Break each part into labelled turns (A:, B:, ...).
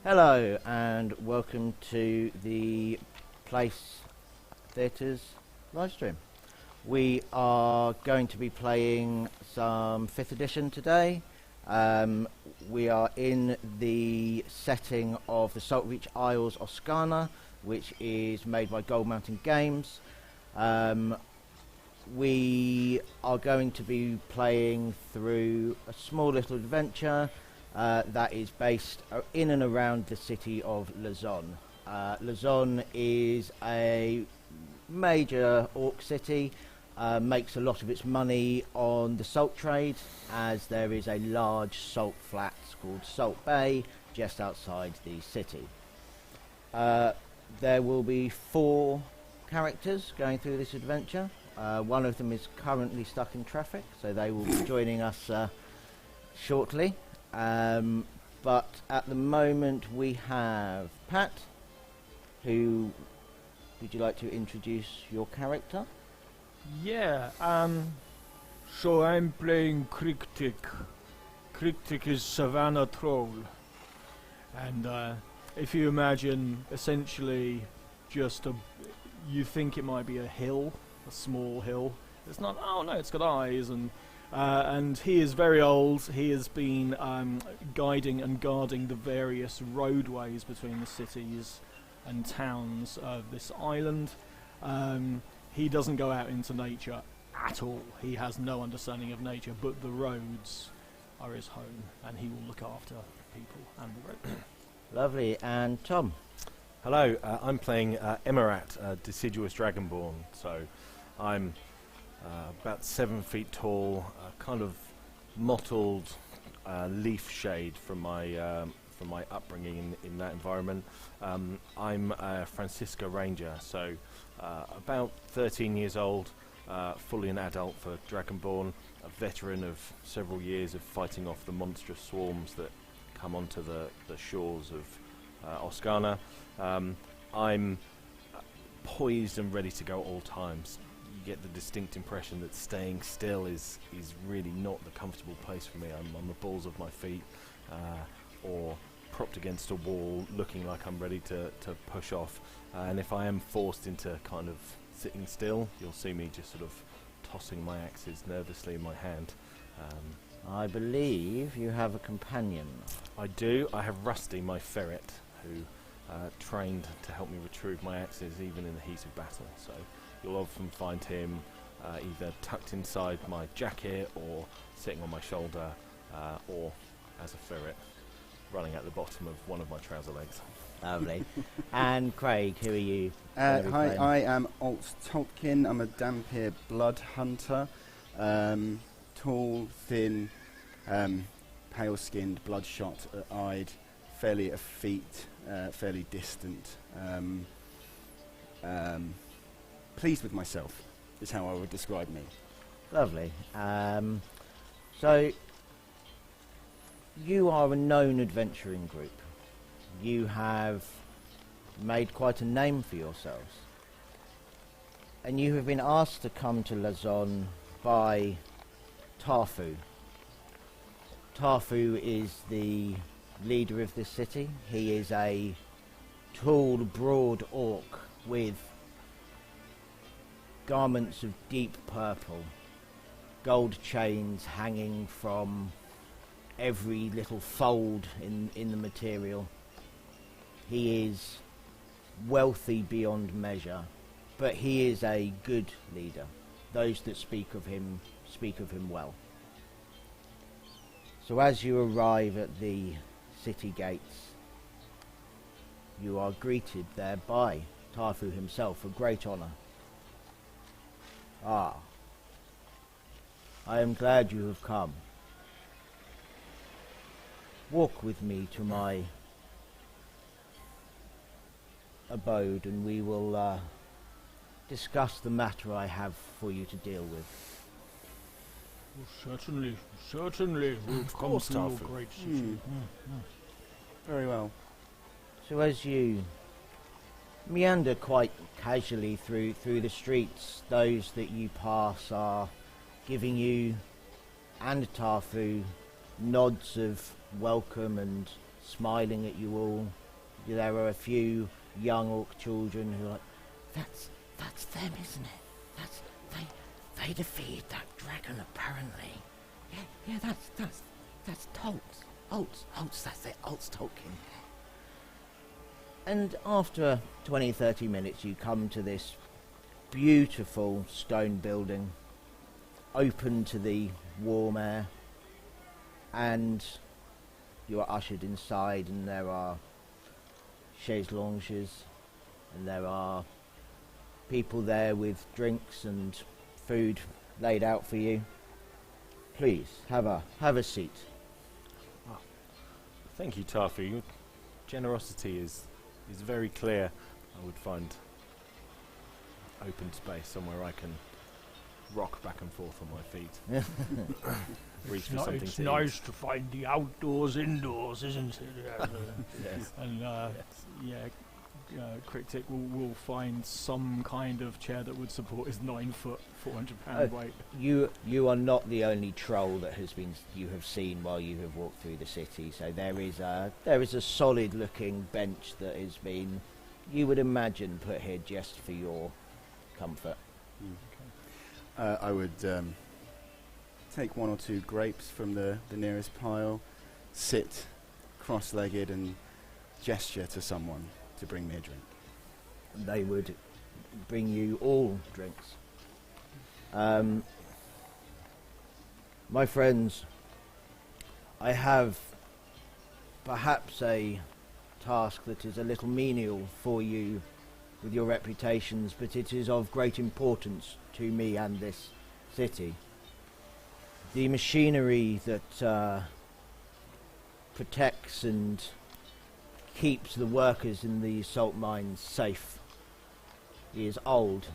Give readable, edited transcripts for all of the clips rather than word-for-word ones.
A: Hello and welcome to the Place Theatres Livestream. We are going to be playing some 5th edition today. We are in the setting of the Saltreach Isles, Oscana, which is made by Gold Mountain Games. We are going to be playing through a small little adventure that is based in and around the city of Luzon. Luzon is a major orc city, makes a lot of its money on the salt trade, as there is a large salt flats called Salt Bay just outside the city. There will be 4 characters going through this adventure. One of them is currently stuck in traffic, so they will be joining us shortly. But at the moment we have Pat, who would you like to introduce your character?
B: Yeah, so I'm playing Kriktik. Kriktik is Savannah Troll. And if you imagine essentially just you think it might be a hill, a small hill. It's not, oh no, it's got eyes, and he is very old. He has been guiding and guarding the various roadways between the cities and towns of this island. He doesn't go out into nature at all. He has no understanding of nature, but the roads are his home, and he will look after people and the road.
A: Lovely. And Tom?
C: Hello, I'm playing Emirat, Deciduous Dragonborn. So I'm about 7 feet tall, kind of mottled leaf shade from my upbringing in that environment. I'm a Francisco Ranger, so about 13 years old, fully an adult for Dragonborn, a veteran of several years of fighting off the monstrous swarms that come onto the shores of Oscana. I'm poised and ready to go at all times. You get the distinct impression that staying still is really not the comfortable place for me. I'm on the balls of my feet, or propped against a wall, looking like I'm ready to push off. And if I am forced into kind of sitting still, you'll see me just sort of tossing my axes nervously in my hand.
A: I believe you have a companion.
C: I do. I have Rusty, my ferret, who trained to help me retrieve my axes even in the heat of battle. So you'll often find him either tucked inside my jacket or sitting on my shoulder, or as a ferret running at the bottom of one of my trouser legs.
A: Lovely. And Craig, who are you?
D: Hi, I am Alt Tolkien. I'm a Dhampir blood hunter. Tall, thin, pale-skinned, bloodshot-eyed, fairly effete, fairly distant. Pleased with myself is how I would describe me.
A: Lovely. So you are a known adventuring group. You have made quite a name for yourselves. And you have been asked to come to Luzon by Tarfu. Tarfu is the leader of this city. He is a tall, broad orc with garments of deep purple, gold chains hanging from every little fold in the material. He is wealthy beyond measure, but he is a good leader. Those that speak of him well. So as you arrive at the city gates, you are greeted there by Tarfu himself, a great honour. Ah, I am glad you have come. Walk with me to my abode and we will discuss the matter I have for you to deal with.
B: Well, certainly. We'll come to your great city.
D: Very well.
A: So as you meander quite casually through the streets, those that you pass are giving you and Tarfu nods of welcome and smiling at you all. There are a few young orc children who are like, that's them, isn't it? They defeated that dragon apparently. Yeah, that's Toltz. Oltz, that's it, Oltz Tolkien. And after 20-30 minutes you come to this beautiful stone building, open to the warm air, and you are ushered inside, and there are chaise lounges, and there are people there with drinks and food laid out for you. Please have a seat.
C: Thank you, Taffy. Your generosity is very clear. I would find open space somewhere I can rock back and forth on my feet. Reach for something
B: It's
C: to
B: nice
C: eat.
B: to find the outdoors indoors, isn't it?
C: Yes.
B: And Cryptic will find some kind of chair that would support his 9 foot, 400 pound weight.
A: You are not the only troll that you have seen while you have walked through the city. So there is a solid looking bench that has been, you would imagine, put here just for your comfort.
D: I would take 1 or 2 grapes from the nearest pile, sit cross-legged and gesture to someone to bring me a drink.
A: They would bring you all drinks. My friends, I have perhaps a task that is a little menial for you with your reputations, but it is of great importance to me and this city. The machinery that protects and keeps the workers in the salt mines safe is old,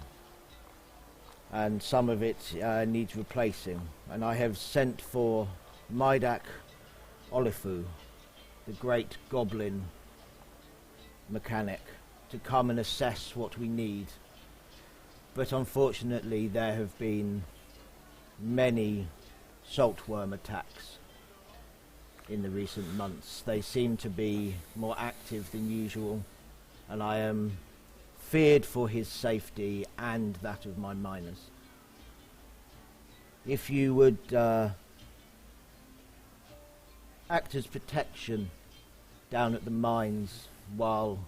A: and some of it needs replacing, and I have sent for Maidak Olifu, the great goblin mechanic, to come and assess what we need. But unfortunately there have been many saltworm attacks in the recent months. They seem to be more active than usual, and I am feared for his safety and that of my miners. If you would act as protection down at the mines while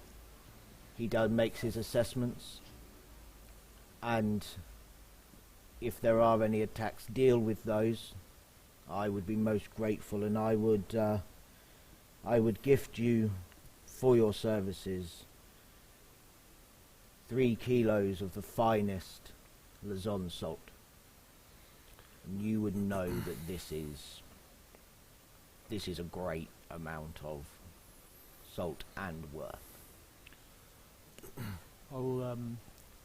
A: he makes his assessments, and if there are any attacks, deal with those, I would be most grateful, and I would gift you for your services 3 kilos of the finest Luzon salt. And you would know that this is a great amount of salt and worth.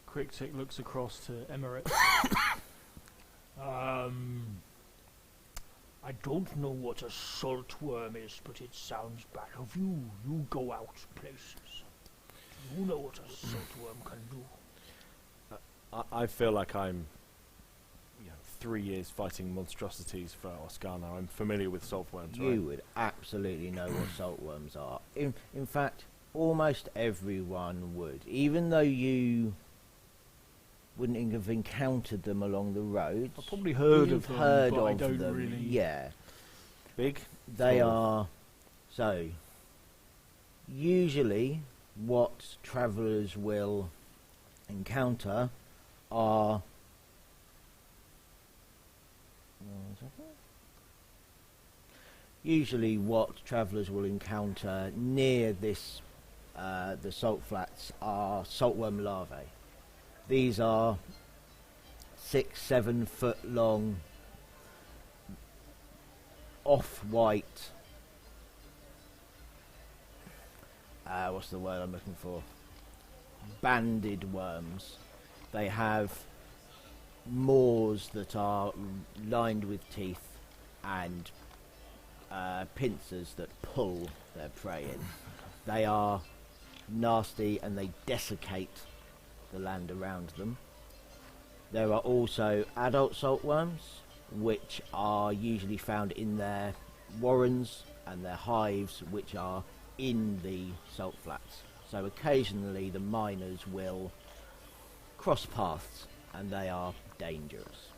B: Cryptic looks across to Emirate. I don't know what a saltworm is, but it sounds bad. Have you go out places? You know what a saltworm can do.
C: I feel like I'm 3 years fighting monstrosities for Oscana. I'm familiar with saltworms.
A: You would absolutely know what saltworms are. In fact, almost everyone would. Even though you wouldn't have encountered them along the roads.
B: I've probably heard
A: You've
B: of them,
A: heard
B: but I
A: of
B: don't
A: them.
B: really.
A: Yeah.
C: Big?
A: They
C: Small?
A: are. So, usually what travellers will encounter are near this the salt flats are saltworm larvae. These are 6-7 foot long, off-white, what's the word I'm looking for? Banded worms. They have maws that are lined with teeth and pincers that pull their prey in. They are nasty and they desiccate the land around them. There are also adult saltworms, which are usually found in their warrens and their hives which are in the salt flats. So occasionally the miners will cross paths, and they are dangerous.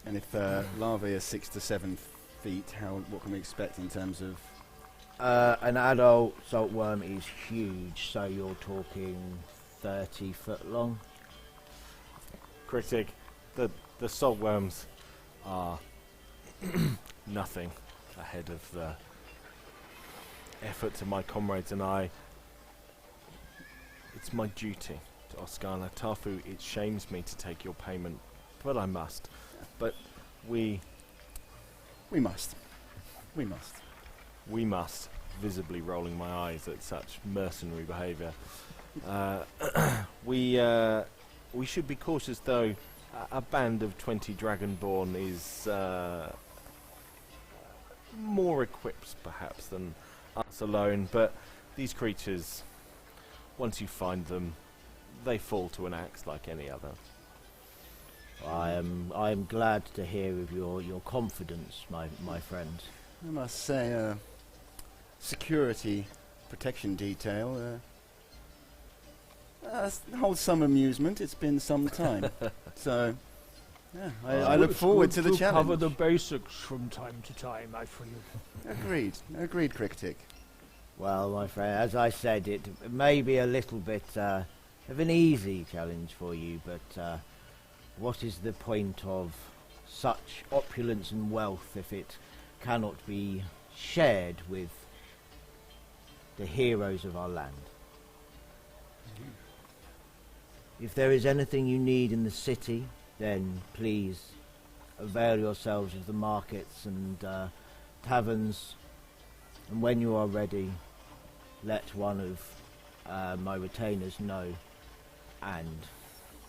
D: And if larvae are 6 to 7 feet, what can we expect in terms of...
A: An adult saltworm is huge, so you're talking 30 foot long.
C: Critic, the saltworms are nothing ahead of the efforts of my comrades and I. It's my duty to Oscana. Tarfu, it shames me to take your payment, but I must. But we
D: must. We must.
C: We must, visibly rolling my eyes at such mercenary behaviour. We should be cautious, though. A band of 20 Dragonborn is more equipped, perhaps, than us alone. But these creatures, once you find them, they fall to an axe like any other.
A: I am glad to hear of your confidence, my friend.
D: I must say, security protection detail holds some amusement. It's been some time. So, yeah, I look forward to the challenge.
B: Cover the basics from time to time, I feel.
D: Agreed, Critic.
A: Well, my friend, as I said, it may be a little bit of an easy challenge for you, but what is the point of such opulence and wealth if it cannot be shared with the heroes of our land? If there is anything you need in the city, then please avail yourselves of the markets and taverns, and when you are ready, let one of my retainers know, and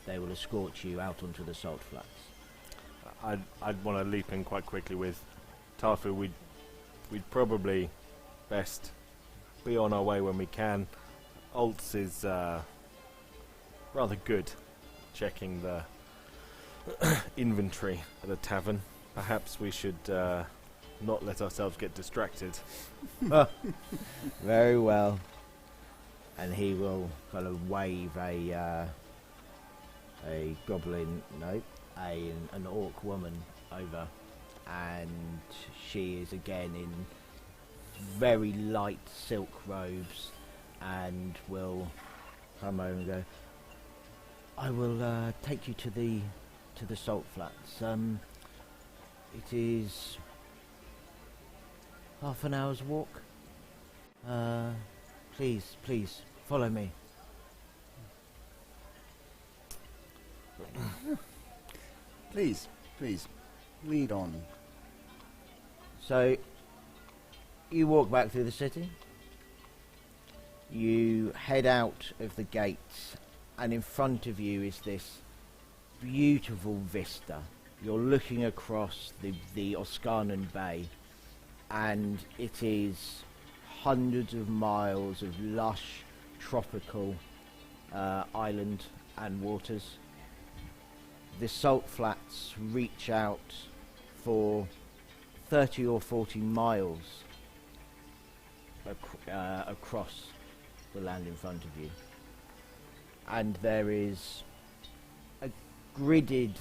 A: they will escort you out onto the salt flats.
C: I'd want to leap in quite quickly with Tarfu. We'd probably best be on our way when we can. Altz is rather good checking the inventory at a tavern. Perhaps we should not let ourselves get distracted.
A: Very well. And he will kind of wave a goblin, no, an orc woman over, and she is again in very light silk robes, and will come over and go, I will take you to the salt flats. It is half an hour's walk. Please follow me.
D: Please, lead on.
A: So, you walk back through the city. You head out of the gates, and in front of you is this beautiful vista. You're looking across the Oscanan Bay, and it is hundreds of miles of lush, tropical island and waters. The salt flats reach out for 30 or 40 miles across the land in front of you. And there is a gridded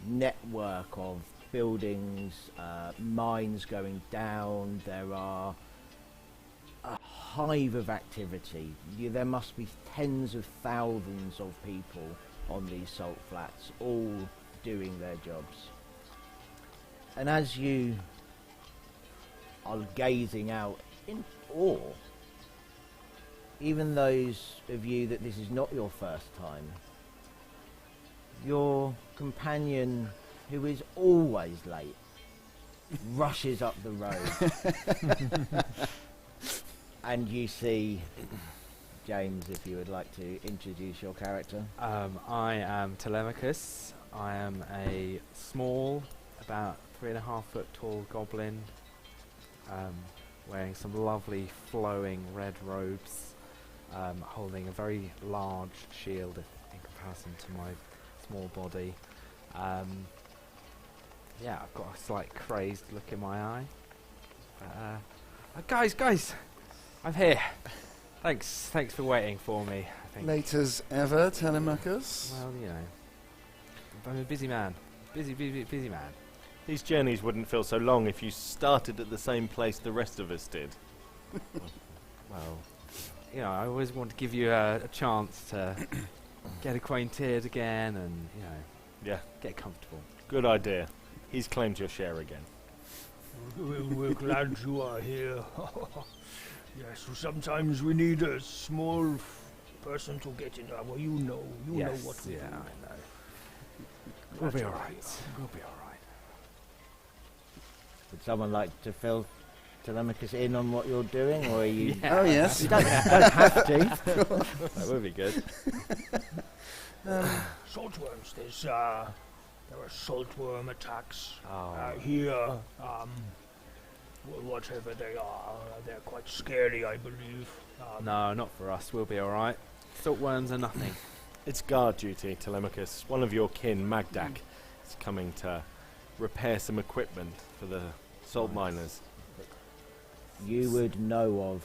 A: network of buildings, mines going down. There are a hive of activity. There must be tens of thousands of people on these salt flats, all doing their jobs. And as you are gazing out in awe, even those of you that this is not your first time, your companion, who is always late, rushes up the road. And you see, James, if you would like to introduce your character.
E: I am Telemachus. I am a small, about 3.5 foot tall goblin, wearing some lovely flowing red robes, holding a very large shield in comparison to my small body. Yeah, I've got a slight crazed look in my eye. Guys, I'm here. Thanks for waiting for me. I think.
D: Late as ever, Telemachus.
E: Well, you know, I'm a busy man. Busy man.
C: These journeys wouldn't feel so long if you started at the same place the rest of us did.
E: Well, you know, I always want to give you a chance to get acquainted again and, you know,
C: Yeah,
E: get comfortable.
C: good idea. He's claimed your share again.
B: We're glad you are here. Yes, sometimes we need a small person to get in. Well, you know what we do.
E: I know. We'll be alright. We'll be alright.
A: Would someone like to fill Telemachus in on what you're doing, or are you?
E: Yeah.
D: Oh, yes.
A: You don't have to.
C: That would be good.
B: Saltworms. There are saltworm attacks
E: Oh.
B: here. Whatever they are, they're quite scary, I believe.
E: No, not for us. We'll be alright. Saltworms are nothing.
C: It's guard duty, Telemachus. One of your kin, Magdak, is coming to repair some equipment for the salt miners.
A: You would know of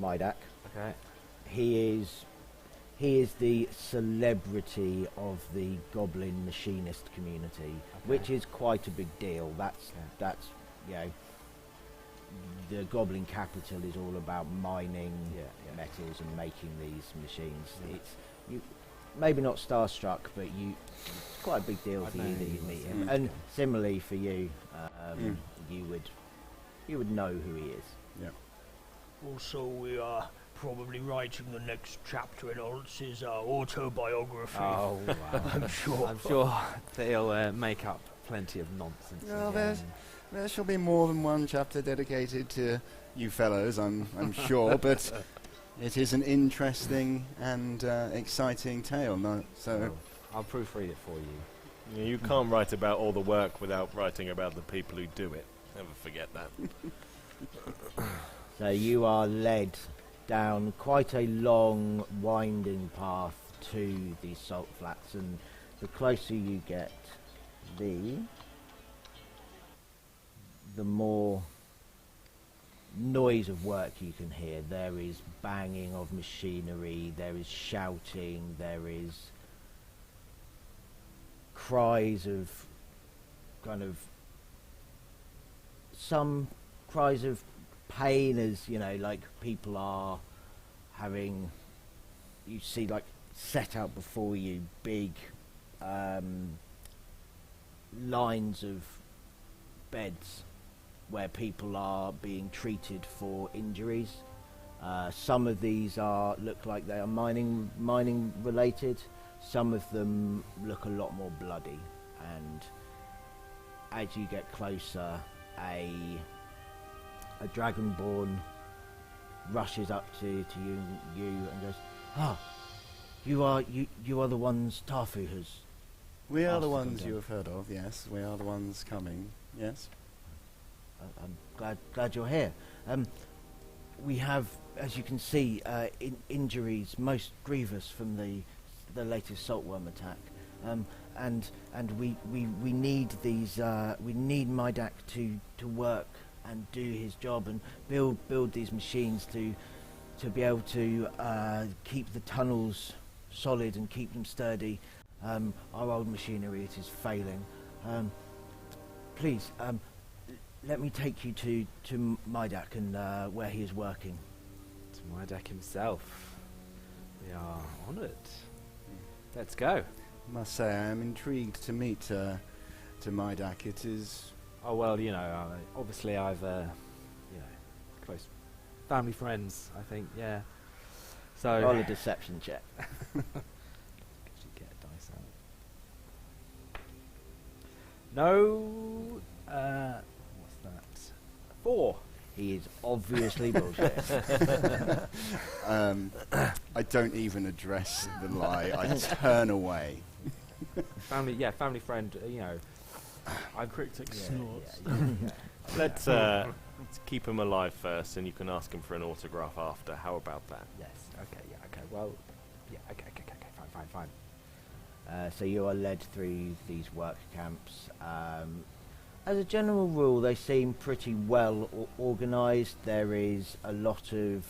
A: Mydak.
E: Okay.
A: He is the celebrity of the goblin machinist community, which is quite a big deal. That's you know, the goblin capital is all about mining metals and making these machines. It's you maybe not starstruck, but it's quite a big deal for you that you meet him. And similarly for you, you would know who he is.
D: Yeah.
B: Also, we are probably writing the next chapter in Oltz's autobiography.
E: Oh, wow.
B: I'm sure.
E: I'm sure they'll make up plenty of nonsense.
D: Well,
E: again.
D: there shall be more than one chapter dedicated to you fellows, I'm sure, but it is an interesting and exciting tale. So
E: I'll proofread it for you.
C: You can't write about all the work without writing about the people who do it. Never forget that.
A: So you are led down quite a long, winding path to these salt flats, and the closer you get, the more noise of work you can hear. There is banging of machinery, there is shouting, there is cries of kind of some cries of pain, as you know, like people are having, you see like set out before you big lines of beds where people are being treated for injuries. Some of these look like they are mining related. Some of them look a lot more bloody, and as you get closer, a dragonborn rushes up to you and goes, you are the ones Tarfu has.
D: we are
A: asked
D: the
A: to come
D: ones
A: down."
D: you have heard of. Yes, we are the ones coming. Yes.
A: I'm glad you're here. We have, as you can see, injuries most grievous from the latest saltworm attack, and we need these. We need Mydak to work and do his job and build these machines to be able to keep the tunnels solid and keep them sturdy. Our old machinery, it is failing. Please, let me take you to Mydak and where he is working.
E: To my deck himself. We are honoured. Let's go.
D: I must say, I am intrigued to meet to Mydak. It is.
E: Oh well, you know, obviously I've, close family friends. I think, yeah. So
A: Roll a deception check.
E: actually get a dice out. No. What's that? 4.
A: He is obviously bullshit.
D: I don't even address the lie. I turn away.
E: Family friend. You know, I'm
B: Cryptic
E: yeah,
B: snorts.
C: Let's keep him alive first, and you can ask him for an autograph after. How about that?
E: Yes. Okay. Yeah. Okay. Well. Yeah. Okay. Fine.
A: So you are led through these work camps, as a general rule, they seem pretty well organised. There is a lot of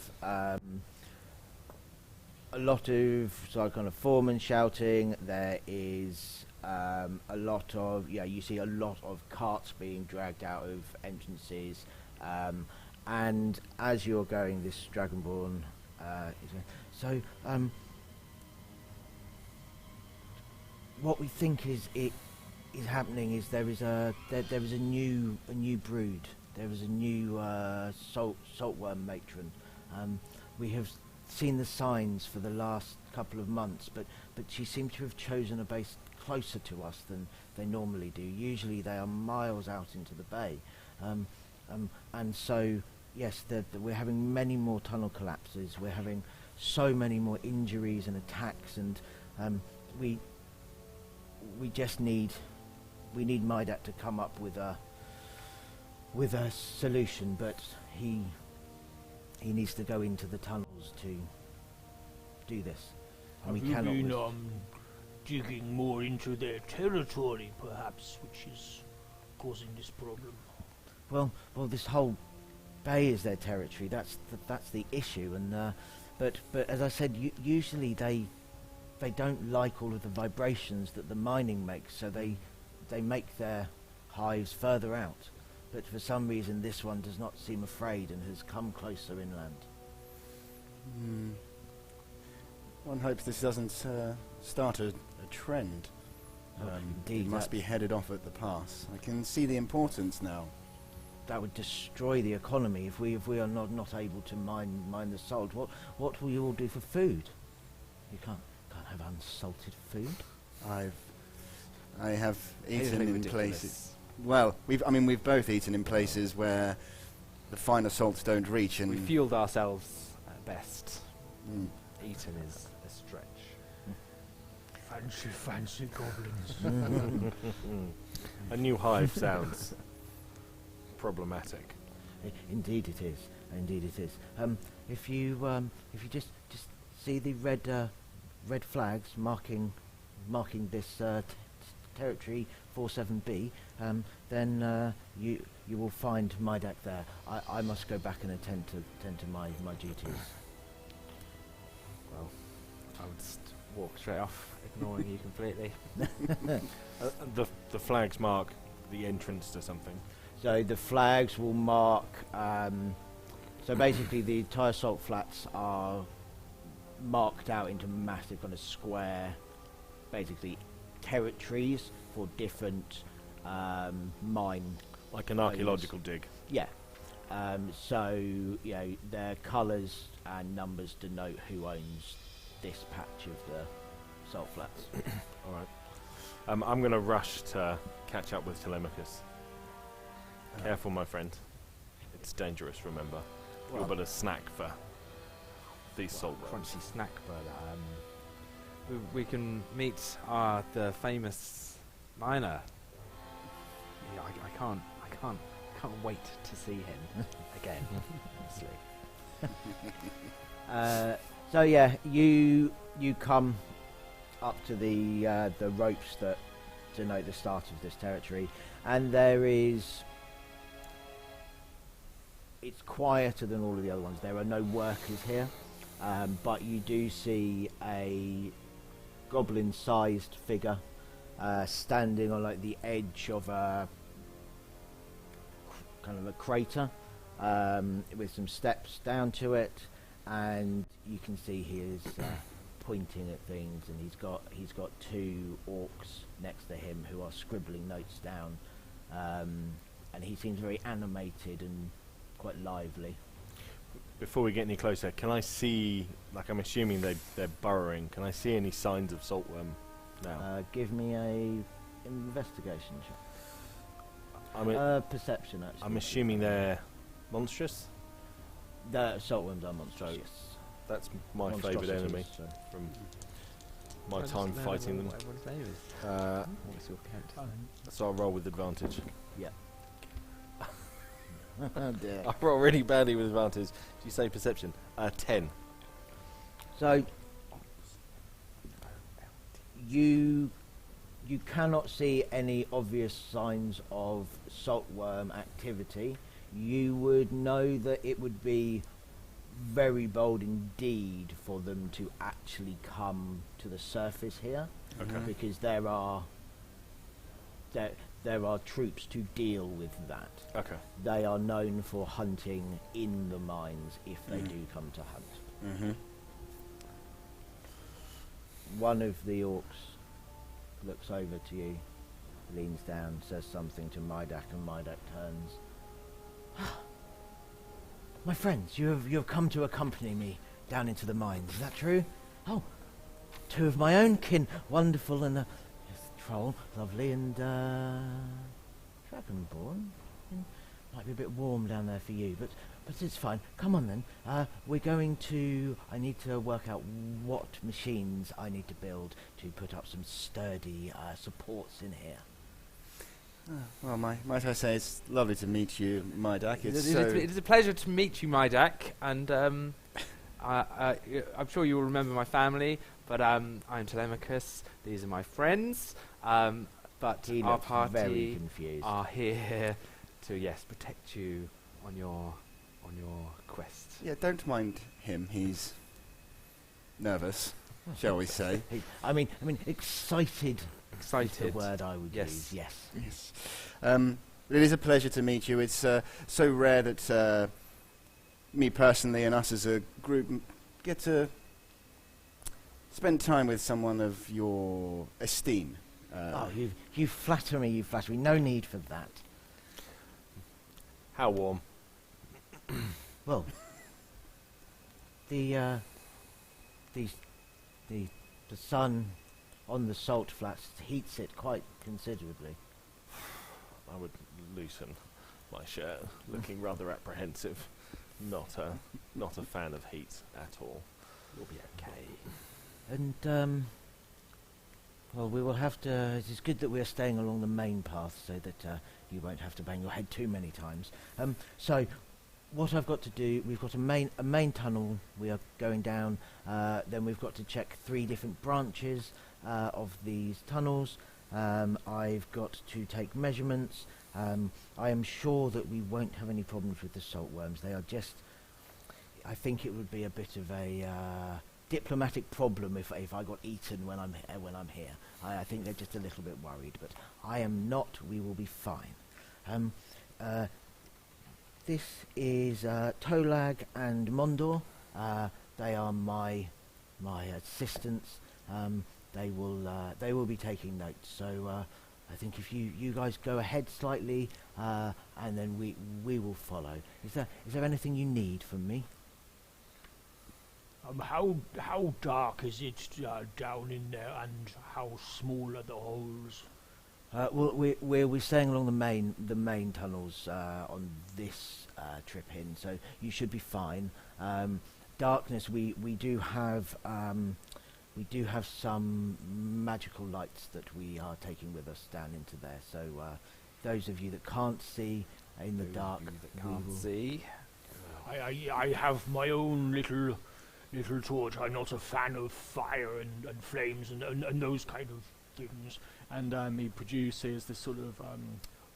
A: sort of kind of foreman shouting. There is a lot of you see a lot of carts being dragged out of entrances, and as you're going, this Dragonborn what we think is happening is there is a new brood. There is a new saltworm matron. We have seen the signs for the last couple of months, but she seemed to have chosen a base closer to us than they normally do. Usually they are miles out into the bay, and so yes, we're having many more tunnel collapses. We're having so many more injuries and attacks, and we just need Maidak to come up with a solution, but he needs to go into the tunnels to do this. And
B: Have
A: we
B: you
A: cannot
B: been digging more into their territory, perhaps, which is causing this problem?
A: Well, this whole bay is their territory. That's the issue, and but as I said, usually they don't like all of the vibrations that the mining makes, so they make their hives further out. But for some reason, this one does not seem afraid and has come closer inland.
D: One hopes this doesn't start a trend.
A: Indeed,
D: it must be headed off at the pass. I can see the importance now.
A: That would destroy the economy if we are not able to mine the salt. What will you all do for food? You can't have unsalted food.
D: I have eaten in
E: ridiculous.
D: places. Well, we've both eaten in places where the finer salts don't reach, and
E: We fueled ourselves at best.
D: Mm.
E: Eaten is a stretch.
B: Fancy goblins.
C: A new hive sounds problematic.
A: Indeed it is. Indeed it is. If you just see the red flags marking this territory 47B, then you will find Maidak there. I must go back and attend to my duties.
E: Well, I would just walk straight off, ignoring you completely.
C: The flags mark the entrance to something.
A: So the flags will mark. So basically, the entire salt flats are marked out into massive kind of square, basically territories for different mine.
C: Like an archaeological dig.
A: Yeah. So their colours and numbers denote who owns this patch of the salt flats.
C: All right. I'm going to rush to catch up with Telemachus. Careful, my friend. It's dangerous, remember. You're but a snack for these salt worms.
E: Crunchy snack, but we can meet the famous miner. Yeah, I can't wait to see him again. Honestly.
A: So yeah, you come up to the ropes that denote the start of this territory, and it's quieter than all of the other ones. There are no workers here, but you do see a goblin-sized figure standing on like the edge of a kind of a crater with some steps down to it, and you can see he is pointing at things, and he's got two orcs next to him who are scribbling notes down, and he seems very animated and quite lively.
C: Before we get any closer, can I see, like I'm assuming they're burrowing, can I see any signs of saltworm now?
A: Give me a investigation check. Perception, actually.
C: I'm assuming they're monstrous?
A: The saltworms are monstrous,
C: So
A: yes.
C: That's my favourite enemy from my time fighting them.
E: What everyone's name is. What's your character?
C: So I'll roll with advantage.
A: Yeah. Oh dear.
C: I roll really badly with advantage. Do you say perception? 10.
A: So you you cannot see any obvious signs of saltworm activity. You would know that it would be very bold indeed for them to actually come to the surface here, because there are troops to deal with that.
C: Okay.
A: They are known for hunting in the mines if they do come to hunt. One of the orcs looks over to you, leans down, says something to Mydak, and Mydak turns. My friends, you have come to accompany me down into the mines. Is that true? Oh, two of my own kin. Wonderful. And yes, troll, lovely, and dragonborn. Might be a bit warm down there for you, but it's fine. Come on then. We're going to... I need to work out what machines I need to build to put up some sturdy supports in here.
D: Well, might I say it's lovely to meet you, Mydak.
E: It is a pleasure to meet you, Mydak, and I'm sure you will remember my family, but I'm Telemachus. These are my friends, but
A: He
E: our
A: looks
E: party
A: very confused.
E: are here to protect you on your quest.
D: Yeah, don't mind him. He's nervous, shall we say?
A: I mean, excited.
E: Excited.
A: Is the word I would use.
D: Yes. It is a pleasure to meet you. It's so rare that me personally and us as a group get to spend time with someone of your esteem.
A: You flatter me. No need for that.
C: How warm?
A: Well, the sun on the salt flats heats it quite considerably.
C: I would loosen my shirt, looking rather apprehensive. Not a fan of heat at all.
E: You'll be okay.
A: And well, we will have to. It is good that we are staying along the main path, so that you won't have to bang your head too many times. So, what I've got to do, we've got a main tunnel we are going down. Then we've got to check 3 different branches of these tunnels. I've got to take measurements. I am sure that we won't have any problems with the saltworms. They are just... I think it would be a bit of a diplomatic problem if I got eaten when I'm here. I think they're just a little bit worried, but I am not. We will be fine. This is Tolag and Mondor. They are my assistants. They will be taking notes. So I think if you guys go ahead slightly, and then we will follow. Is there anything you need from me?
B: How dark is it down in there, and how small are the holes?
A: Well, we're staying along the main tunnels on this trip in, so you should be fine. Darkness, we do have some magical lights that we are taking with us down into there. So those of you that can't see in the dark,
B: I have my own little torch. I'm not a fan of fire and flames and those kind of things. And he produces this sort of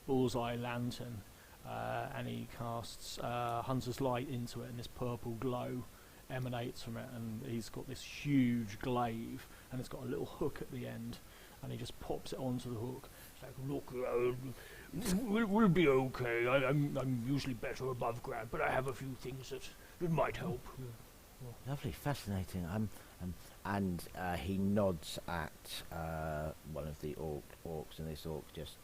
B: bullseye lantern, and he casts Hunter's Light into it, and this purple glow emanates from it, and he's got this huge glaive, and it's got a little hook at the end, and he just pops it onto the hook. It's like, look, we'll be okay. I'm usually better above ground, but I have a few things that might help.
A: Lovely, fascinating. And he nods at one of the orcs, and this orc just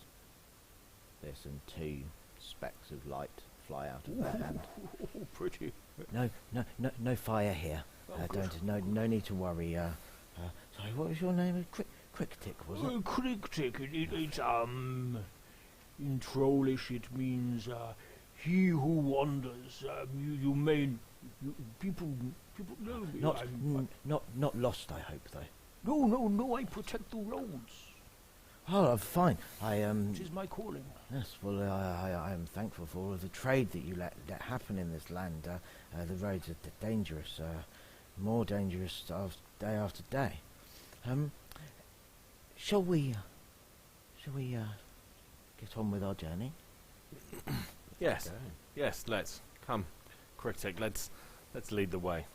A: and 2 specks of light fly out of their hand.
B: Oh, pretty.
A: No fire here. No need to worry. Sorry, what was your name? Cricktick, was it?
B: Cricktick. It's in Trollish it means he who wanders. People know me.
A: Not lost, I hope, though.
B: No, I protect the roads.
A: Oh, fine.
B: Which is my calling.
A: Yes, well, I am thankful for all of the trade that you let happen in this land. The roads are dangerous, more dangerous day after day. Shall we Shall we get on with our journey?
C: Yes,
E: Okay.
C: yes. Let's come, Critic. Let's lead the way.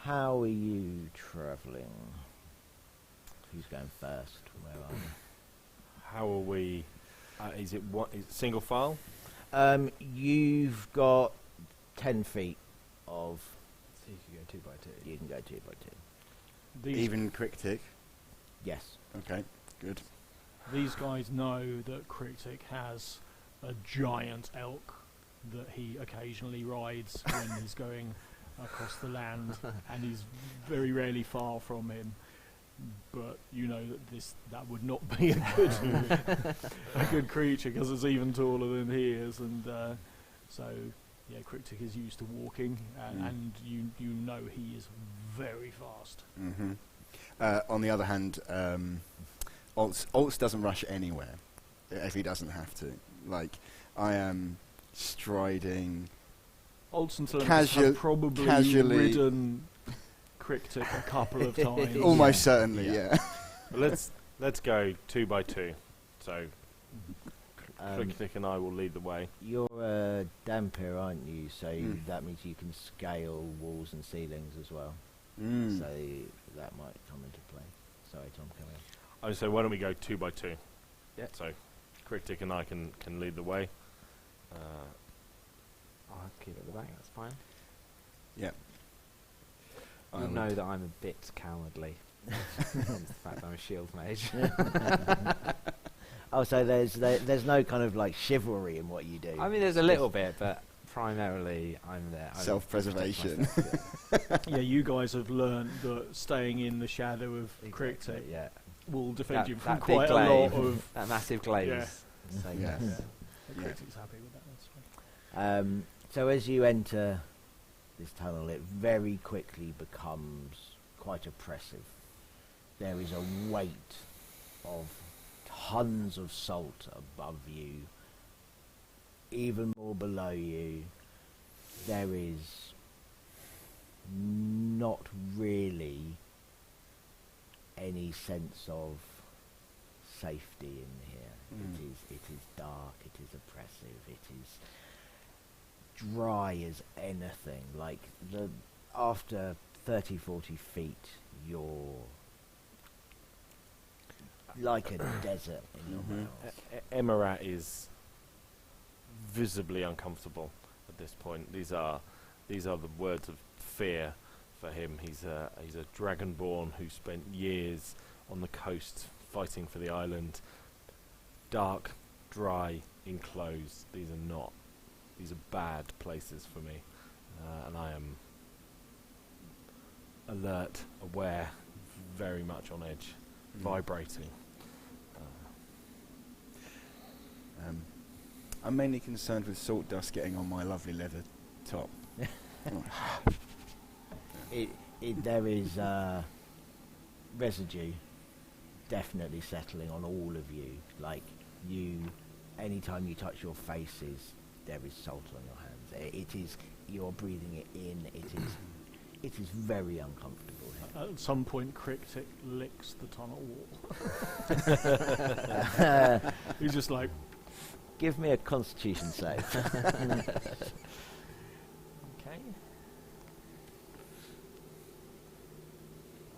A: How are you travelling? Who's going first? Where are you?
C: How are we? Is it single file?
A: You've got 10 feet of.
E: So you can go 2 by 2.
A: You can go 2 by 2.
D: Even Critic.
A: Yes.
D: Okay, good.
B: These guys know that Critic has a giant elk that he occasionally rides when he's going across the land, and he's very rarely far from him. But you know that would not be a good creature because it's even taller than he is, and so yeah, Critic is used to walking, and you know he is very fast.
D: Mm-hmm. On the other hand, Alts doesn't rush anywhere if he doesn't have to. Like, I am striding.
B: Olsen
D: Casually
B: have probably ridden Critic a couple of times.
D: Almost certainly, yeah.
C: Well, let's go 2 by 2. So Critic and I will lead the way.
A: You're a dampier, aren't you? So that means you can scale walls and ceilings as well. So that might come into play. Sorry, Tom, come in.
C: I would say, why don't we go 2 by 2?
E: Yeah.
C: So Critic and I can lead the way.
E: I'll keep it at the back, that's fine.
D: Yeah.
E: You know that I'm a bit cowardly. Hence the fact I'm a shield mage.
A: Oh, so there's no kind of like chivalry in what you do.
E: I mean, there's a little bit, but primarily I'm there.
D: Self-preservation.
B: Yeah, you guys have learned that staying in the shadow of Critic
E: Yeah.
B: will defend you from
E: That big
B: quite a lot
E: glaive,
B: of.
E: that massive glaze.
B: Yeah.
E: So
D: Yeah.
E: yes.
D: Yeah.
B: Critic's happy with that. That's fine.
A: So as you enter this tunnel, it very quickly becomes quite oppressive. There is a weight of tons of salt above you. Even more below you, there is not really any sense of safety in here. It is dark, it is oppressive, it is dry as anything. Like after 30, 40 feet, you're like a desert in your mouth.
C: Emirat is visibly uncomfortable at this point. These are the words of fear for him. He's a dragonborn who spent years on the coast fighting for the island. Dark, dry, enclosed. These are bad places for me, and I am alert, aware, very much on edge, vibrating.
D: I'm mainly concerned with salt dust getting on my lovely leather top.
A: There is residue definitely settling on all of you. Like anytime you touch your faces, there is salt on your hands. It is, you're breathing it in. It is very uncomfortable here.
B: At some point, Critic licks the tunnel wall. He's just like,
A: Give me a Constitution save.
B: okay.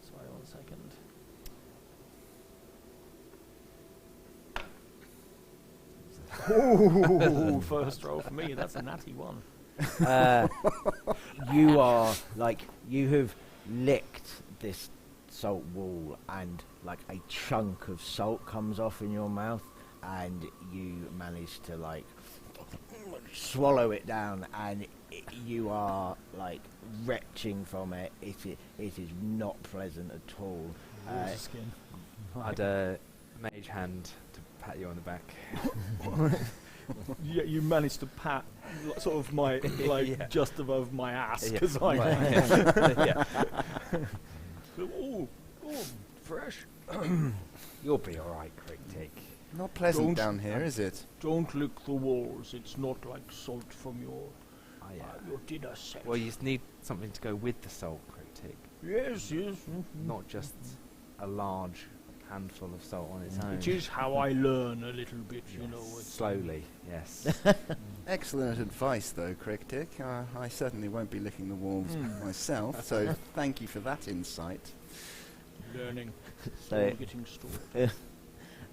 B: Sorry, 1 second. Ooh, first roll for me. That's a natty 1.
A: You are you have licked this salt wall, and like a chunk of salt comes off in your mouth, and you manage to swallow it down, and you are retching from it. It is not pleasant at all.
B: Skin.
E: I'd mage hand to pat you on the back.
B: Yeah, you managed to pat sort of my
E: Yeah.
B: just above my ass
E: Yeah.
B: because I.
E: Yeah.
B: Oh, fresh.
E: You'll be alright, Critic.
D: Not pleasant
B: Don't-
D: down here, is it?
B: Don't lick the walls. It's not like salt from your
E: Oh,
B: dinner set.
E: Well, you just need something to go with the salt, Critic.
B: Yes.
E: Not just a large handful of salt on its own.
B: Which is how I learn a little bit, you know.
E: Slowly, yes.
D: Excellent advice, though, Cricktick. I certainly won't be licking the walls myself, so thank you for that insight.
B: Learning.
A: So,
B: Getting stored.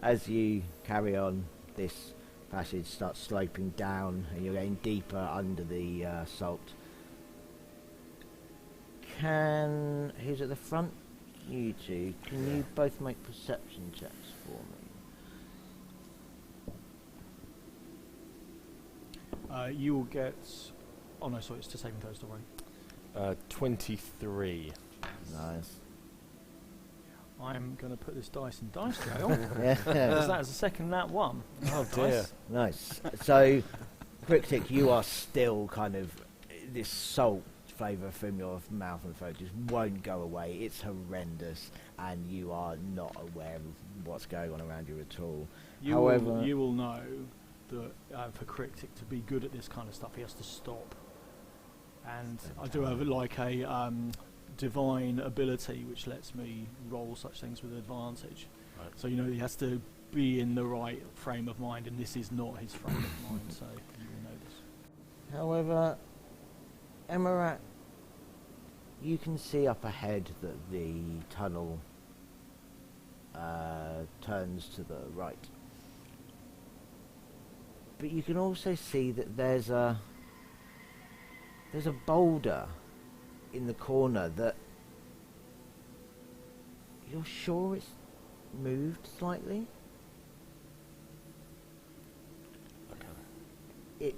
A: as you carry on, this passage starts sloping down, and you're getting deeper under the salt. Who's at the front? You two. Can you both make perception checks for me?
B: You will get... Oh no, sorry, it's to saving throws, don't worry.
C: 23.
A: Nice.
B: I'm going to put this dice in dice jail.
A: Yeah.
B: Because that is a second nat one.
C: Oh dear.
A: Nice. So, Cryptic, you are still kind of... This salt flavour from your mouth and throat just won't go away. It's horrendous, and you are not aware of what's going on around you at all. However,
B: you will know that for Cryptic to be good at this kind of stuff, he has to stop. And I do have like a divine ability which lets me roll such things with advantage.
C: Right.
B: So you know he has to be in the right frame of mind, and this is not his frame of mind. So you will know this.
A: However, Emirat, you can see up ahead that the tunnel turns to the right. But you can also see that there's a boulder in the corner that you're sure it's moved slightly.
C: Okay.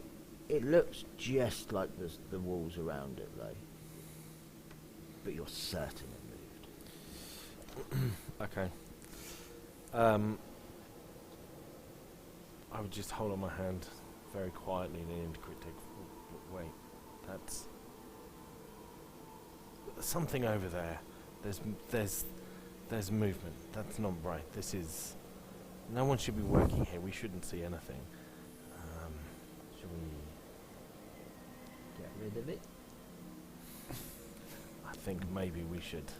A: It looks just like the walls around it, though. But you're certain it moved.
C: Okay. I would just hold on my hand very quietly and lean into Cryptic. Wait, that's something over there. There's movement. That's not right. This is... No one should be working here. We shouldn't see anything. Should we
A: Get rid of it.
C: I think maybe we should.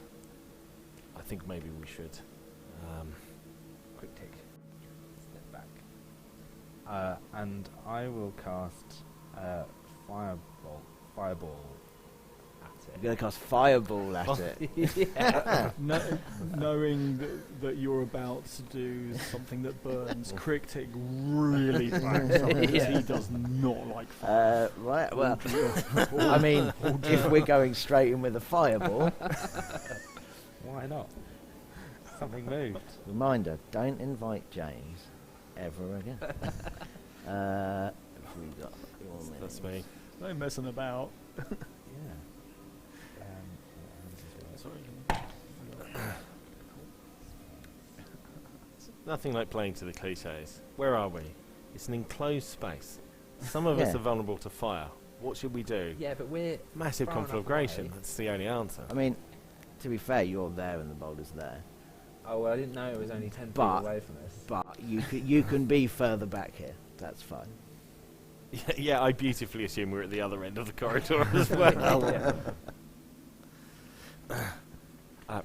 E: Quick tick. Step back. And I will cast fireball at
A: You're
E: it.
A: going to cast Fireball at it.
B: Knowing that you're about to do something that burns, Cryptic really backs up because he does not like fire.
A: Right, well, I mean, if we're going straight in with a Fireball,
E: Why not? Something moved.
A: reminder, don't invite James ever again. Have we got your
C: That's
A: minutes?
C: me.
B: No messing about.
E: Yeah.
B: Sorry.
C: Nothing like playing to the cliches. Where are we? It's an enclosed space. Some of us
A: Yeah.
C: are vulnerable to fire. What should we do?
E: Yeah, but we're
C: Massive
E: far enough
C: conflagration.
E: away.
C: That's the only answer.
A: I mean, to be fair, you're there and the boulder's there.
E: Oh well, I didn't know it was only 10 feet
A: But-
E: away from us.
A: But you can be further back here. That's fine.
C: Yeah, I beautifully assume we're at the other end of the corridor as well.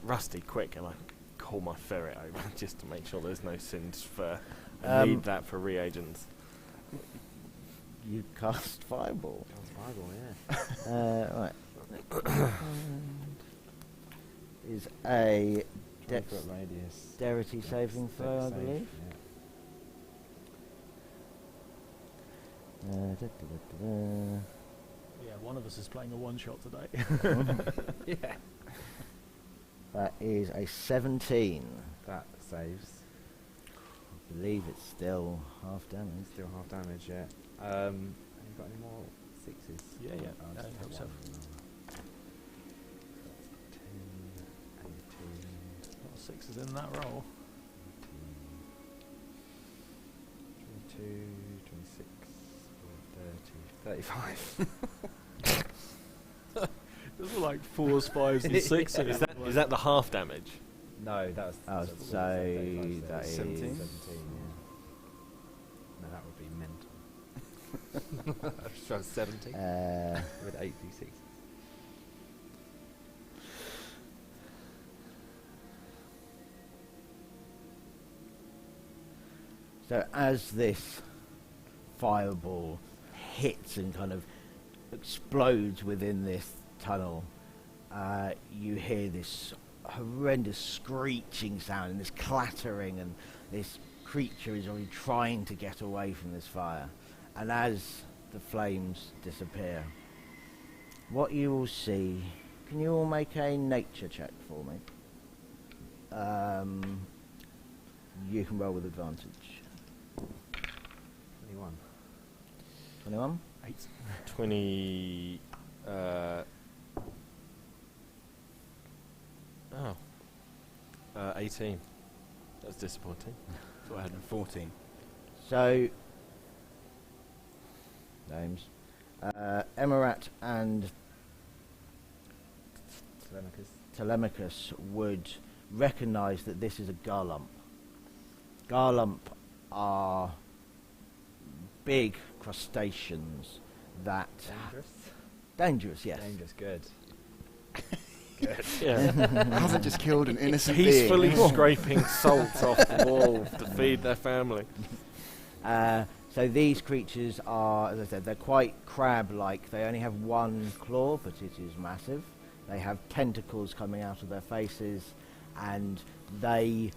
C: Rusty, quick, and I call my ferret over just to make sure there's no sins for... I need that for reagents.
A: You cast Fireball.
E: Fireball, yeah.
A: Right. Is a
E: 20-foot radius.
A: dexterity saving throw, I
E: Save,
A: believe.
B: Yeah, one of us is playing a one-shot today.
E: Yeah.
A: That is a 17.
E: That saves.
A: I believe it's still half damage.
E: Still half damage, yeah. Have you got any more sixes?
B: Yeah.
E: I'll just
B: Help
E: take
B: yourself.
E: one. 10, 18,
B: A lot of sixes in that roll.
E: 22, 26, 30, 35.
B: Those were like 4s, 5s, and 6s.
C: Is that the half damage?
E: No, that was...
A: Oh,
E: what was
A: so
E: that?
A: that is
D: 17?
E: 17, yeah. No, that would be mental. So 70 with 8d6.
A: So as this fireball hits and kind of explodes within this tunnel, you hear this horrendous screeching sound and this clattering, and this creature is already trying to get away from this fire. And as the flames disappear, what you will see, can you all make a nature check for me? You can roll with advantage.
E: 21.
A: 21?
B: 8.
C: 20. 18. That's disappointing.
D: So I had 14.
A: So, names. Emirat and Telemachus would recognise that this is a garlump. Garlump are big crustaceans that... Dangerous, yes.
E: Dangerous, good.
C: Yeah.
D: Hasn't just killed an innocent
C: Peacefully
D: being.
C: scraping salt off the wall to feed their family.
A: So these creatures are, as I said, they're quite crab-like. They only have one claw, but it is massive. They have tentacles coming out of their faces, and they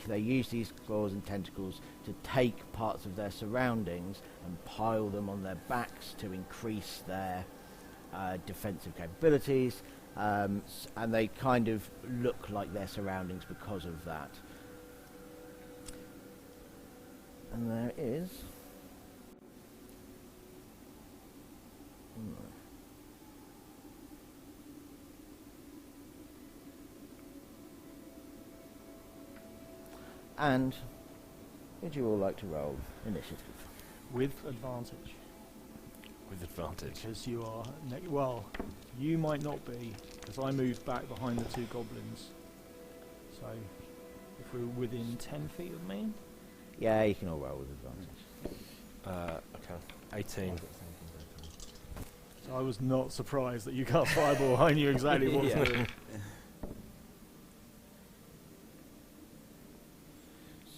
A: use these claws and tentacles to take parts of their surroundings and pile them on their backs to increase their defensive capabilities, and they kind of look like their surroundings because of that. And there is... And would you all like to roll initiative?
B: With advantage.
C: With advantage.
B: Because you are... well, you might not be, because I moved back behind the two goblins. So, if we're within 10 feet of me...
A: Yeah, you can all roll with advantage.
C: Okay. 18.
B: So I was not surprised that you cast fireball. I knew exactly what to do.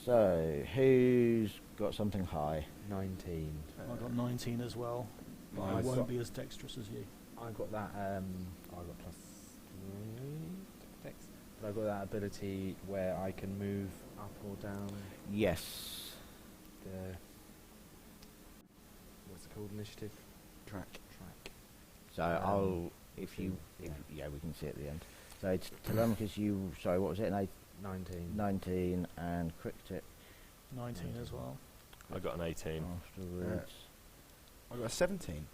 A: So, who's got something high?
E: 19.
B: I got 19 as well. But I
E: I've
B: won't
E: got-
B: be as dexterous as you.
E: I got that. I got plus 3 dex, but I got that ability where I can move up or down
A: Yes.
E: the. What's it called? Initiative
D: Track.
E: track.
A: So I'll, if you,
E: Yeah.
A: yeah, we can see at the end. So it's Telemachus, you, sorry, what was it?
E: 19.
A: 19, and Cryptic
B: 19 as well.
C: I got an 18.
A: afterwards.
D: I got a 17.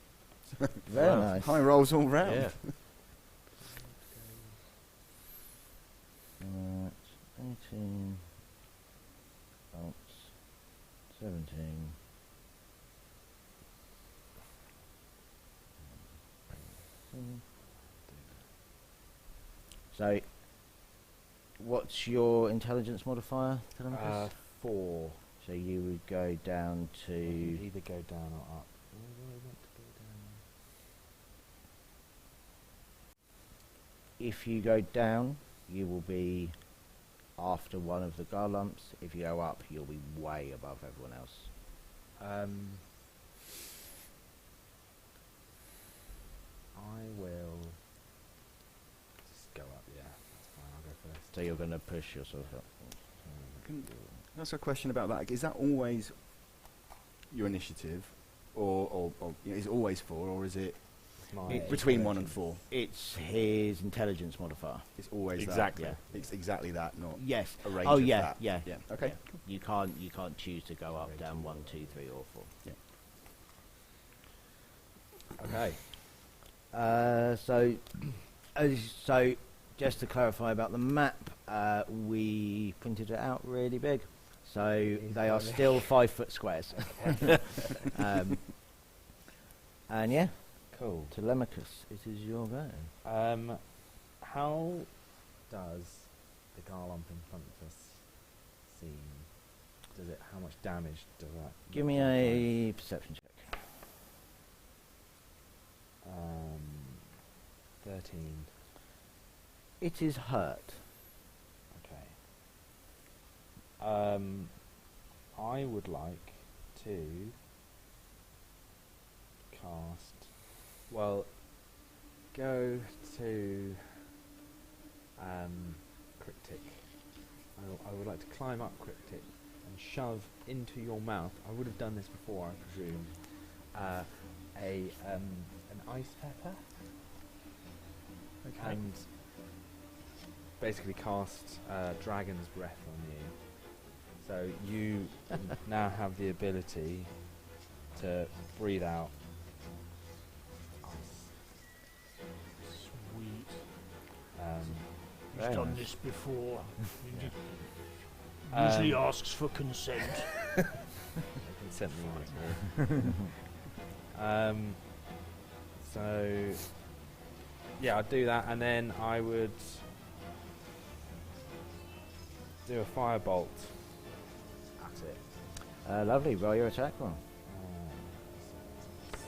A: Very
C: Wow.
A: nice.
D: High rolls all round.
C: Yeah.
A: 18, bounce, 17. So, what's your intelligence modifier, Telemachus?
E: 4.
A: So you would go down
E: I
A: to...
E: can either go down or up. Where do I want to go down?
A: If you go down, you will be after one of the garlumps. If you go up, you'll be way above everyone else.
E: I will just go up. Yeah, that's fine. I'll go first.
A: So you're going to push yourself up.
D: Can I ask a question about that? Is that always your initiative, or is it always 4, or is it
E: It's my
D: between 1 and
E: intelligence.
D: 4?
A: It's his intelligence modifier.
D: It's always
C: Exactly.
A: Yeah.
D: that. It's exactly that, not
A: Yes.
D: a range
A: Oh
D: of
A: yeah,
D: that.
A: yeah.
D: Yeah. Okay.
A: Yeah. You can't choose to go up, down 1, 2, 3, or 4.
E: Okay.
A: So just to clarify about the map, we printed it out really big. So they are still 5 foot squares. And yeah,
E: Cool.
A: Telemachus, it is your go.
E: How does the garlump in front of us seem? Does it? How much damage does that?
A: Give me a perception check.
E: 13.
A: It is hurt.
E: Okay. I would like to cast. Well, go to Cryptic. I would like to climb up Cryptic and shove into your mouth. I would have done this before, I presume. An ice pepper.
B: Okay.
E: And basically cast Dragon's Breath on you. So you now have the ability to breathe out ice.
B: Sweet.
A: Very
B: He's done
A: nice.
B: this before.
E: Um,
B: Usually asks for consent.
E: Consent me. So yeah, I'd do that, and then I would do a firebolt at it.
A: Lovely. Roll your attack roll.
E: 7.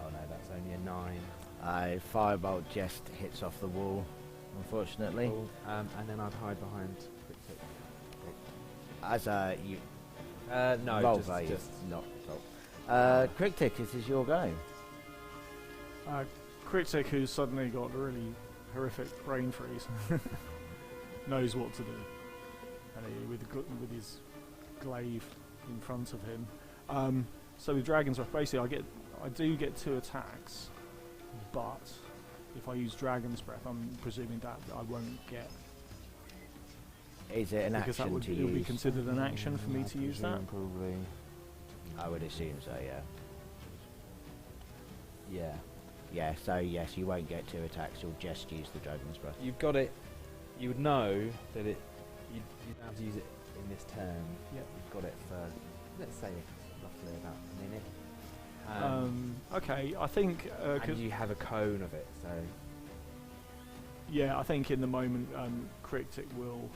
E: Oh no, that's only a 9.
A: A firebolt just hits off the wall, unfortunately.
E: Cool. And then I'd hide behind Cryptic.
A: As you
E: No,
A: roll
E: just
A: value, not roll. Cryptic, this is your go.
B: Cryptic, who's suddenly got a really horrific brain freeze, knows what to do, and with his glaive in front of him. So with Dragon's Breath, basically, I do get 2 attacks, but if I use Dragon's Breath, I'm presuming that I won't get.
A: Is it an
B: Because
A: action to
B: it'll be
A: use?
B: considered an action for me to use that.
E: Probably.
A: I would assume so, yeah.
E: Yeah.
A: Yeah, so yes, you won't get 2 attacks, you'll just use the Dragon's Breath.
E: You've got it. You would know that it. You don't have to use it in this turn.
B: Yep.
E: You've got it for, let's say, roughly about a minute.
B: Okay, I think.
E: And you have a cone of it, so.
B: Yeah, I think in the moment, Cryptic will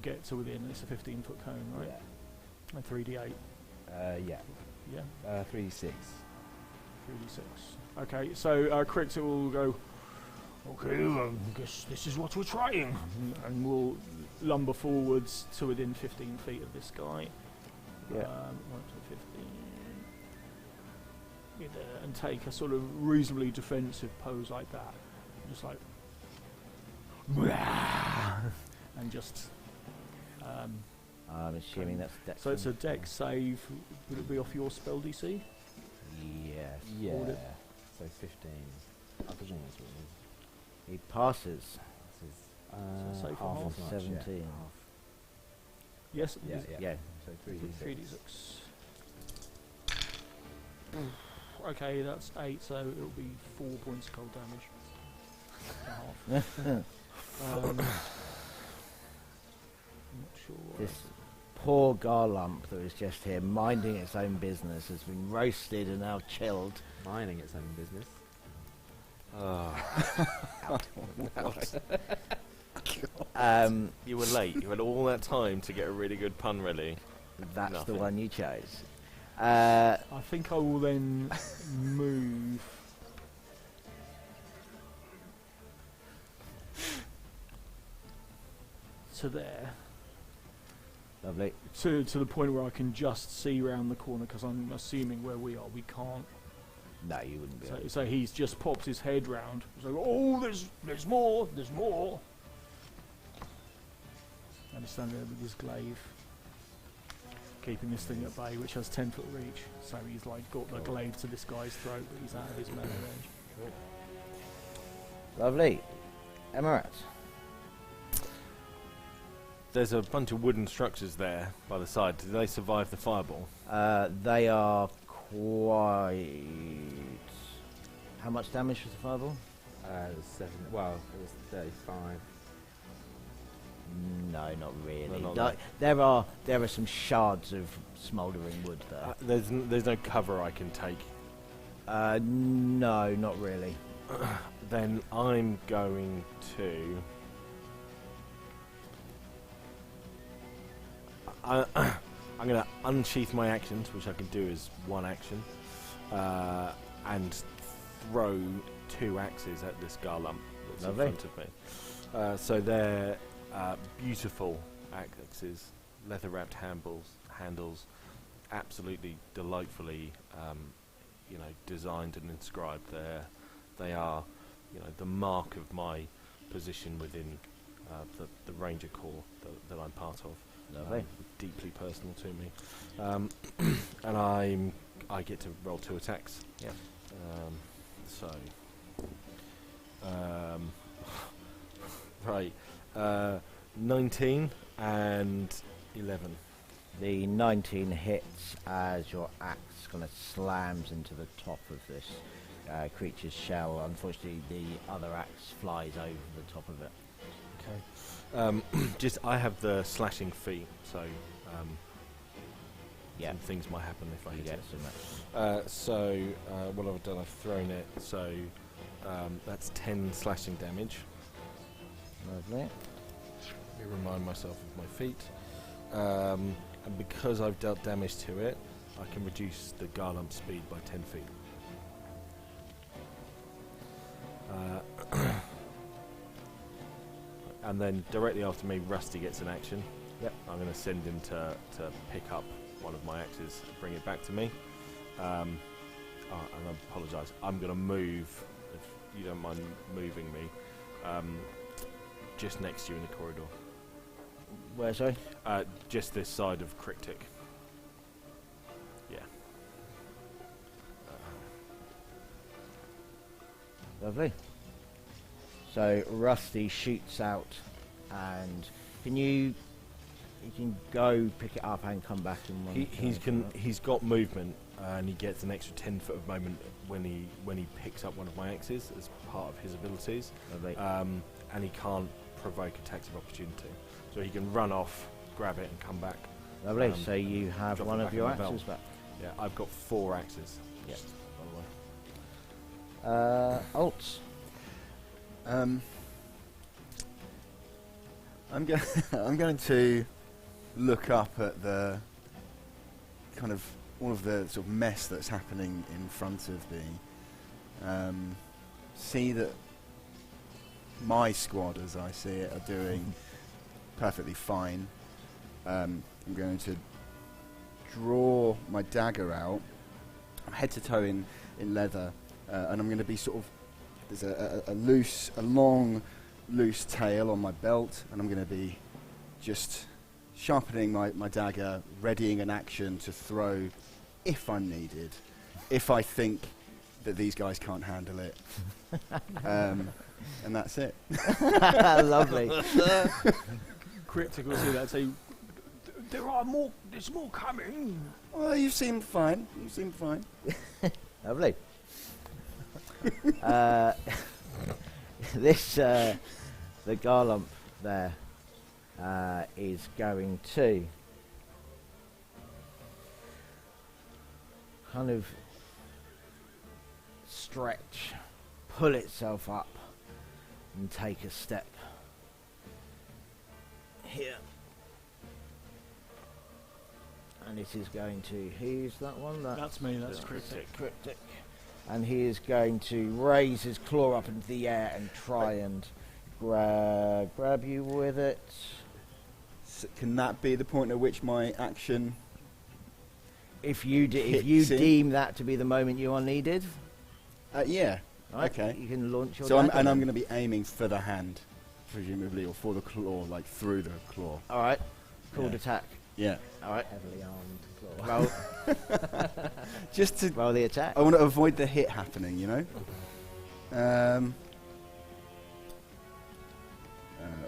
B: get to within. It's a 15-foot cone, right?
E: Yeah.
B: And 3d8.
E: Yeah.
B: Yeah.
E: 3d6.
B: 3d6. Okay, so Cryptic will go. Okay, I guess this is what we're trying, and we'll lumber forwards to within 15 feet of this guy.
A: Yeah.
B: 1 to 15. And take a sort of reasonably defensive pose like that. Just like. And just.
A: I'm assuming that's dex.
B: So it's a dex save. Would it be off your spell DC?
A: Yes.
E: Yeah.
B: Ordered.
E: So 15. I presume that's what it is.
A: He passes.
E: This is
B: So save for
E: half
B: half?
E: as much,
A: 17.
E: Yeah.
B: Yes.
E: Yeah,
B: is-
E: yeah.
A: Yeah.
E: So 3d6.
B: 3d6. Okay, that's 8, so it'll be 4 points of cold damage. For half. I'm not sure.
A: This poor garlump that was just here minding its own business has been roasted and now chilled.
E: Mining its own business.
C: You were late. You had all that time to get a really good pun ready.
A: That's
C: Nothing.
A: the one you chose.
B: I think I will then move. To there.
A: Lovely.
B: To the point where I can just see round the corner, because I'm assuming where we are, we can't.
A: No, you wouldn't be. able
B: So he's just popped his head round. So, oh, there's more, there's more. And he's standing there with his glaive, keeping this thing at bay, which has 10-foot reach. So he's like got the glaive to this guy's throat, but he's out of his melee range.
A: Lovely. Emirat.
C: There's a bunch of wooden structures there by the side. Did they survive the fireball?
A: They are quite... How much damage was the fireball?
E: It was 7. Well, it was 35.
A: No, not really.
C: No, not
A: Like, there are some shards of smouldering wood there.
C: There's no cover I can take.
A: No, not really.
C: Then I'm going to... I'm going to unsheath my actions, which I can do as one action, and throw 2 axes at this garlump that's
A: Lovely.
C: in front of me. So they're Beautiful axes, leather-wrapped handles, absolutely delightfully, designed and inscribed there. They are, the mark of my position within the Ranger Corps that I'm part of.
A: Lovely.
C: Deeply personal to me. And I get to roll 2 attacks.
A: Yep.
C: Right. 19 and 11.
A: The 19 hits as your axe kind of slams into the top of this creature's shell. Unfortunately, the other axe flies over the top of it.
C: Okay. I have the slashing feat, so
A: Yeah,
C: some things might happen if I
A: you
C: hit
A: get
C: it.
A: so much.
C: What I've done, I've thrown it, so that's 10 slashing damage.
A: Lovely.
C: Let me remind myself of my feat. And because I've dealt damage to it, I can reduce the Garlump speed by 10 feet. And then directly after me, Rusty gets an action.
A: Yep.
C: I'm going to send him to pick up one of my axes, bring it back to me. And I apologise. I'm going to move, if you don't mind moving me, just next to you in the corridor.
A: Where, sorry?
C: Just this side of Cryptic. Yeah.
A: Lovely. So Rusty shoots out, and you can go pick it up and come back in one.
C: He's got movement, and he gets an extra 10 foot of movement when he picks up one of my axes as part of his abilities.
A: Lovely.
C: And he can't provoke attacks of opportunity, so he can run off, grab it, and come back.
A: Lovely. So you have
C: drop
A: one
C: it
A: of
C: back
A: your
C: in my
A: axes
C: belt.
A: back.
C: Yeah, I've got 4 axes.
A: Yep.
C: Just by the way.
A: Alts.
D: I'm going to look up at the kind of all of the sort of mess that's happening in front of me. See that my squad, as I see it, are doing perfectly fine. I'm going to draw my dagger out. I'm head to toe in leather, and I'm going to be sort of. There's a long, loose tail on my belt, and I'm going to be just sharpening my dagger, readying an action to throw if I'm needed, if I think that these guys can't handle it. And that's it.
A: Lovely.
B: Cryptic will see that and say, there's more coming.
D: Well, you seem fine.
A: Lovely. The Garlump there is going to kind of stretch, pull itself up, and take a step here. And it is going to, who's that one?
B: That's me, that's Cryptic.
A: Cryptic. And he is going to raise his claw up into the air and try and grab you with it.
D: So can that be the point at which my action?
A: If you
D: hits him?
A: deem that to be the moment you are needed,
D: Yeah.
A: right,
D: Okay.
A: you can launch your.
D: So I'm
A: dagger then.
D: going to be aiming for the hand, presumably, or for the claw, like through the claw.
A: All right, called
D: Yeah.
A: attack.
D: Yeah.
A: All right,
E: Heavily armed claw.
A: roll,
D: Just to.
A: roll the attack.
D: I want to avoid the hit happening, you know.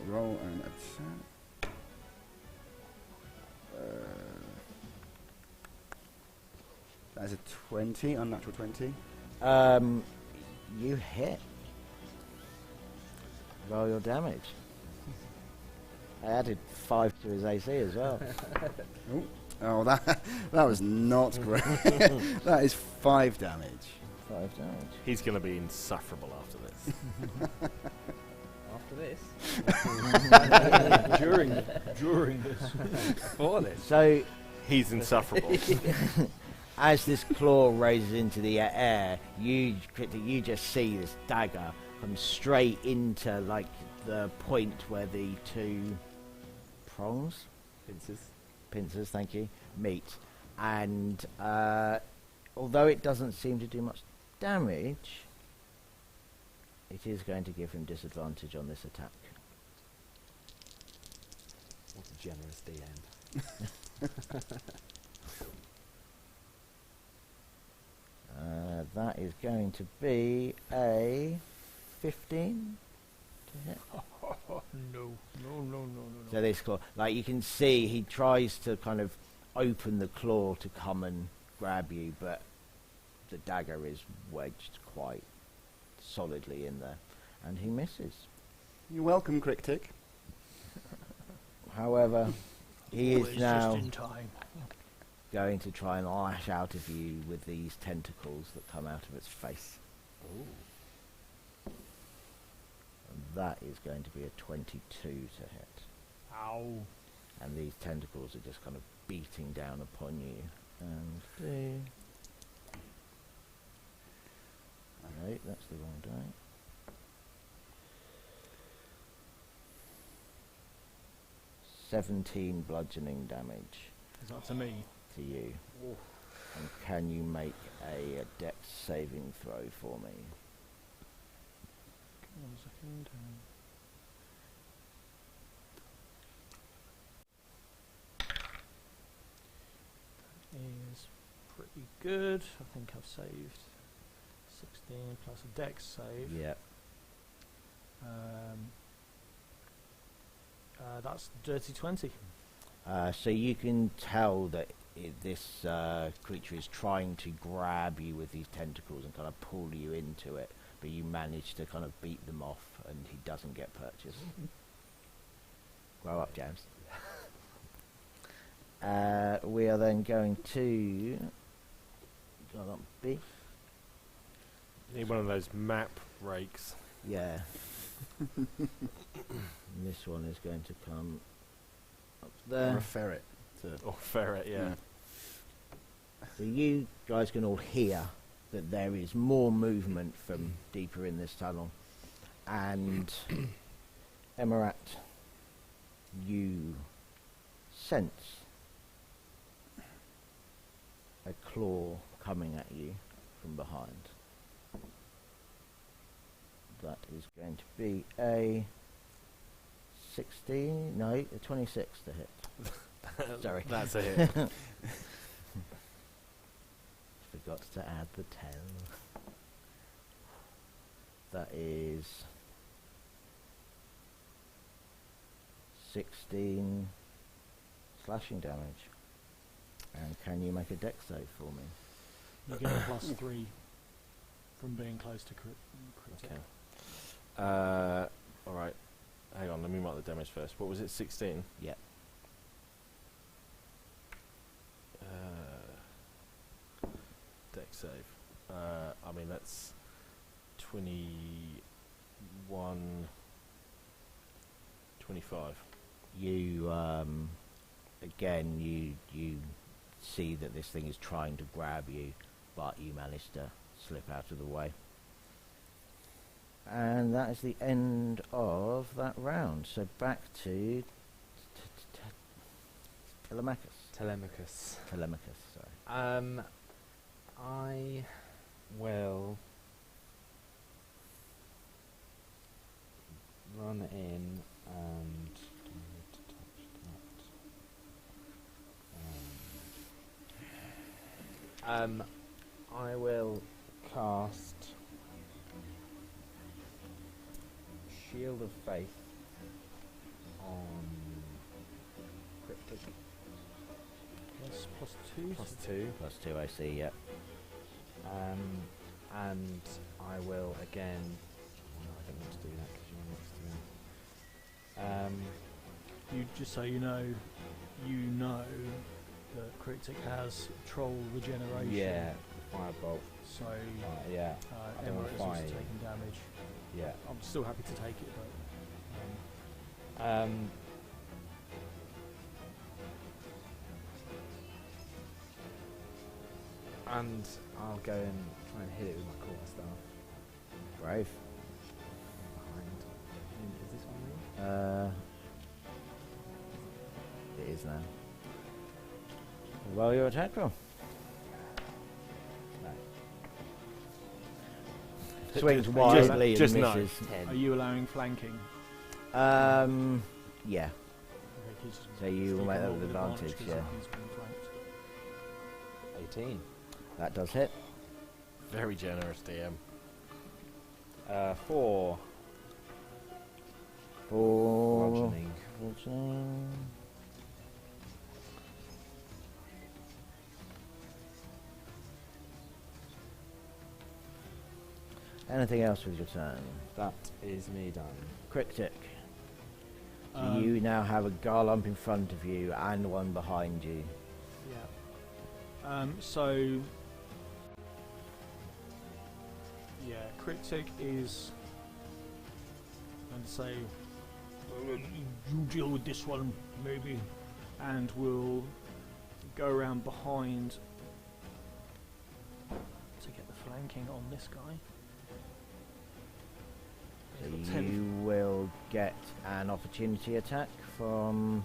D: Roll an attack. That's a 20, unnatural 20.
A: You hit. Roll your damage. I added 5 to his AC as well.
D: Oh, that was not great. That is 5 damage.
A: 5 damage.
C: He's going to be insufferable after this.
E: After this?
B: during this.
E: Before this?
A: So,
C: He's insufferable.
A: as this claw raises into the air, you just see this dagger come straight into, like, the point where the two prongs, pincers, thank you, meet. And although it doesn't seem to do much damage, it is going to give him disadvantage on this attack.
E: What a generous DM.
A: That is going to be a 15 to hit.
B: No.
A: So this claw, like you can see, he tries to kind of open the claw to come and grab you, but the dagger is wedged quite solidly in there, and he misses.
D: You're welcome, Cryptic.
A: However, he is
B: Always
A: now
B: just in time.
A: going to try and lash out of you with these tentacles that come out of its face. And that is going to be a 22 to hit.
B: Ow.
A: And these tentacles are just kind of beating down upon you. And no, that's the wrong die. 17 bludgeoning damage
B: Is that to me?
A: to you. And can you make a dex saving throw for me?
B: 1 second. That is pretty good. I think I've saved 16 plus a dex save.
A: Yep.
B: That's dirty 20.
A: So you can tell that this creature is trying to grab you with these tentacles and kind of pull you into it, but you manage to kind of beat them off, and he doesn't get purchased. Grow up, James. We are then going to go on B.
C: Need one of those map rakes.
A: Yeah. And this one is going to come up
D: Or
A: there.
D: a ferret.
C: Or ferret, yeah.
A: So you guys can all hear that there is more movement from deeper in this tunnel. And Emarat, you sense a claw coming at you from behind. That is going to be a 16, no, a 26 to hit. Sorry.
C: That's a hit.
A: Forgot to add the 10. That is 16 slashing damage. And can you make a dex save for me?
B: You get a +3 from being close to crit.
A: Okay.
C: Alright. Hang on, let me mark the damage first. What was it, 16?
A: Yep.
C: Dex save. I mean, that's 21... 25.
A: You, again, you see that this thing is trying to grab you, but you manage to slip out of the way. And that is the end of that round. So back to Telemachus.
E: Telemachus.
A: Sorry.
E: I will run in and I will cast Shield of Faith on Cryptic.
B: Plus +2.
E: +2.
A: +2, I see, yep.
E: And I will again. No, I don't want to do that because you're next to me.
B: You just so you know that Cryptic has troll regeneration.
E: Yeah, firebolt.
B: So
E: Yeah, I don't
B: Emma
E: wanna
B: is also
E: fight.
B: taking damage.
E: yeah.
B: I'm still happy to take it, but
E: And I'll go and try and hit it with my quarterstaff
A: Brave.
E: behind. Is this one
A: It is now. Roll your attack roll. Swings wildly
C: just
A: and
C: no.
A: misses.
E: 10.
B: Are you allowing flanking?
A: Yeah.
B: Okay,
A: So you will
B: can
A: make that
B: roll
A: with advantage,
B: 'cause
A: yeah.
B: he's been flanked.
E: 18.
A: That does hit.
C: Very generous, DM.
E: 4.
A: For
E: Bludgeoning.
A: Anything else with your turn?
E: That is me done.
A: Cryptic. So you now have a garlump in front of you and one behind you.
B: Yeah. So yeah, Cryptic is going to say, you deal with this one, maybe, and we'll go around behind to get the flanking on this guy.
A: So
B: He's got 10.
A: you will get an opportunity attack from...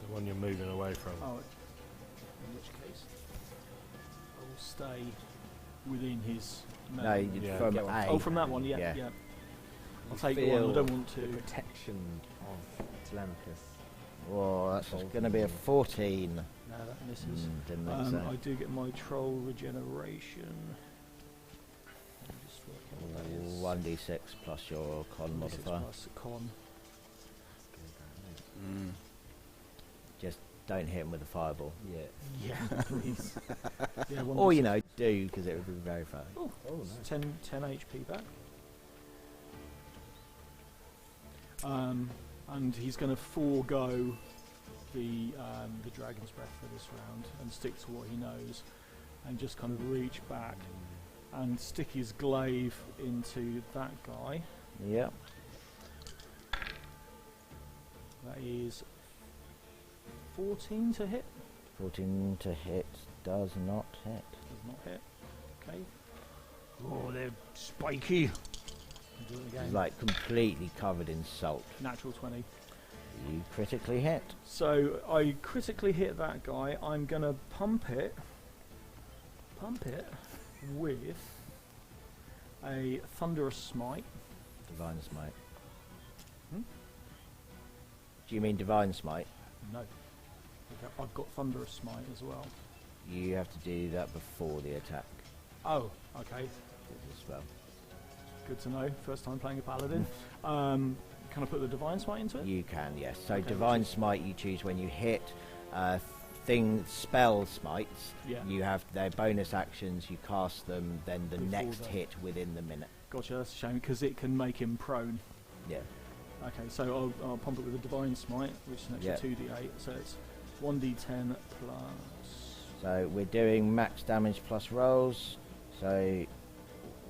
C: The one you're moving away from.
B: Oh, in which case, I will stay within his.
A: No,
B: melee.
C: Yeah,
A: from
E: get one.
A: A.
B: Oh, from that one, yeah,
A: Yeah.
B: yeah. I'll take the one. I don't want
E: the
B: to.
E: protection of Telemachus.
A: Whoa, that's
E: Involved
A: going to be a
E: in-
A: 14.
B: No, that misses.
A: Didn't think so.
B: I do get my troll regeneration. Let me just work out what that is.
A: 1d6 plus your con
B: 1d6
A: modifier.
B: plus the con.
D: Mm.
A: Just don't hit him with a fireball.
E: Yeah.
B: Yeah, please. Yeah,
A: Or,
B: 1d6.
A: do, because it would be very fun.
B: Oh,
E: Oh,
B: it's
E: nice.
B: 10 HP back. And he's going to forego the dragon's breath for this round and stick to what he knows, and just kind of reach back and stick his glaive into that guy.
A: Yep.
B: That is 14 to hit.
A: 14 to hit does not hit.
B: Does not hit. Okay. Oh, they're spiky. Do it again.
A: He's like completely covered in salt.
B: Natural 20.
A: You critically hit.
B: So I critically hit that guy. I'm gonna pump it with a thunderous smite.
A: Divine Smite.
B: Hmm?
A: Do you mean Divine Smite?
B: No, okay, I've got thunderous smite as well.
A: You have to do that before the attack
B: Oh, okay,
A: as well.
B: good to know. First time playing a paladin. Can I put the divine smite into it?
A: You can, yes. So
B: Okay,
A: Divine
B: which is-
A: Smite you choose when you hit spell smites.
B: Yeah.
A: You have their bonus actions, you cast them, then the
B: Before
A: next
B: the-
A: hit within the minute.
B: Gotcha. That's a shame because it can make him prone.
A: Yeah.
B: Okay, so I'll pump it with a divine smite, which is an extra
A: Yeah.
B: 2d8. So it's 1d10 plus.
A: So we're doing max damage plus rolls. So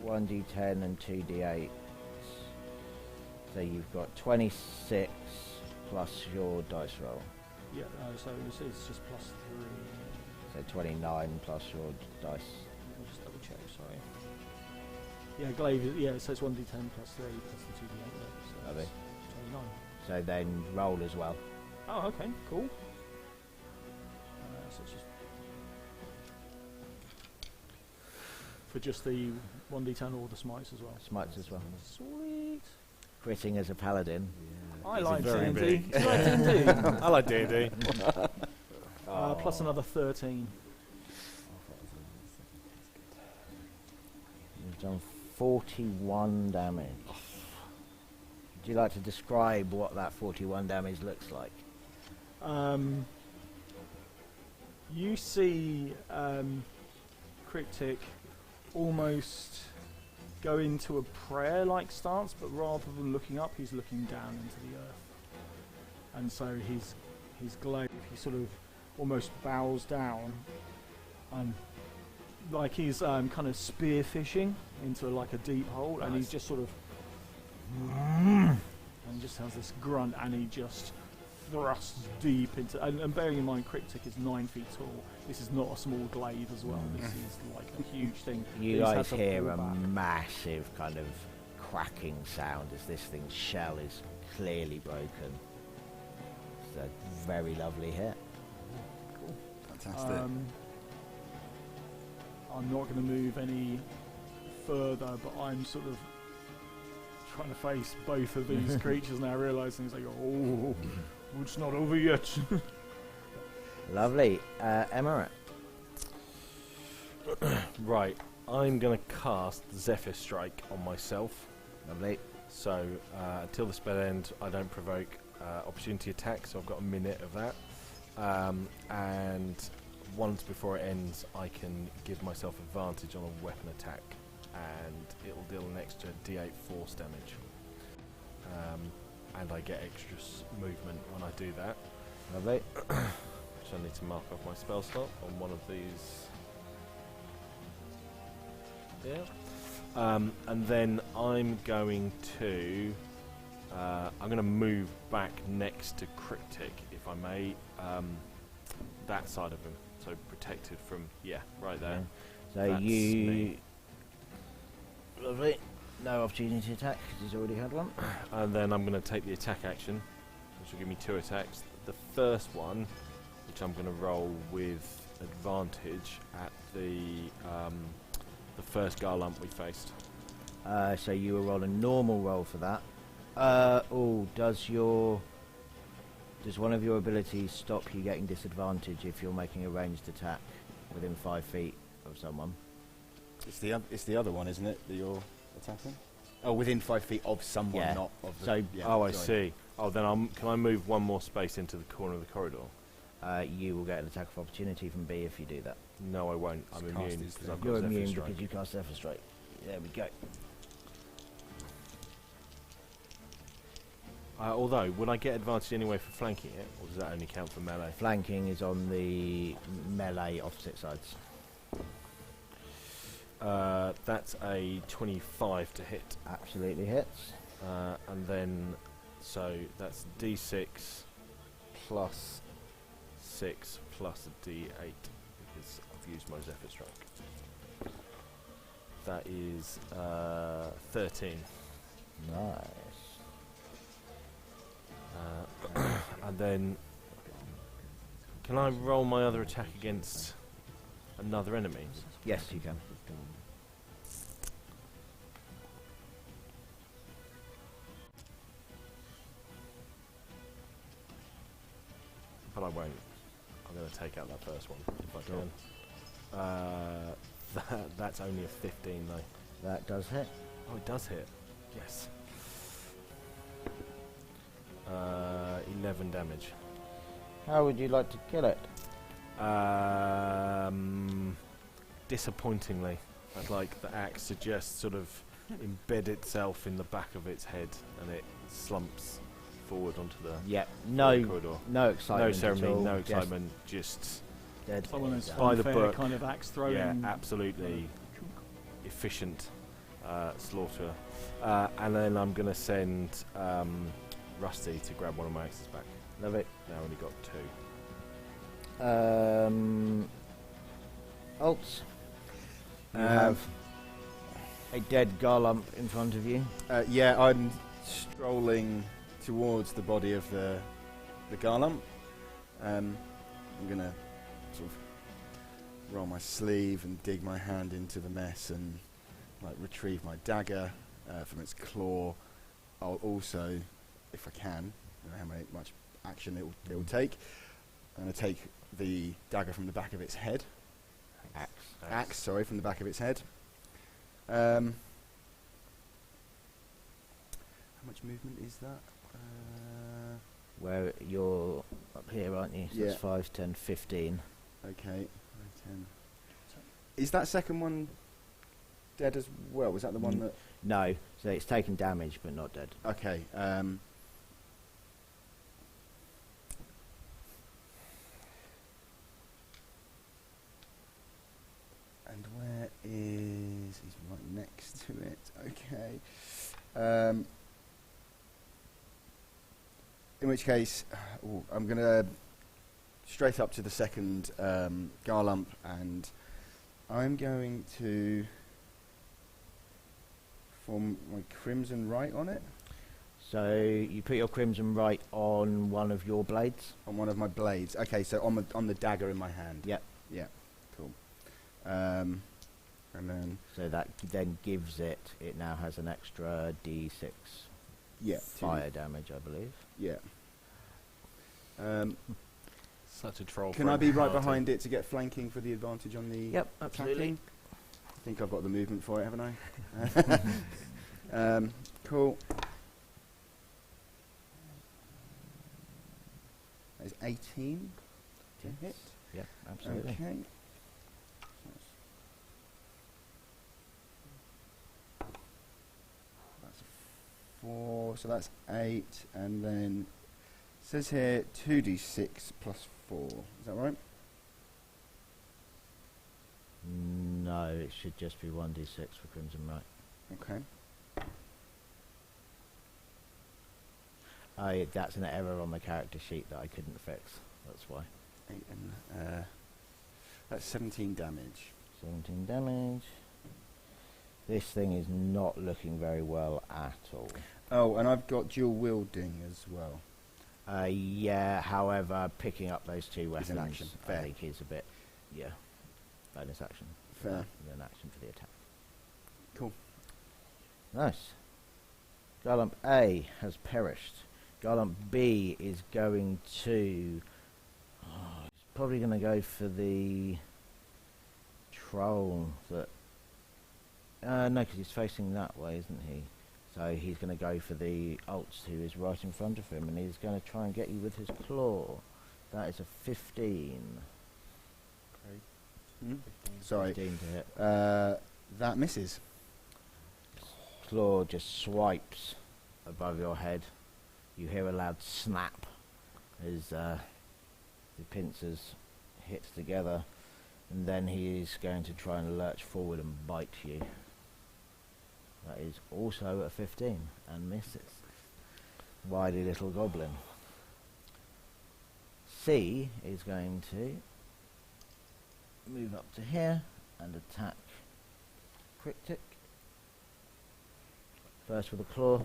A: 1d10 and 2d8. So you've got 26 plus your dice roll.
B: Yeah, so it's just plus 3.
A: So 29 plus your dice.
B: Let me just double check, sorry. Yeah, glaive, yeah, so it's 1d10 plus 3 plus the 2d8 there, so
A: Lovely.
B: that's 29.
A: So then roll as well.
B: Oh, okay, cool. So it's just for just the 1d10 or the smites as well.
A: Smites as well.
B: Sweet.
A: Critting as a paladin.
B: I
C: It's
B: like
C: very
B: D&D.
C: big.
B: Do you like D&D?
C: I like D&D.
B: Plus another 13.
A: You've done 41 damage. Would you like to describe what that 41 damage looks like?
B: You see Cryptic almost go into a prayer-like stance, but rather than looking up, he's looking down into the earth. And so his glaive, he sort of almost bows down, like he's kind of spear fishing into like a deep hole, and he's just sort of, and just has this grunt, and he just thrusts deep into. And bearing in mind, Cryptic is 9 feet tall. This is not a small glaive as well. This is like a huge thing.
A: You
B: He's had
A: guys
B: to
A: hear
B: pull
A: a
B: back.
A: massive kind of cracking sound as this thing's shell is clearly broken. It's a very lovely hit.
D: Fantastic.
B: I'm not going to move any further, but I'm sort of trying to face both of these creatures now, realising it's like, oh, it's not over yet.
A: Lovely. Emirat.
C: Right, I'm going to cast Zephyr Strike on myself.
A: Lovely.
C: So until the spell ends, I don't provoke opportunity attacks, so I've got a minute of that. And once before it ends, I can give myself advantage on a weapon attack, and it'll deal an extra D8 force damage. And I get extra movement when I do that.
A: Lovely.
C: So I need to mark off my spell slot on one of these. Yeah. And then I'm going to move back next to Cryptic, if I may. That side of him, so protected from right there.
A: So
C: That's
A: you.
C: me.
A: Lovely. No opportunity attack because he's already had one.
C: And then I'm going to take the attack action, which will give me 2 attacks. The first one, which I'm going to roll with advantage at the first Garlump we faced.
A: So you will roll a normal roll for that. Does one of your abilities stop you getting disadvantage if you're making a ranged attack within 5 feet of someone?
D: It's the other one, isn't it, that you're attacking? Oh, within 5 feet of someone,
A: Yeah.
D: not of the...
A: So-
C: I see. Oh, then can I move one more space into the corner of the corridor?
A: You will get an attack of opportunity from B if you do that.
C: No, I won't. I'm
D: Just cast
C: immune
D: his
C: because I've
A: You're
C: got Zephyr
A: immune
C: Strike.
A: because you cast Zephyr Strike. There we go.
C: Although, would I get advantage anyway for flanking it, or does that only count for melee?
A: Flanking is on the melee opposite sides.
C: That's a 25 to hit.
A: Absolutely hits.
C: And then, so that's D6 plus 6 plus a D8 because I've used my Zephyr Strike. That is 13.
A: Nice.
C: And then, can I roll my other attack against another enemy?
A: Yes, you can.
C: But I won't. I'm going to take out that first one if I can. That's only a 15 though.
A: That does hit.
C: Oh, it does hit. Yes. 11 damage.
A: How would you like to kill it?
C: Disappointingly, I'd like the axe to just sort of embed itself in the back of its head and it slumps forward onto the
A: Yeah. No.
C: corridor.
A: No excitement.
C: No ceremony,
A: at all,
C: no excitement, just
A: Dead.
B: Someone has
C: By the
B: unfair
C: book.
B: kind of axe throwing.
C: yeah, absolutely efficient slaughter. And then I'm going to send Rusty to grab one of my axes back.
A: Love it.
C: Now I only got 2.
A: Alts. You have a dead Garlump in front of you.
D: Yeah, I'm strolling towards the body of the Garlump. I'm going to sort of roll my sleeve and dig my hand into the mess and retrieve my dagger from its claw. I'll also, if I can, I don't know how much action it will take, I'm going to take the dagger from the back of its head. Axe, from the back of its head. How much movement is that?
A: Where you're up here, aren't you? So
D: Yeah.
A: it's 5, 10, 15.
D: Okay, 10. Is that second one dead as well? Was that the one that...
A: No, so it's taken damage but not dead.
D: Okay, and where is... He's right next to it. Okay. In which case, I'm going to straight up to the second Garlump, and I'm going to form my Crimson Right on it.
A: So you put your crimson right on one of your blades.
D: On one of my blades. Okay, so on the dagger in my hand.
A: Yep.
D: Yeah. Cool. And then
A: So that then gives it. It now has an extra D6
D: yeah,
A: fire damage, I believe.
D: Yeah.
C: Such a troll.
D: Can I be right behind it to get flanking for the advantage on the
A: Yep, absolutely.
D: attacking? I think I've got the movement for it, haven't I? Cool. That is 18 to hit.
A: Yeah, absolutely.
D: Okay. That's 4, so that's 8, and then it says here 2d6 plus 4. Is that right?
A: No, it should just be 1d6 for crimson right.
D: Okay.
A: That's an error on the character sheet that I couldn't fix. That's why.
D: 8 and that's 17 damage.
A: 17 damage. This thing is not looking very well at all.
D: Oh, and I've got dual wielding as well.
A: Yeah, however, picking up those two
D: Is an
A: weapons,
D: action.
A: I
D: Fair.
A: think is a bit, bonus action.
D: Fair.
A: An action for the attack.
D: Cool.
A: Nice. Garlamp A has perished. Garlamp B is going to... he's probably going to go for the troll that... no, because he's facing that way, isn't he? So he's going to go for the Alts, who is right in front of him, and he's going to try and get you with his claw. That is a 15.
D: Sorry.
A: 15 to hit.
D: That misses.
A: Claw just swipes above your head. You hear a loud snap as the pincers hit together, and then he is going to try and lurch forward and bite you. That is also a 15 and misses. Wily little goblin. C is going to move up to here and attack Cryptic. First with a claw.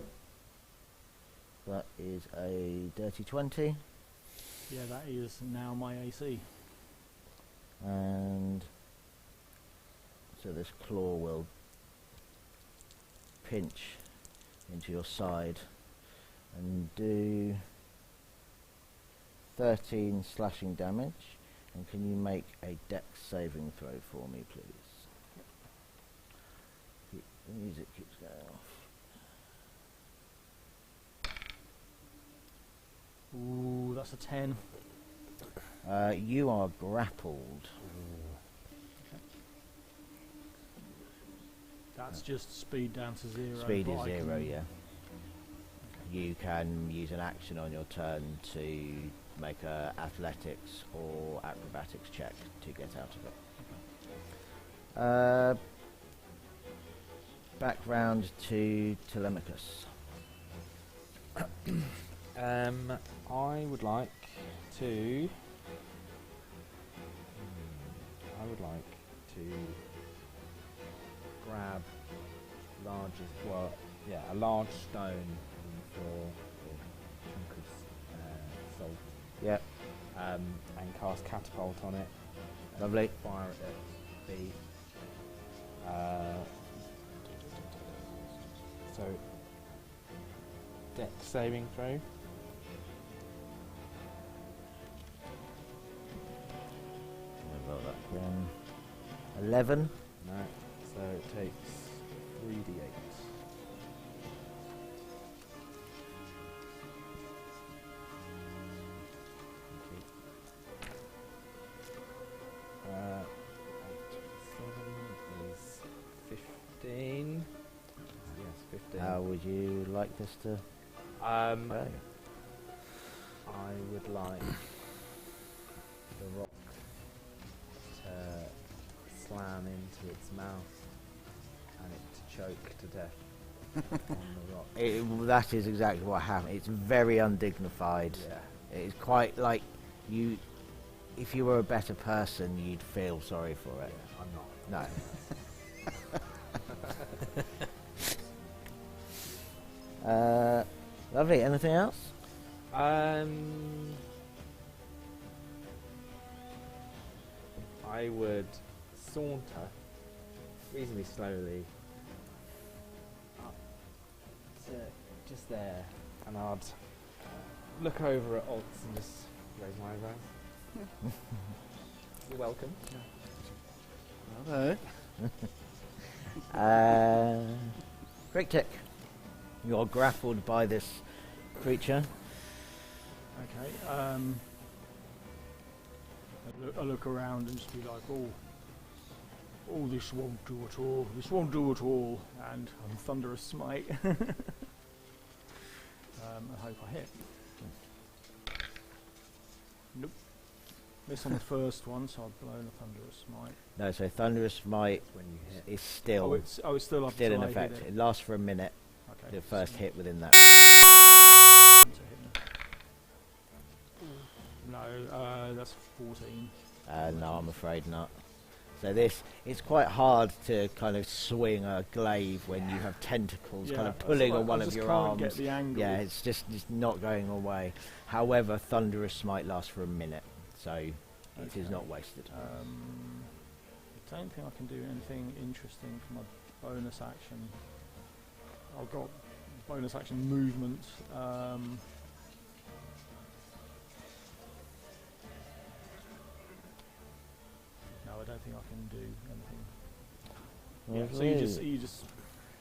A: That is a dirty 20.
B: Yeah, that is now my AC.
A: And so this claw will pinch into your side and do 13 slashing damage. And can you make a dex saving throw for me, please? The music keeps going off.
B: Ooh, that's a 10.
A: You are grappled.
B: That's just speed down to 0.
A: Speed is
B: but I
A: 0,
B: can-
A: yeah. You can use an action on your turn to make a athletics or acrobatics check to get out of it. Back round to Telemachus.
E: I would like to. I would like to grab a large stone for a chunk of salt.
A: Yep,
E: And cast catapult on it. and
A: Lovely.
E: Fire it at B. So, dex saving throw.
A: Roll that again. 11.
E: No, so it takes 3d8. Uh, 7 is 15. Yes, 15.
A: How would you like this to
E: Um,
A: go?
E: I would like the rock to slam into its mouth and it to choke to death on the rock.
A: That is exactly what happened. It's very undignified.
E: Yeah.
A: It's quite like you. If you were a better person, you'd feel sorry for it.
E: I'm not.
A: No. Lovely. Anything else?
E: I would saunter reasonably slowly up to just there, and I'd look over at Olts and just raise my eyebrows. You're welcome.
D: Hello.
A: Critic, you're grappled by this creature.
B: Okay. I look around and just be like, oh, this won't do at all. This won't do at all. And I'm Thunderous Smite. I hope I hit. Nope. Miss on the first one, so I've blown a Thunderous Smite.
A: No, so Thunderous Smite
E: When you hit.
A: is still,
B: It's still up
A: still in
B: till I hit
A: effect.
B: it.
A: It lasts for a minute.
B: Okay.
A: The first hit within that.
B: No, that's 14.
A: No, I'm afraid not. So it's quite hard to kind of swing a glaive when you have tentacles kind of pulling on one of your arms.
B: Get the angle.
A: Yeah, it's just not going away. However, Thunderous Smite lasts for a minute, so it is not wasted.
B: I don't think I can do anything interesting for my bonus action. I've got bonus action movement. No, I don't think I can do anything. Yeah, so you just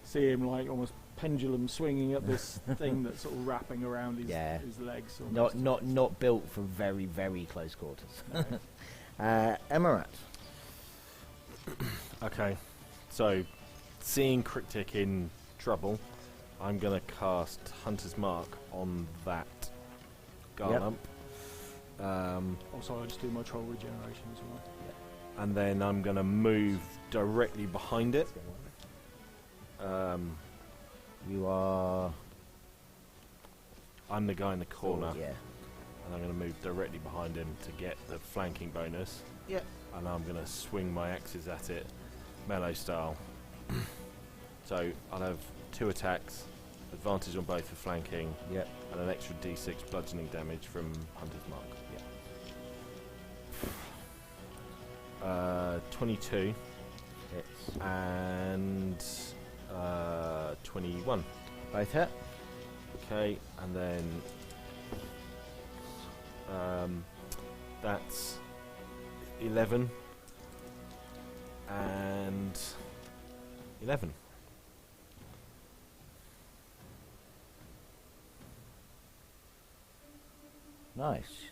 B: see him like almost pendulum swinging at this thing that's sort of wrapping around his legs.
A: Not built for very, very close quarters.
B: No.
A: Emarat.
C: Okay, so seeing Cryptic in trouble, I'm going to cast Hunter's Mark on that Garlump.
B: Also, I'll just do my troll regeneration as well.
C: And then I'm going to move directly behind it.
A: You are...
C: I'm the guy in the corner.
A: Yeah.
C: And I'm going to move directly behind him to get the flanking bonus.
A: Yep.
C: And I'm going to swing my axes at it, melee style. So I'll have 2 attacks, advantage on both for flanking,
A: Yep.
C: and an extra d6 bludgeoning damage from Hunter's Mark. 22
A: Hits.
C: and 21.
A: Both hit.
C: Okay, and then that's 11 and 11.
A: Nice.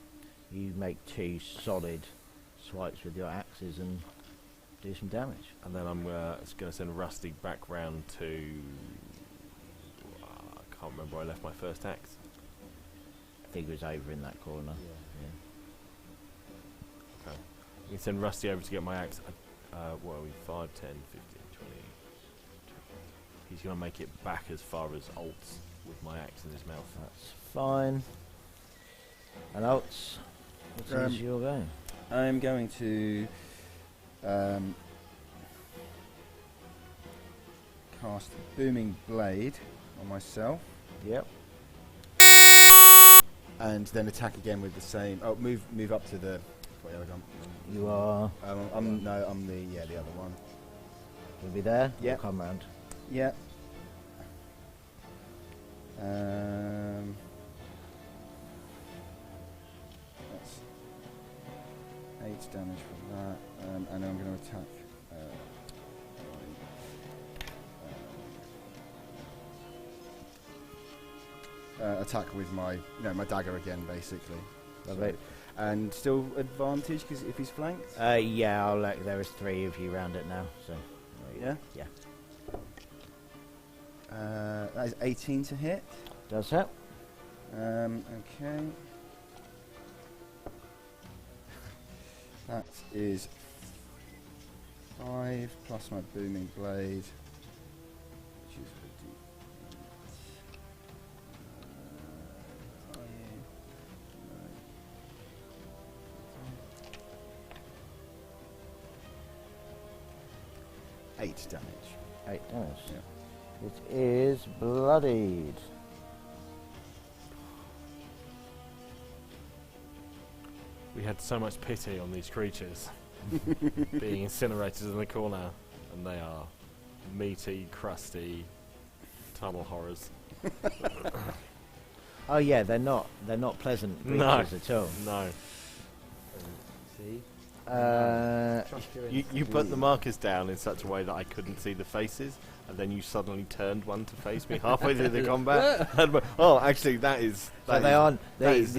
A: You make 2 solid swipes with your axes and do some damage.
C: And then I'm going to send Rusty back round to... I can't remember where I left my first axe.
A: I think it was over in that corner.
C: Okay. You can send Rusty over to get my axe. What are we? 5, 10, 15, 20. He's going to make it back as far as Olts with my axe in his mouth.
A: That's fine. And Olts, what is your game?
D: I'm going to cast Booming Blade on myself.
A: Yep.
D: And then attack again with the same. Oh, move up to the. Wait, hold on.
A: You are...
D: I'm the other one.
A: You'll be there?
D: Yep.
A: Or come round?
D: Yeah. That's 8 damage from that, and I'm going to attack. Attack with my dagger again, basically.
A: Lovely.
D: And still advantage because if he's flanked.
A: Yeah, there is 3 of you around it now, so...
D: Yeah.
A: Yeah.
D: That is 18 to hit.
A: Does hit.
D: Okay. That is 5 plus my booming blade, which is 8 damage.
A: 8 damage.
D: Yeah.
A: It is bloodied.
C: we had so much pity on these creatures being incinerated in the corner, and they are meaty, crusty tunnel horrors.
A: Oh yeah, they're not pleasant creatures at all.
C: No.
E: See? Trust your
C: You put the markers down in such a way that I couldn't see the faces, and then you suddenly turned one to face me halfway through the combat. And oh, actually, that is.
A: So they aren't. These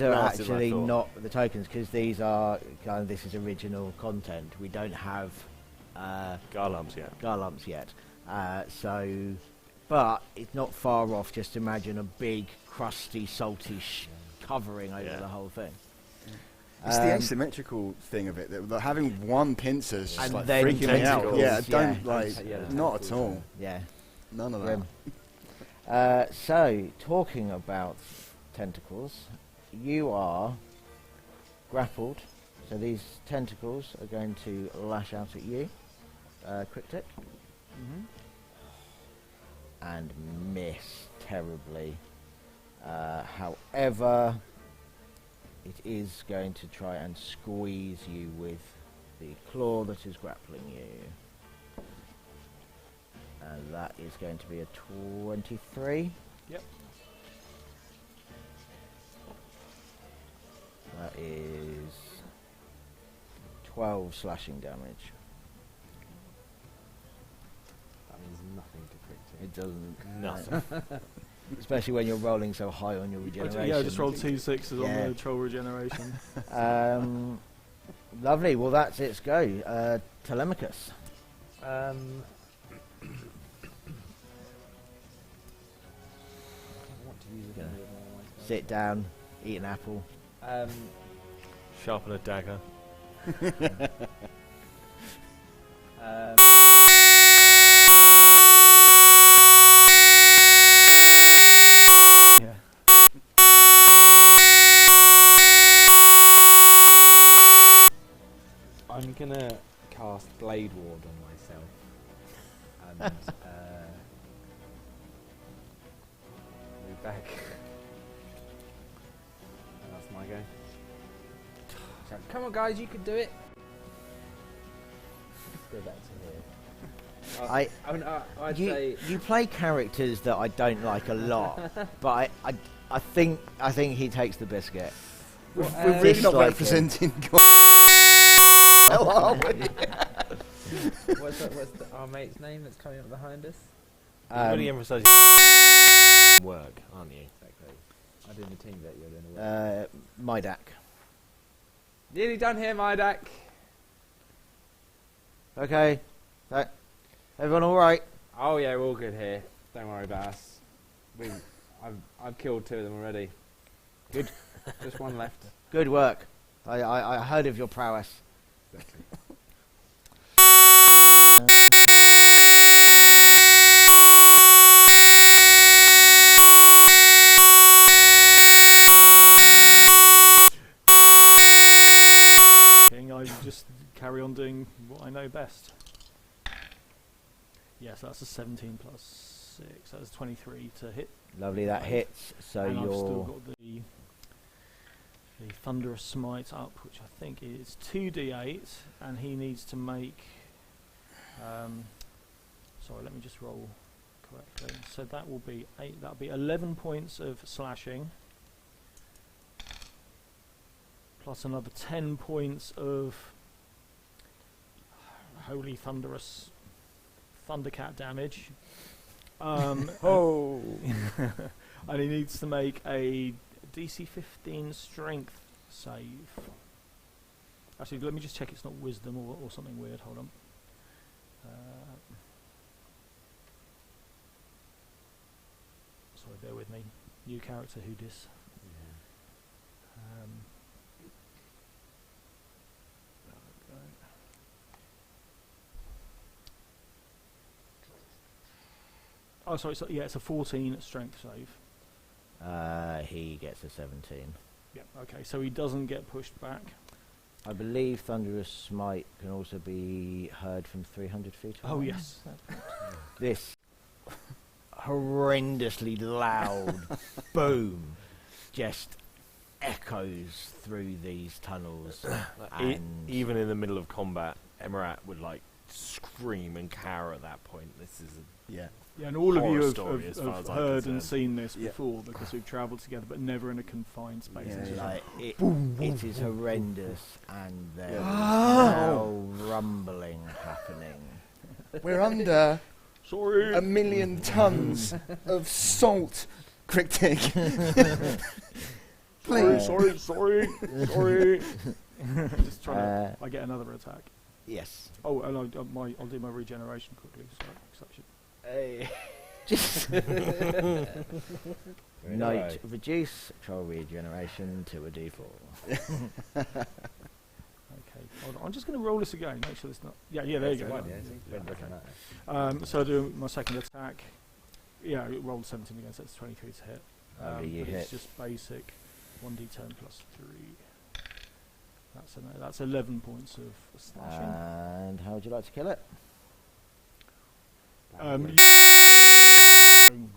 A: are
C: relative, I
A: actually
C: thought.
A: not the tokens, because these are kind of, this is original content. We don't have
C: Garlumps yet.
A: Garlumps yet. So, but it's not far off. Just imagine a big, crusty, salty covering over the whole thing.
D: It's the asymmetrical thing of it. That having one pincer is just
A: And
D: like
A: then
D: freaking me out.
A: tentacles,
D: Yeah,
A: yeah.
D: don't like. Not at all.
A: Yeah.
D: None of
A: Grim.
D: that.
A: So, talking about tentacles, you are grappled. So these tentacles are going to lash out at you. Cryptic. And miss terribly. However, it is going to try and squeeze you with the claw that is grappling you. And that is going to be a 23.
B: Yep.
A: That is 12 slashing damage.
E: That means nothing to Cryptic.
A: It doesn't.
C: Nothing.
A: Especially when you're rolling so high on your regeneration.
B: Yeah, just roll 2 6s
A: Yeah.
B: on the troll regeneration.
A: Lovely. Well, that's its go. Telemachus.
E: I want to use a
A: Yeah.
E: bit more of my spells.
A: Sit down. Eat an apple.
C: Sharpen a dagger.
B: Yeah.
E: I'm gonna cast Blade Ward on myself, and move back. And that's my go. So, come on, guys, you can do it. Let's go back to here. I'd say
A: You play characters that I don't like a lot, but I think he takes the biscuit.
D: We're
E: Well,
D: really not
A: dislike
D: representing God. Hell are we?
E: what's our mate's name that's coming up behind us?
C: You're really emphasising work, aren't you?
E: Exactly. I'm doing the team that you're doing the work.
A: Mydak.
E: Nearly done here, Mydak.
A: Okay. Everyone all right?
E: Oh yeah, we're all good here. Don't worry about us. I've killed 2 of them already.
A: Good.
E: Just one left.
A: Good work. I heard of your prowess.
E: Exactly.
B: I just carry on doing what I know best. Yes, that's a 17 plus 6. That's 23 to hit.
A: Lovely, that hits. So
B: and I've still
A: you're
B: got the Thunderous Smite up, which I think is 2d8, and he needs to make. Sorry, let me just roll correctly. So that will be 8. That'll be 11 points of slashing, plus another 10 points of Holy Thunderous Thundercat damage.
A: oh.
B: And he needs to make a DC 15 Strength save. Actually, let me just check it's not Wisdom or something weird. Hold on. Sorry, bear with me. New character, who dis? Oh, sorry. So, yeah, it's a 14 Strength save.
A: He gets a 17.
B: Yeah. Okay. So he doesn't get pushed back.
A: I believe Thunderous Smite can also be heard from 300 feet away.
B: Oh yes.
A: This horrendously loud boom just echoes through these tunnels.
C: Even in the middle of combat, Emirat would like scream and cower at that point. This is
D: Yeah.
B: Yeah, and all of
C: horror
B: you
C: story as
B: have
C: far as I'm
B: heard and
C: concerned.
B: seen this
D: Yeah.
B: before because we've travelled together, but never in a confined space.
D: Yeah,
B: It's just
A: Like it is horrendous, and there is
D: Yeah.
A: now rumbling happening.
D: We're under
B: sorry.
D: 1 million tons of salt, Cryptic. Please.
B: Sorry. Just trying to. I get another attack.
A: Yes.
B: Oh, and I'll do my regeneration quickly. Sorry, exception.
A: Just
E: Very
A: note:
E: nice.
A: reduce troll regeneration to a D4.
B: Okay, hold on. I'm just going to roll this again. Make sure it's not. Yeah, there you go.
E: One, yeah,
B: Yeah,
E: see?
B: okay.
E: Looking at it.
B: So I do my second attack. Yeah, it rolled 17 against. That's 23 to hit.
A: You
B: But
A: hit.
B: it's just basic. 1d10 plus 3. That's 11 points of slashing.
A: And how would you like to kill it?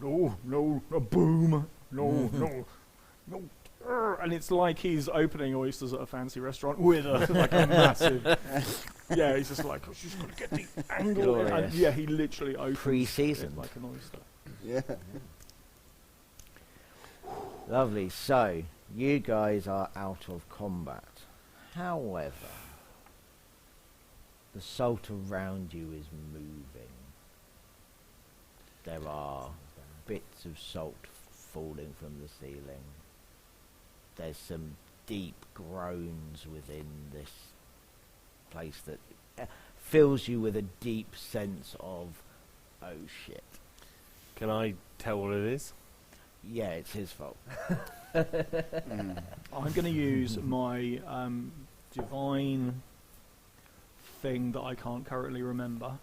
B: No, a boom. No. And it's like he's opening oysters at a fancy restaurant with like a massive. Yeah, he's just like, she's gonna get the angle. And
A: Glorious.
B: yeah, he literally opens
A: Pre-seasoned.
B: it like an oyster.
D: Yeah.
A: Lovely. So, you guys are out of combat. However, the salt around you is moving. There are bits of salt falling from the ceiling. There's some deep groans within this place that fills you with a deep sense of, oh shit.
C: Can I tell what it is?
A: Yeah, it's his fault.
D: Mm.
B: I'm going to use my divine thing that I can't currently remember.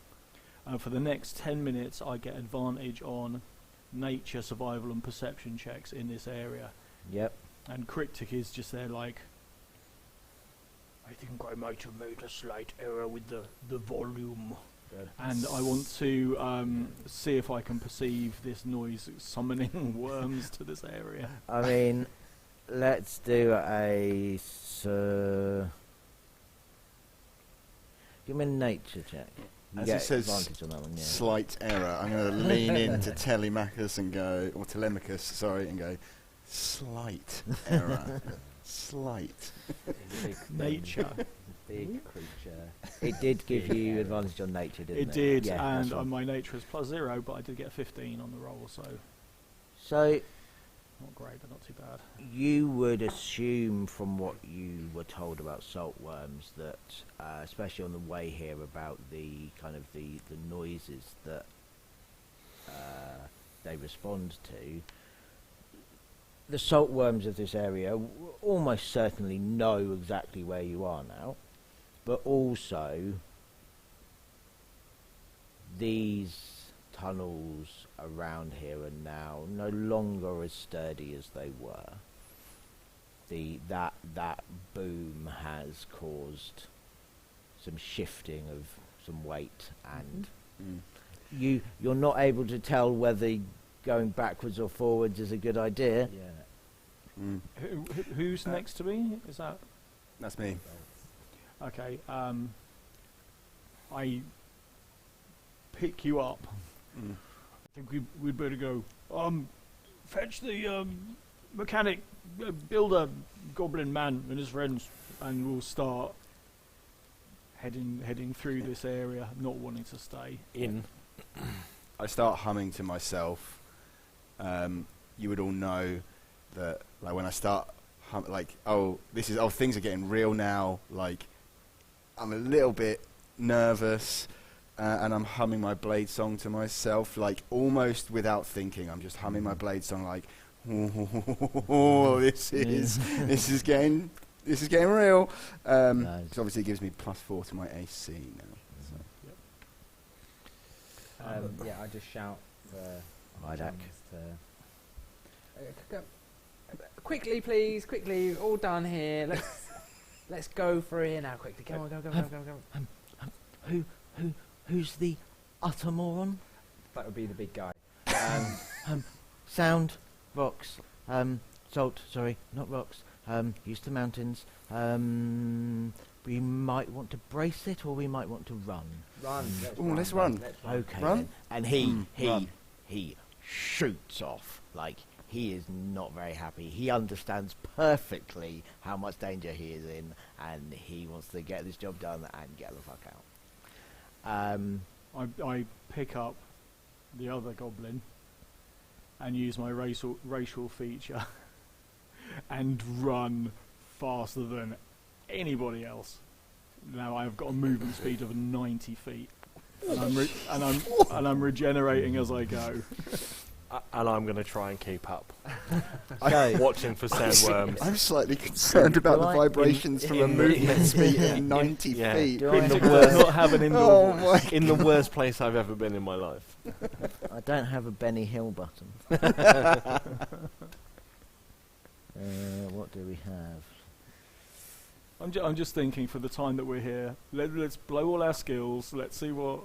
B: For the next 10 minutes, I get advantage on nature, survival, and perception checks in this area.
A: Yep.
B: And Cryptic is just there like, I think I might have made a slight error with the volume. And I want to see if I can perceive this noise summoning worms to this area.
A: I mean, let's do a... give me a nature check. You
D: As
A: get
D: it says
A: advantage on that one, yeah.
D: Slight error. I'm going to lean into Telemachus and go, or Telemachus, sorry, and go, slight error. Slight.
B: Nature.
E: Big creature.
A: It did give you advantage on nature, didn't it?
B: It did,
A: Yeah,
B: and
A: that's fine.
B: my nature is +0, but I did get a 15 on the roll, so
A: So,
B: not great, but not too bad.
A: you would assume from what you were told about saltworms that, especially on the way here, about the kind of the noises that they respond to, the saltworms of this area almost certainly know exactly where you are now, but also these tunnels around here are now no longer as sturdy as they were. That boom has caused some shifting of some weight, and
D: Mm.
A: you're not able to tell whether going backwards or forwards is a good idea.
E: Yeah.
D: Mm.
B: Who's next to me? Is that
D: That's me.
B: okay? I pick you up.
D: Mm.
B: I think we'd better go. Fetch the mechanic, builder, goblin man and his friends, and we'll start heading through this area, not wanting to stay.
D: I start humming to myself. You would all know that, like, when I start like, things are getting real now. Like, I'm a little bit nervous, and I'm humming my Blade song to myself, like almost without thinking. I'm just humming my Blade song, like, this is getting real.
A: Nice.
D: 'Cause obviously it gives me +4 to my AC now. So.
E: Yeah, I just shout for
A: Hydak.
E: quickly, please, quickly, all done here. Let's go for it now, quickly. Go on.
A: Who's the utter moron?
E: That would be the big guy.
A: Sound, rocks, salt, sorry, not rocks. used to mountains. We might want to brace it, or we might want to run.
E: Run.
D: Let's run.
A: Okay.
D: Run?
A: Then. And he shoots off. Like, he is not very happy. He understands perfectly how much danger he is in, and he wants to get this job done and get the fuck out.
B: I pick up the other goblin and use my racial feature and run faster than anybody else. Now I've got a movement speed of 90 feet, and I'm regenerating as I go.
C: And I'm going to try and keep up.
A: So,
C: Watching for sandworms.
D: I'm slightly concerned about the vibrations from a movement speed of 90 feet.
A: Do I
C: In the
A: have
C: worst,
A: a-
C: not have an indoor voice.
D: my
C: In the worst place I've ever been in my life.
A: I don't have a Benny Hill button. What do we have?
B: I'm just thinking, for the time that we're here, let's blow all our skills. Let's see what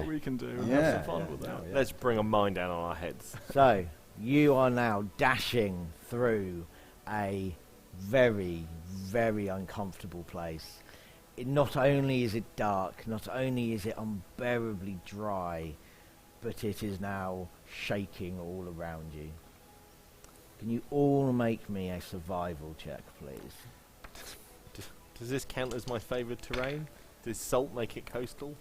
B: we can do and have some fun with that.
C: Let's bring a mine down on our heads.
A: So, you are now dashing through a very, very uncomfortable place. Not only is it dark, not only is it unbearably dry, but it is now shaking all around you. Can you all make me a survival check, please?
C: Does this count as my favoured terrain? Does salt make it coastal?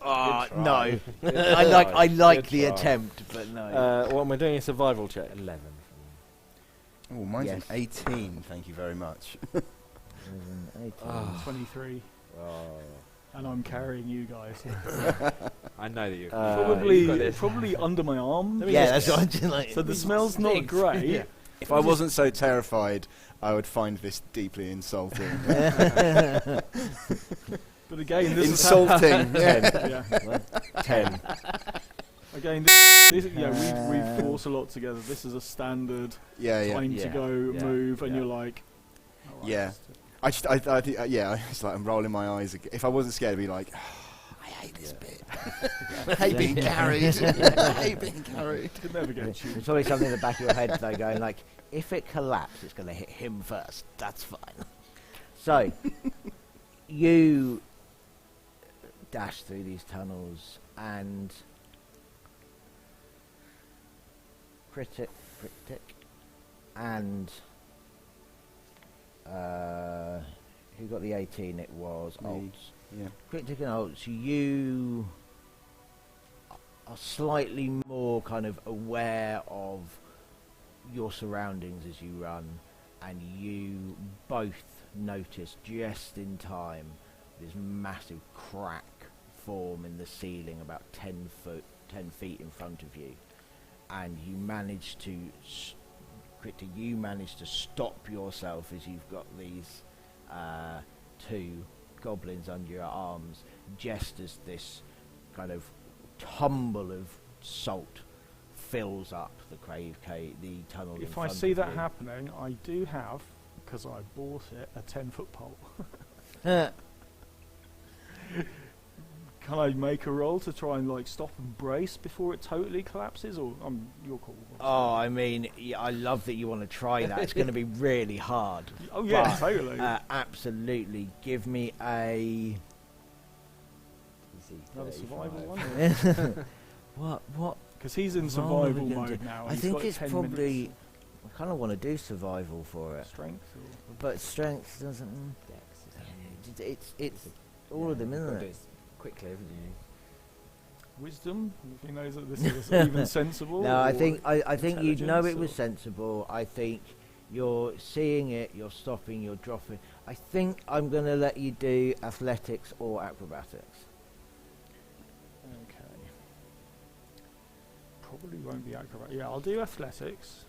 A: No. I like the attempt, but no.
C: What am I doing? A survival check?
E: 11.
D: Oh, mine's
A: Yes.
D: an 18, thank you very much.
B: 23, and I'm carrying you guys.
E: I know that you've
B: Probably under my arm.
A: Yeah, that's what I'm just like.
B: So the smell's not great.
E: Yeah.
D: If I wasn't so terrified, I would find this deeply insulting.
B: But again, this
D: Insulting.
B: yeah.
C: 10.
B: Again, we force a lot together. This is a standard time to go move, and you're like, oh,
D: Yeah. I think, it's like I'm rolling my eyes. If I wasn't scared, I'd be like, I hate this bit. I hate being carried. I hate being carried.
B: Could never get you.
A: There's always something in the back of your head though going like, if it collapses, it's going to hit him first. That's fine. So, you dash through these tunnels and critic, and who got the 18? It was
D: Me.
A: Olds.
D: Yeah.
A: Critic and Olds, you are slightly more kind of aware of your surroundings as you run, and you both notice just in time this massive crack form in the ceiling about 10 feet in front of you, and you manage to stop yourself as you've got these two goblins under your arms, just as this kind of tumble of salt fills up the the tunnel.
B: If I see that happening, I do have, because I bought it, a 10-foot pole. Can I make a roll to try and like stop and brace before it totally collapses, or your call?
A: Oh, I mean, I love that you want to try that. It's going to be really hard.
B: Oh yeah,
A: but,
B: totally.
A: Absolutely. Give me a
B: Another survival one.
A: what?
B: Because he's in
A: Wrong are we
B: survival
A: gonna
B: mode
A: do?
B: now.
A: I
B: He's
A: think
B: got
A: it's
B: 10
A: probably.
B: minutes.
A: I kind of want to do survival for it,
B: Strength.
A: but strength doesn't. It's all of them, isn't it?
E: Quickly, haven't you?
B: Wisdom. If he knows that this is even sensible.
A: No, I
B: or
A: think you'd know it
B: intelligence,
A: was
B: or-
A: sensible. I think you're seeing it, you're stopping, you're dropping. I think I'm going to let you do athletics or acrobatics.
B: Okay. Probably won't be acrobat. Yeah, I'll do athletics.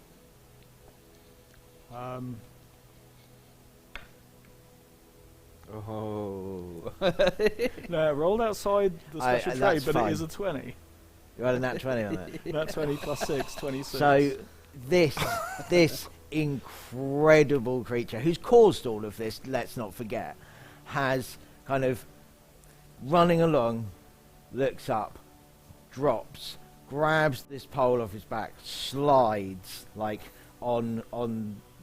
E: Oh.
B: No, it rolled outside the special
A: that's
B: trade, but
A: fine.
B: it is a 20.
A: You had a nat 20 on it.
B: That 20 plus 6, 26.
A: So this incredible creature who's caused all of this, let's not forget, has kind of running along, looks up, drops, grabs this pole off his back, slides like on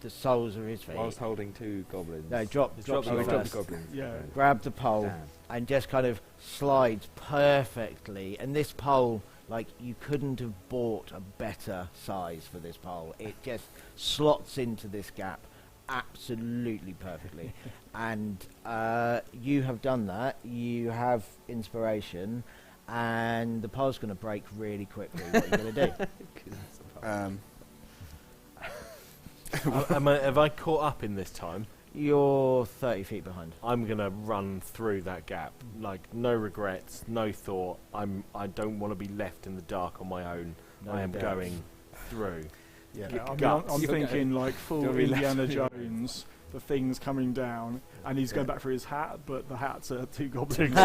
A: the soles of his feet.
E: Whilst holding 2 goblins.
A: No, drop
E: Oh,
A: you
E: he dropped
A: first.
E: the goblins.
B: Yeah.
E: Okay.
A: Grab the pole
E: Damn.
A: and just kind of slides perfectly. And this pole, like, you couldn't have bought a better size for this pole. It just slots into this gap absolutely perfectly. And you have done that. You have inspiration. And the pole's going to break really quickly. What are you going to do?
C: Have I caught up in this time?
A: You're 30 feet behind.
C: I'm gonna run through that gap, like no regrets, no thought. I don't want to be left in the dark on my own.
A: No
C: I am
A: doubts.
C: going through.
B: Yeah, I'm
C: guts.
B: thinking like full
E: You'll be left
B: Indiana
E: on your own.
B: Jones. The thing's coming down, and he's going back for his hat, but the hat's 2 goblins.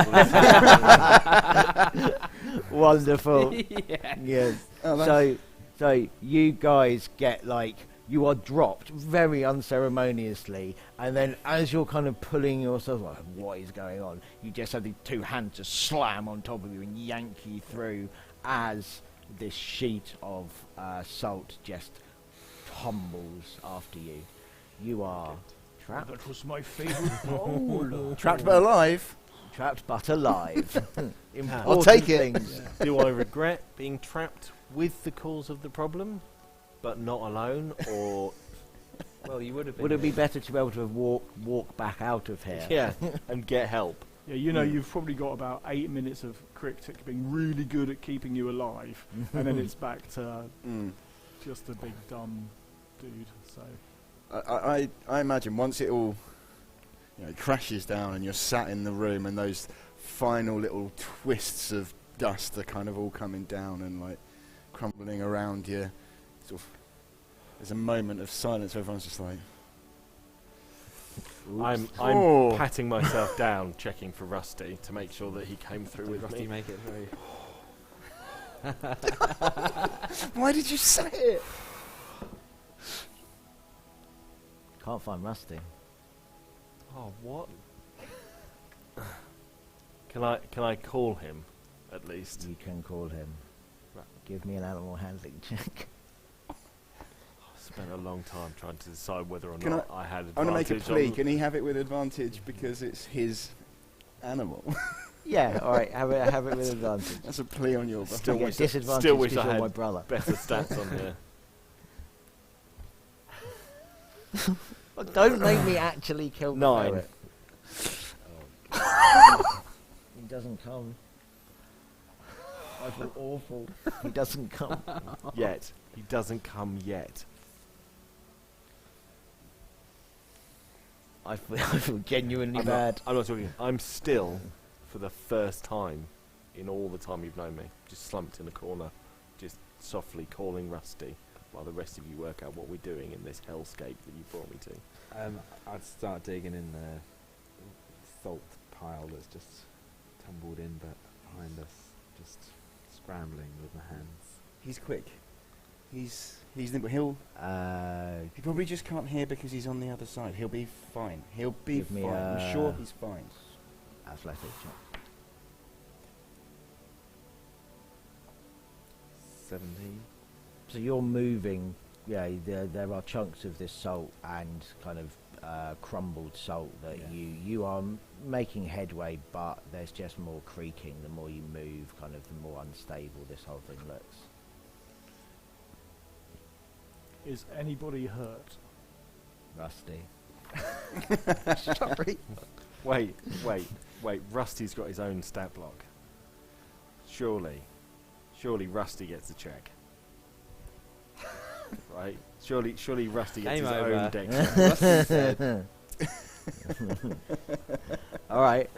A: Wonderful.
E: Yeah.
A: Yes.
D: Oh, that's-
A: So you guys get like, you are dropped very unceremoniously, and then as you're kind of pulling yourself, like, what is going on? You just have the 2 hands just slam on top of you and yank you through as this sheet of salt just tumbles after you. You are trapped.
B: That was my favourite pole.
D: Trapped but alive.
A: Trapped but alive.
D: I'll take it.
A: Things.
C: Do I regret being trapped with the cause of the problem, but not alone? Or
E: Well, you would have been.
A: Would it be better to be able to walk back out of here?
C: yeah, and get help?
B: Yeah, you know, you've probably got about 8 minutes of Cryptic being really good at keeping you alive, and then it's back to just a big dumb dude. So
D: I imagine once it all crashes down and you're sat in the room and those final little twists of dust are kind of all coming down and like crumbling around you, sort of, there's a moment of silence where everyone's just like,
C: I'm
D: Oh.
C: patting myself down, checking for Rusty to make sure that he came through
E: Did
C: with
E: Rusty
C: me.
E: make it through?
D: why did you say it?
A: Can't find Rusty.
C: Oh, what? Can I call him, at least?
A: You can call him.
C: Right.
A: Give me an animal handling check.
C: I spent a long time trying to decide whether or
D: Can
C: not I had
D: I want to make a
C: advantage
D: plea.
C: on-
D: Can he have it with advantage because it's his animal?
A: Yeah, all right. Have it with advantage.
D: That's a plea on your
C: Still
A: You get
C: wish-
A: disadvantage
C: still wish
A: because
C: I
A: you're
C: had
A: my brother.
C: better stats on here.
A: Well, don't make me actually kill the
C: 9.
A: ferret. He doesn't come. I feel awful. He doesn't come.
C: Yet. He doesn't come yet.
A: I feel genuinely
C: I'm
A: bad.
C: I'm not talking. I'm still, for the first time in all the time you've known me, just slumped in a corner, just softly calling Rusty, while the rest of you work out what we're doing in this hellscape that you brought me to.
E: I'd start digging in the salt pile that's just tumbled in behind us, just scrambling with my hands.
D: He's quick. He's nimble. He probably just can't hear because he's on the other side. He'll be fine. He'll be
A: Give me
D: fine.
A: a-
D: I'm sure he's fine.
A: Athletics check.
E: 17.
A: So you're moving. Yeah, there are chunks of this salt and kind of crumbled salt that
E: Yeah.
A: you are making headway, but there's just more creaking. The more you move, kind of the more unstable this whole thing looks.
B: is anybody hurt?
A: Rusty.
D: Sorry.
C: Wait. Rusty's got his own stat block. Surely Rusty gets a check. Right? Surely Rusty gets
E: Game
C: his
E: over.
C: own dex.
E: Rusty said,
A: All right.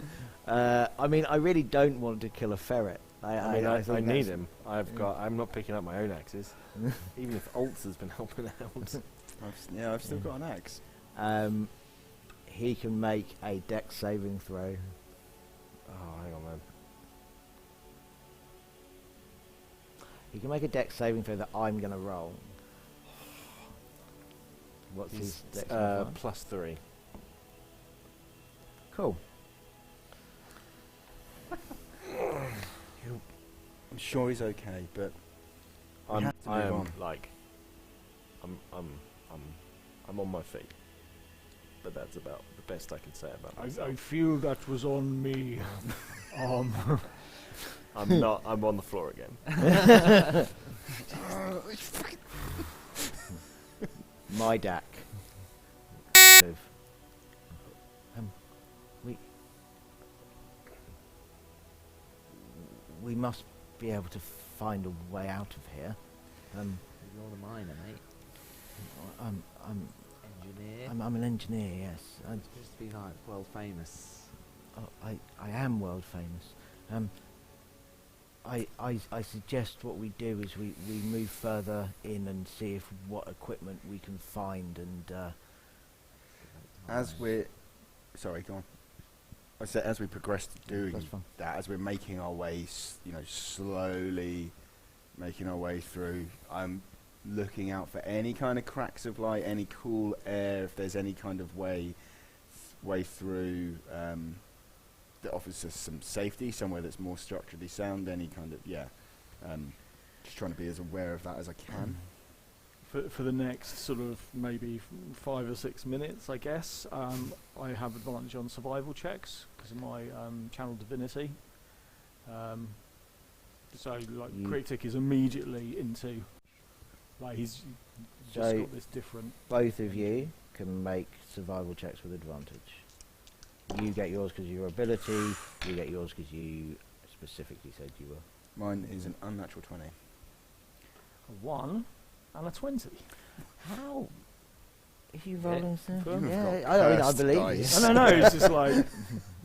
A: I mean, I really don't want to kill a ferret.
C: I
A: think
C: need
A: that's-
C: him. I'm not picking up my own axes. Even if Altz has been helping out.
D: I've still got an axe.
A: He can make a dex saving throw.
C: Oh, hang on, man.
A: He can make a dex saving throw that I'm going to roll. What's his
C: He's
A: dex modifier?
C: +3.
A: Cool.
D: I'm sure he's okay, but we
C: I'm
D: have to move on.
C: I'm on my feet. But that's about the best I can say about myself.
B: I feel that was on me.
C: I'm not. I'm on the floor again.
A: My DAC. We must be able to find a way out of here.
E: You're the miner, mate. Engineer.
A: I'm an engineer. Yes.
E: You're supposed to be like world famous.
A: I am world famous. I suggest what we do is we move further in and see if what equipment we can find and
D: As we're... Sorry, go on. I said as we progress to doing
A: That's fine.
D: that, as we're making our way, slowly making our way through, I'm looking out for any kind of cracks of light, any cool air, if there's any kind of way through that offers us some safety, somewhere that's more structurally sound, any kind of, just trying to be as aware of that as I can.
B: For the next sort of maybe 5 or 6 minutes, I guess, I have advantage on survival checks because of my channel divinity. So, like, Critic is immediately into, like, he's just
A: So
B: got this different...
A: both of you can make survival checks with advantage. You get yours because of your ability. You get yours because you specifically said you were.
D: Mine is an unnatural 20.
B: A 1 and a 20.
A: How? If you roll
B: Yeah,
A: this,
B: confirmed.
A: yeah,
D: You've
A: I
D: got
A: believe
D: cursed
A: you.
B: No, it's just like...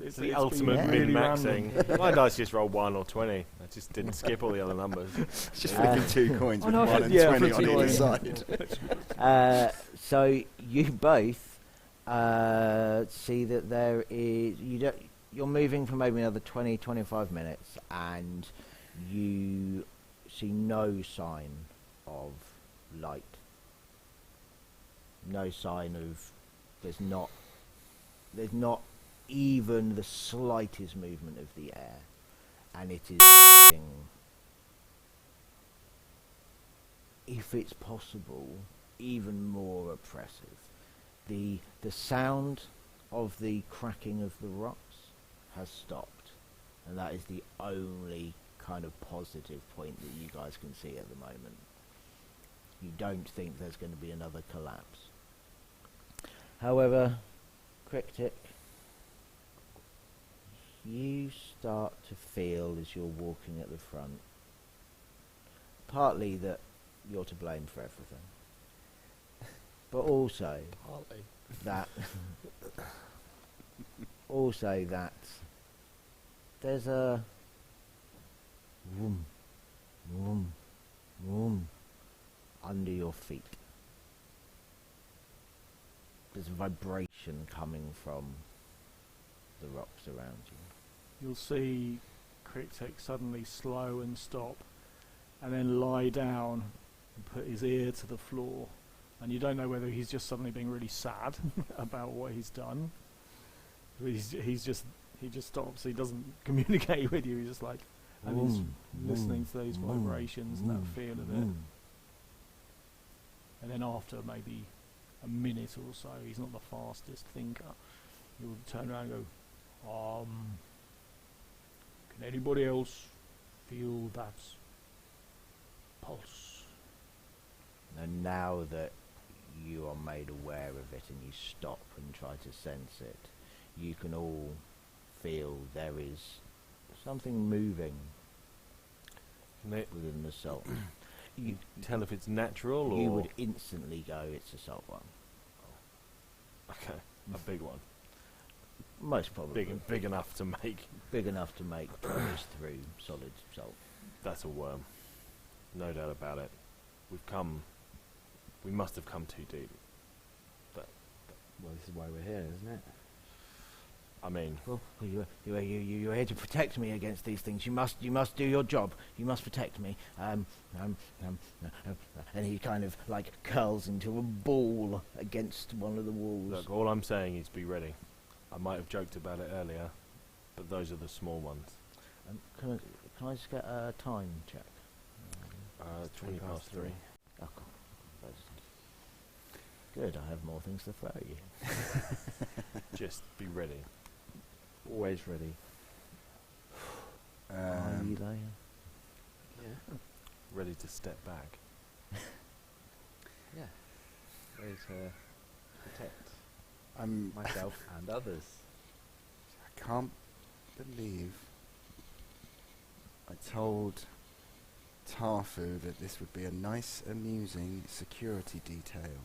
C: It's the
B: been
C: ultimate
B: really
C: min-maxing.
B: random.
C: My dice just rolled 1 or 20. I just didn't skip all the other numbers.
D: It's just
A: Uh,
D: flipping 2 coins with
B: no,
D: 1 and
B: yeah,
D: 20 on
B: flipping
D: either
B: coin.
D: side.
A: So you both see that there is you're moving for maybe another 20-25 minutes, and you see no sign of light. No sign of there's not even the slightest movement of the air, and it is, if it's possible, even more oppressive. The sound of the cracking of the rocks has stopped, and that is the only kind of positive point that you guys can see at the moment. You don't think there's going to be another collapse. However, Cryptic, you start to feel as you're walking at the front, partly that you're to blame for everything, but also that there's a vroom, vroom, vroom under your feet. There's a vibration coming from the rocks around you.
B: You'll see Cryptic suddenly slow and stop, and then lie down and put his ear to the floor. And you don't know whether he's just suddenly being really sad about what he's done. He just stops. He doesn't communicate with you. He's just like, and he's listening to those vibrations and that feel of it. And then after maybe a minute or so, he's not the fastest thinker. He'll turn around and go, can anybody else feel that pulse?
A: And now that you are made aware of it and you stop and try to sense it, you can all feel there is something moving within the salt.
C: You tell if it's natural or...
A: You would instantly go, it's a salt one.
C: Okay, a big one.
A: Most probably.
C: Big enough to make...
A: Big enough to make progress through solid salt.
C: That's a worm. No doubt about it. We must have come too deep.
E: Well, this is why we're here, isn't it?
C: I mean...
A: Well, you're here to protect me against these things. You must do your job. You must protect me. And he kind of like curls into a ball against one of the walls.
C: Look, all I'm saying is be ready. I might have joked about it earlier, but those are the small ones.
A: Can I just get a time check?
C: 20 past 3.
A: Oh, cool. Good, I have more things to throw you.
C: Just be ready.
E: Always ready.
A: Are you there?
E: Yeah.
C: Ready to step back.
E: Yeah. Ready to protect
D: I'm.
E: myself and others.
D: I can't believe I told Tarfu that this would be a nice, amusing security detail.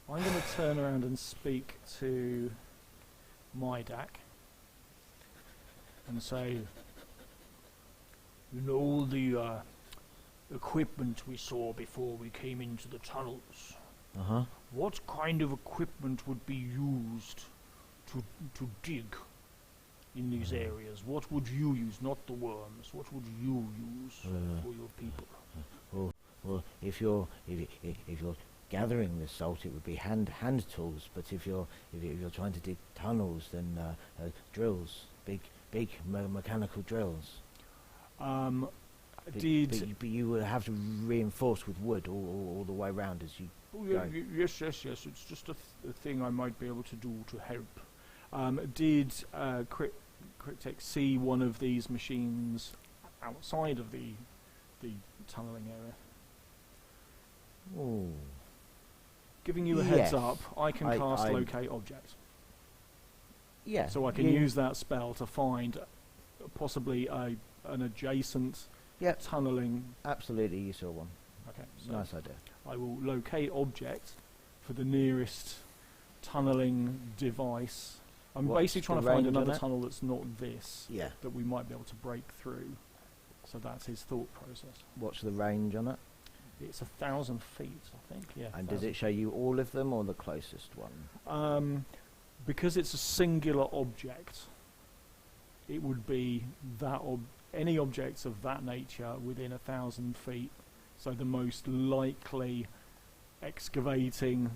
B: I'm going to turn around and speak to Mydak and say, you know, all the equipment we saw before we came into the tunnels.
A: Uh-huh.
B: What kind of equipment would be used to dig in these areas? What would you use? Not the worms. What would you use for your people?
A: Well, if you're gathering the salt, it would be hand tools. But if you're trying to dig tunnels, then drills, big mechanical drills. But you would have to reinforce with wood all the way around as you.
B: Oh, yeah,
A: go.
B: yes. It's just a thing I might be able to do to help. Did Cryptek see one of these machines outside of the tunnelling area?
A: Oh.
B: Giving you a heads
A: Yes.
B: up, I can cast
A: I'm-
B: Locate Object.
A: Yeah.
B: So I can use that spell to find possibly an adjacent
A: Yep.
B: tunnelling.
A: Absolutely, you saw one.
B: Okay, so
A: Nice idea.
B: I will locate object for the nearest tunnelling device. I'm
A: What's
B: basically trying
A: the
B: to find
A: range on
B: another
A: it?
B: tunnel that's not this,
A: Yeah.
B: that we might be able to break through. So that's his thought process.
A: What's the range on it?
B: It's 1,000 feet, I think. Yeah.
A: And does it show you all of them or the closest one?
B: Because it's a singular object, it would be that any objects of that nature within 1,000 feet. So the most likely excavating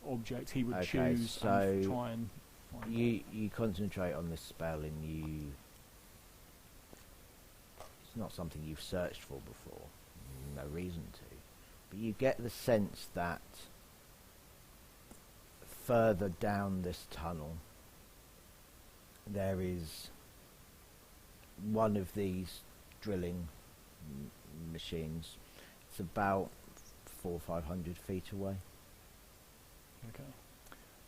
B: object he would
A: Okay,
B: choose
A: so
B: and try and find
A: You concentrate on this spell and you. It's not something you've searched for before. No reason to. But you get the sense that further down this tunnel there is one of these drilling machines. It's about 400 or 500 feet away.
B: Okay.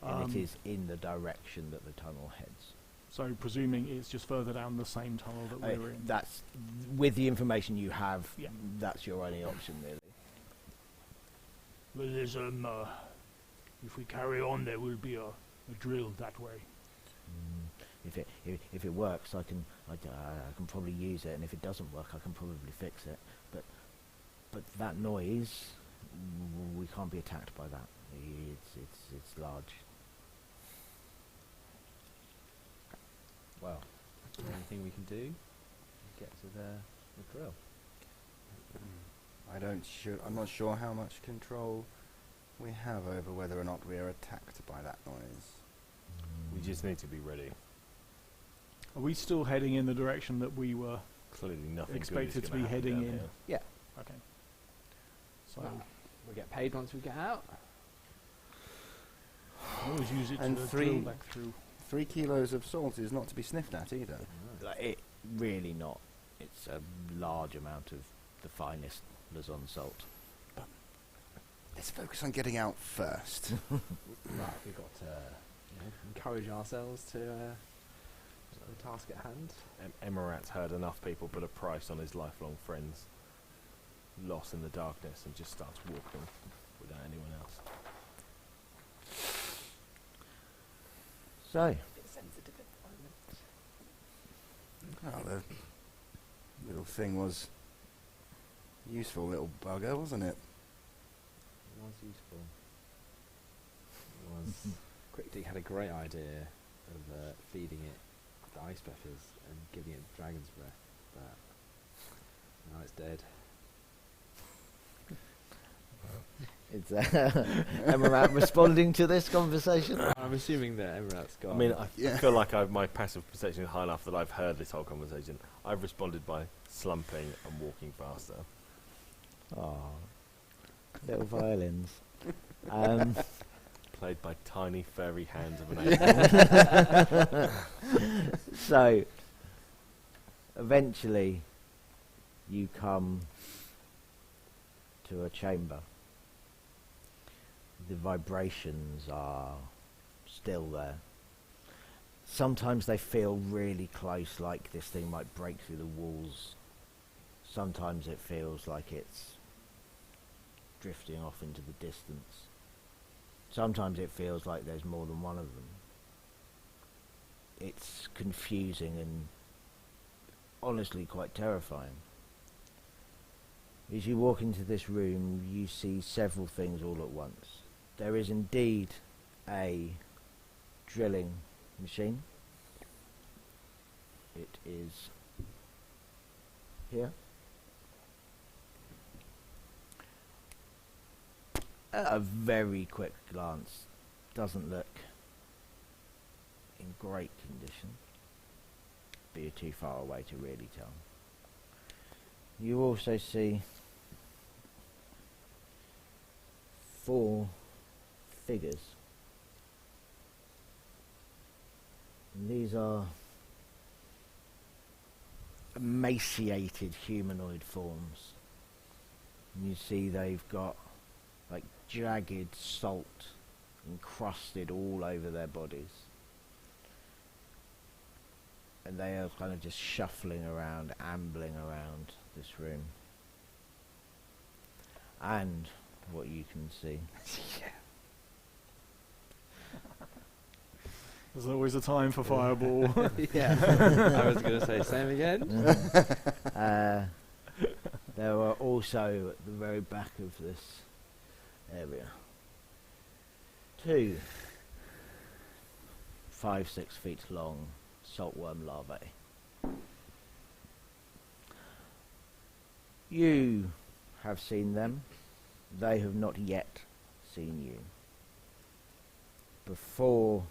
A: And it is in the direction that the tunnel heads.
B: So presuming it's just further down the same tunnel that we were in.
A: That's with the information you have.
B: Yeah.
A: That's your only option, really.
B: Well, there's if we carry on, there will be a drill that way.
A: If it works, I can probably use it, and if it doesn't work, I can probably fix it. But that noise, we can't be attacked by that. It's large.
E: Well, is there anything we can do to get to the drill?
D: I'm not sure how much control we have over whether or not we are attacked by that noise.
C: We just need to be ready.
B: Are we still heading in the direction that we were
C: Clearly nothing
B: expected
C: good is
B: to
C: gonna
B: be
C: happen
B: heading
C: down
B: in?
C: here.
B: Okay. So
E: Well, we get paid once we get out.
B: always use it
D: And
B: to
D: three-
B: drill back through.
D: 3 kilos of salt is not to be sniffed at either.
A: Like, it really not. It's a large amount of the finest Luzon salt.
D: Let's focus on getting out first.
E: Right, we've got to encourage ourselves to the task at hand.
C: Emirat's heard enough people put a price on his lifelong friends lost in the darkness and just starts walking without anyone else.
A: So,
E: Sensitive environment.
D: Well, the little thing was useful little bugger, wasn't it?
E: It was useful. It was. Cryptic had a great idea of feeding it the ice peppers and giving it dragon's breath, but now it's dead.
A: it's Emirat responding to this conversation.
E: I'm assuming that Emirat's gone.
C: I mean, I
D: Yeah.
C: feel like my passive perception is high enough that I've heard this whole conversation. I've responded by slumping and walking faster.
A: Oh. Little violins.
C: Played by tiny furry hands of an angel.
A: So, eventually, you come to a chamber. The vibrations are still there. Sometimes they feel really close, like this thing might break through the walls. Sometimes it feels like it's drifting off into the distance. Sometimes it feels like there's more than one of them. It's confusing and honestly quite terrifying. As you walk into this room, you see several things all at once. There is indeed a drilling machine. It is here. At a very quick glance, doesn't look in great condition, but you're too far away to really tell. You also see 4 figures. And these are emaciated humanoid forms. And you see they've got like jagged salt encrusted all over their bodies. And they are kind of just shuffling around, ambling around this room. And what you can see.
B: There's always a time for fireball.
E: Yeah. I was going to say, same again.
A: There are also at the very back of this area 2 5-6 feet long saltworm larvae. You have seen them. They have not yet seen you. Before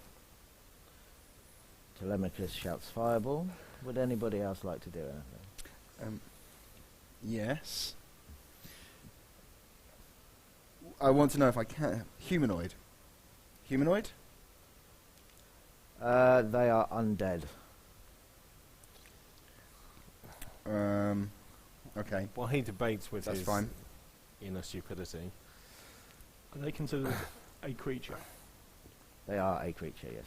A: Telemachus shouts fireball, would anybody else like to do anything?
D: Yes. I want to know if I can. Humanoid. Humanoid?
A: They are undead.
D: Okay.
C: While he debates with
D: That's
C: his
D: fine.
C: inner stupidity,
B: Are they considered a creature?
A: They are a creature, yes.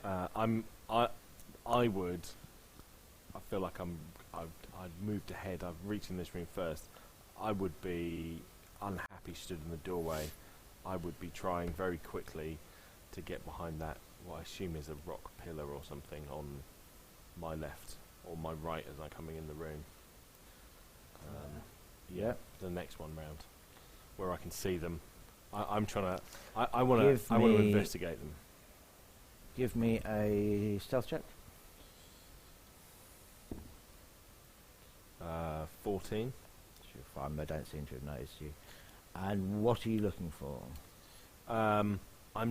C: I would. I feel like I've moved ahead. I've reached in this room first. I would be unhappy stood in the doorway. I would be trying very quickly to get behind that, what I assume is a rock pillar or something on my left or my right as I'm coming in the room.
A: Yeah.
C: The next one round, where I can see them. I'm trying to. I want
A: Give
C: to
A: me-
C: investigate them.
A: Give me a stealth check.
C: 14.
A: Sure, fine, they don't seem to have noticed you. And what are you looking for?
C: I'm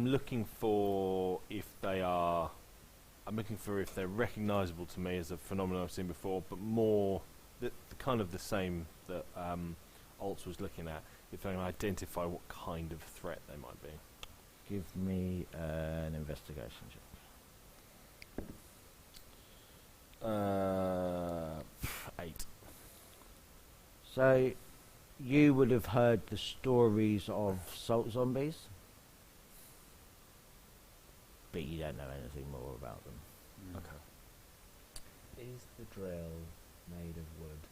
C: looking for if they are. I'm looking for if they're recognisable to me as a phenomenon I've seen before, but more the kind of the same that Altz was looking at. If I can identify what kind of threat they might be.
A: Give me an investigation check.
C: 8.
A: So, you would have heard the stories of salt zombies, but you don't know anything more about them.
C: Okay.
E: Is the drill made of wood?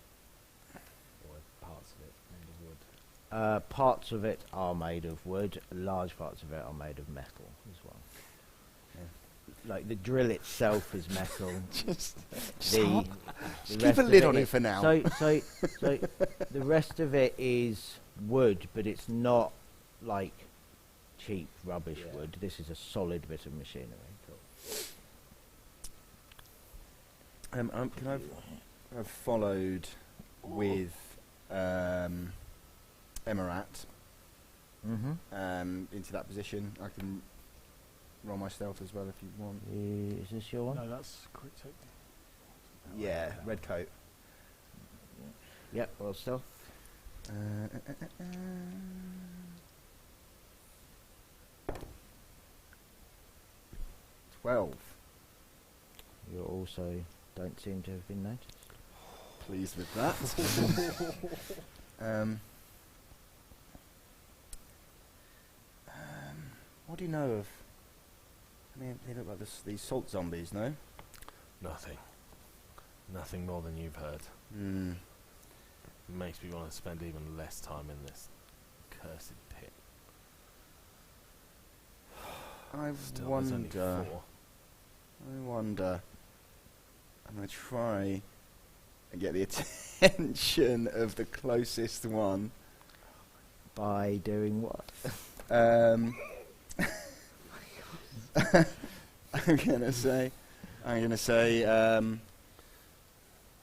E: Or parts of it made of wood?
A: Parts of it are made of wood, large parts of it are made of metal as well. Like the drill itself is metal.
D: Just
A: the
D: keep
A: rest
D: a
A: of
D: lid on it
A: is-
D: for now.
A: So the rest of it is wood, but it's not like cheap rubbish
E: Yeah.
A: wood. This is a solid bit of machinery.
D: Can I've followed with Emirat
A: Mm-hmm.
D: into that position. I can roll my stealth as well if you want.
A: Is this your one?
B: No, that's quick take.
D: Yeah, red coat.
A: Yep. Well, stealth.
D: uh, 12.
A: You also don't seem to have been noticed.
D: Pleased with that. What do you know of? I mean, they look like these salt zombies, no?
C: Nothing. Nothing more than you've heard.
D: Hmm.
C: Makes me want to spend even less time in this cursed pit.
D: I
C: Still, there's only
D: wonder.
C: 4.
D: I wonder. I'm going to try and get the attention of the closest one.
A: By doing what?
D: I'm gonna say,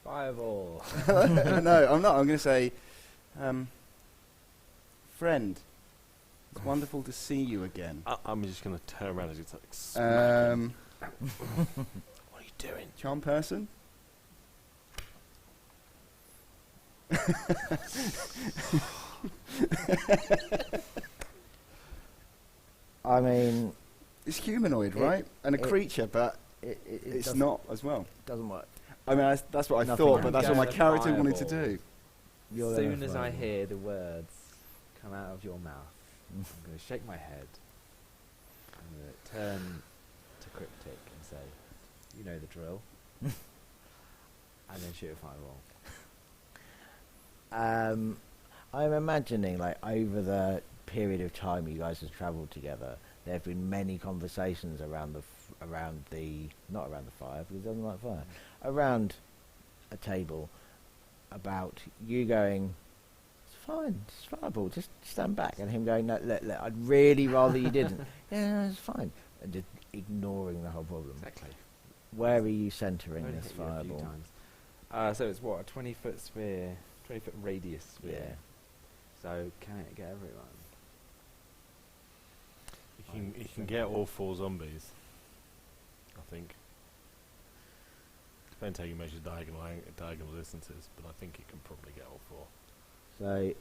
E: Fireball.
D: no, I'm not. I'm gonna say, friend. It's wonderful to see you again.
C: I'm just going to turn around and just like smack him. What are you doing?
D: Charm person.
A: I mean,
D: It's humanoid, right? And a
A: it-
D: creature, but
A: it
D: it's
A: doesn't-
D: not as well.
A: doesn't work.
D: I mean, that's what I
A: Nothing
D: thought, but
A: can
D: that's
E: go
D: what my
E: to
D: character wanted to
E: fireball.
D: do.
A: You're
E: As
A: gonna
E: soon as I
A: find-
E: hear the words come out of your mouth, I'm going to shake my head. I'm going to turn to Cryptic and say, "You know the drill," and then shoot a fireball.
A: I'm imagining, like, over the period of time you guys have travelled together, there have been many conversations around the not around the fire, because it doesn't like fire, around a table, about you going, "It's fine, it's fireball, just stand back," and him going, "No, look, I'd really rather you didn't." "Yeah, no, it's fine," and just ignoring the whole problem.
E: Exactly.
A: Where are you centering
E: I've only
A: this
E: hit you a few
A: fireball?
E: times. So it's what, a 20-foot sphere, 20-foot radius sphere.
A: Yeah.
E: So can it get everyone?
C: You can get all 4 zombies, I think. Depends how you measure diagonal distances, but I think you can probably get all 4.
A: So
E: You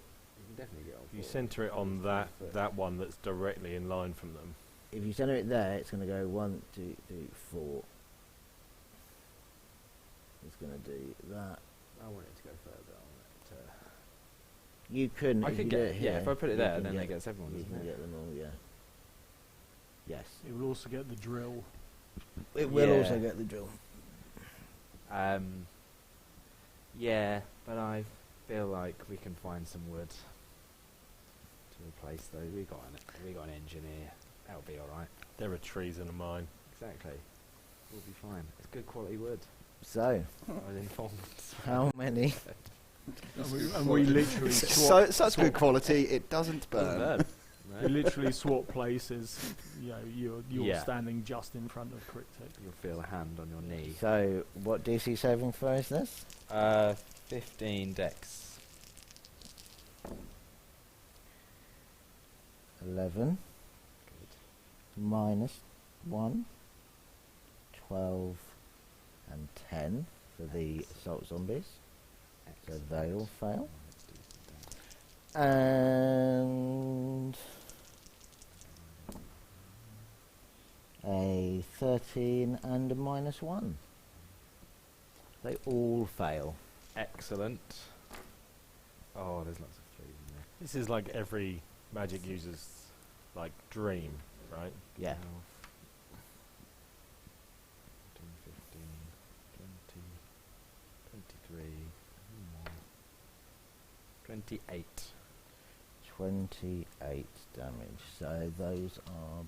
E: can definitely get all
C: You
E: 4.
C: centre it on
E: It's
C: that
E: 20 foot.
C: that one that's directly in line from them.
A: if you center it there, it's going to go 1, 2, 3, 4. It's going to do that.
E: I want it to go further. I want it to...
A: You couldn't.
E: I
A: if
E: could
A: you do
E: get,
A: it here,
E: if I put it
A: you
E: there,
A: can
E: then
A: get-
E: that gets everyone,
A: You
E: doesn't
A: can
E: it?
A: get them all, yeah. Yes.
B: It will also get the drill.
A: It will
E: Yeah.
A: also get the drill.
E: Yeah, but I feel like we can find some wood to replace those. We got an engineer. That'll be all right.
C: There are trees in a mine.
E: Exactly. We'll be fine. It's good quality wood.
A: So,
E: I was informed.
A: how many?
B: And we literally swap,
D: Such good quality, it doesn't burn.
B: we literally swap places. You know, you're
E: Yeah.
B: standing just in front of Cryptic.
E: You'll feel a hand on your knee.
A: So, what DC saving throw is this?
E: 15 dex.
A: 11
E: Good.
A: minus 1, 12, and 10 for the assault zombies. So
E: Excellent.
A: they all fail.
E: Let's do some damage.
A: And a 13 and a minus 1. They all fail.
E: Excellent. Oh, there's lots of 3s in there.
C: This is like every magic user's like dream, right?
A: Yeah.
E: 12, 14, 15, 20, 23, 28.
A: 28 damage. So those are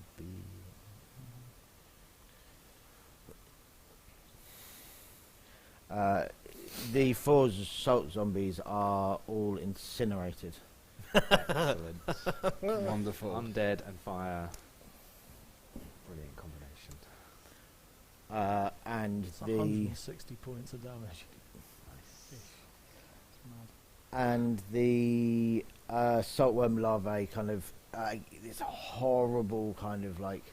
A: the 4 assault zombies are all incinerated.
E: Excellent.
D: Wonderful.
E: Undead and fire. Brilliant combination.
A: And
B: It's
A: the
B: 160 points of damage.
E: Nice.
B: It's mad.
A: and the saltworm larvae kind of this horrible kind of like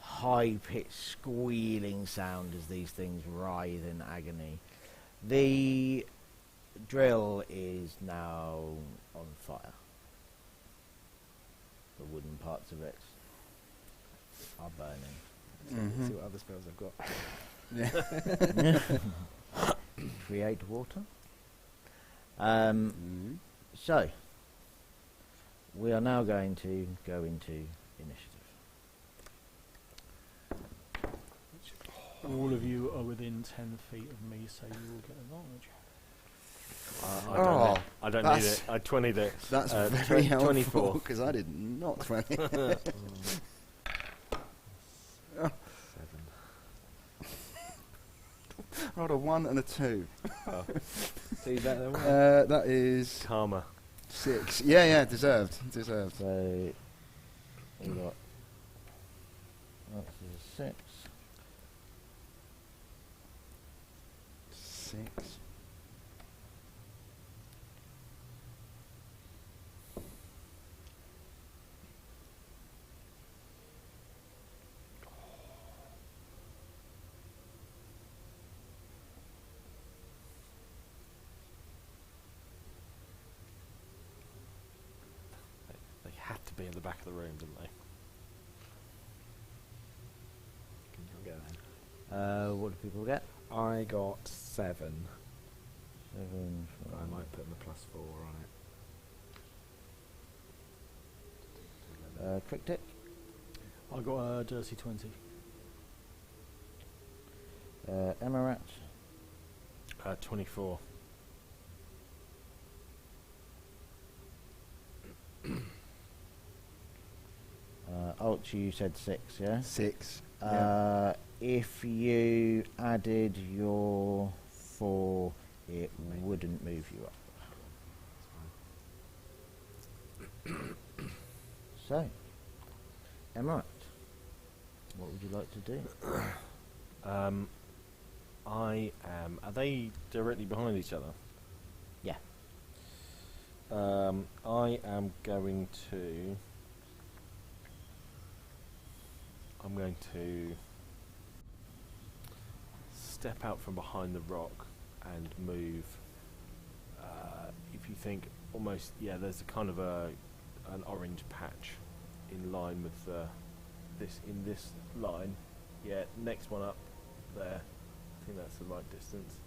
A: high-pitched squealing sound as these things writhe in agony. The drill is now on fire. The wooden parts of it are burning.
D: Mhm.
E: See what other spells I've got.
A: Create water.
D: Mhm.
A: So, we are now going to go into initiative.
B: All of you are within 10 feet of me, so you will get advantage.
C: I don't need
D: that's-
C: it. I 20'd it.
D: That's
C: Uh,
D: very helpful
C: 24.
D: because I did not 20.
E: 7.
D: I rolled a 1 and a 2.
E: See better than one.
D: That is
C: Karma.
D: 6. Yeah, deserved. Deserved.
A: So, we got that's a 6.
D: 6.
C: They had to be in the back of the room, didn't they?
E: Can you go then?
A: What do people get?
E: I got 7.
A: 7.
E: I might put the +4 on it.
A: Cryptic.
B: I got a dirty 20.
A: Emarat.
C: 24.
A: Alt, you said 6, yeah?
D: 6.
A: If you added your 4, it wouldn't move you up. So, Emarat, what would you like to do?
C: I am. Are they directly behind each other?
A: Yeah.
C: I am going to. I'm going to step out from behind the rock and move. If you think almost, yeah, there's a kind of an orange patch in line with this line. Yeah, next one up there. I think that's the right distance.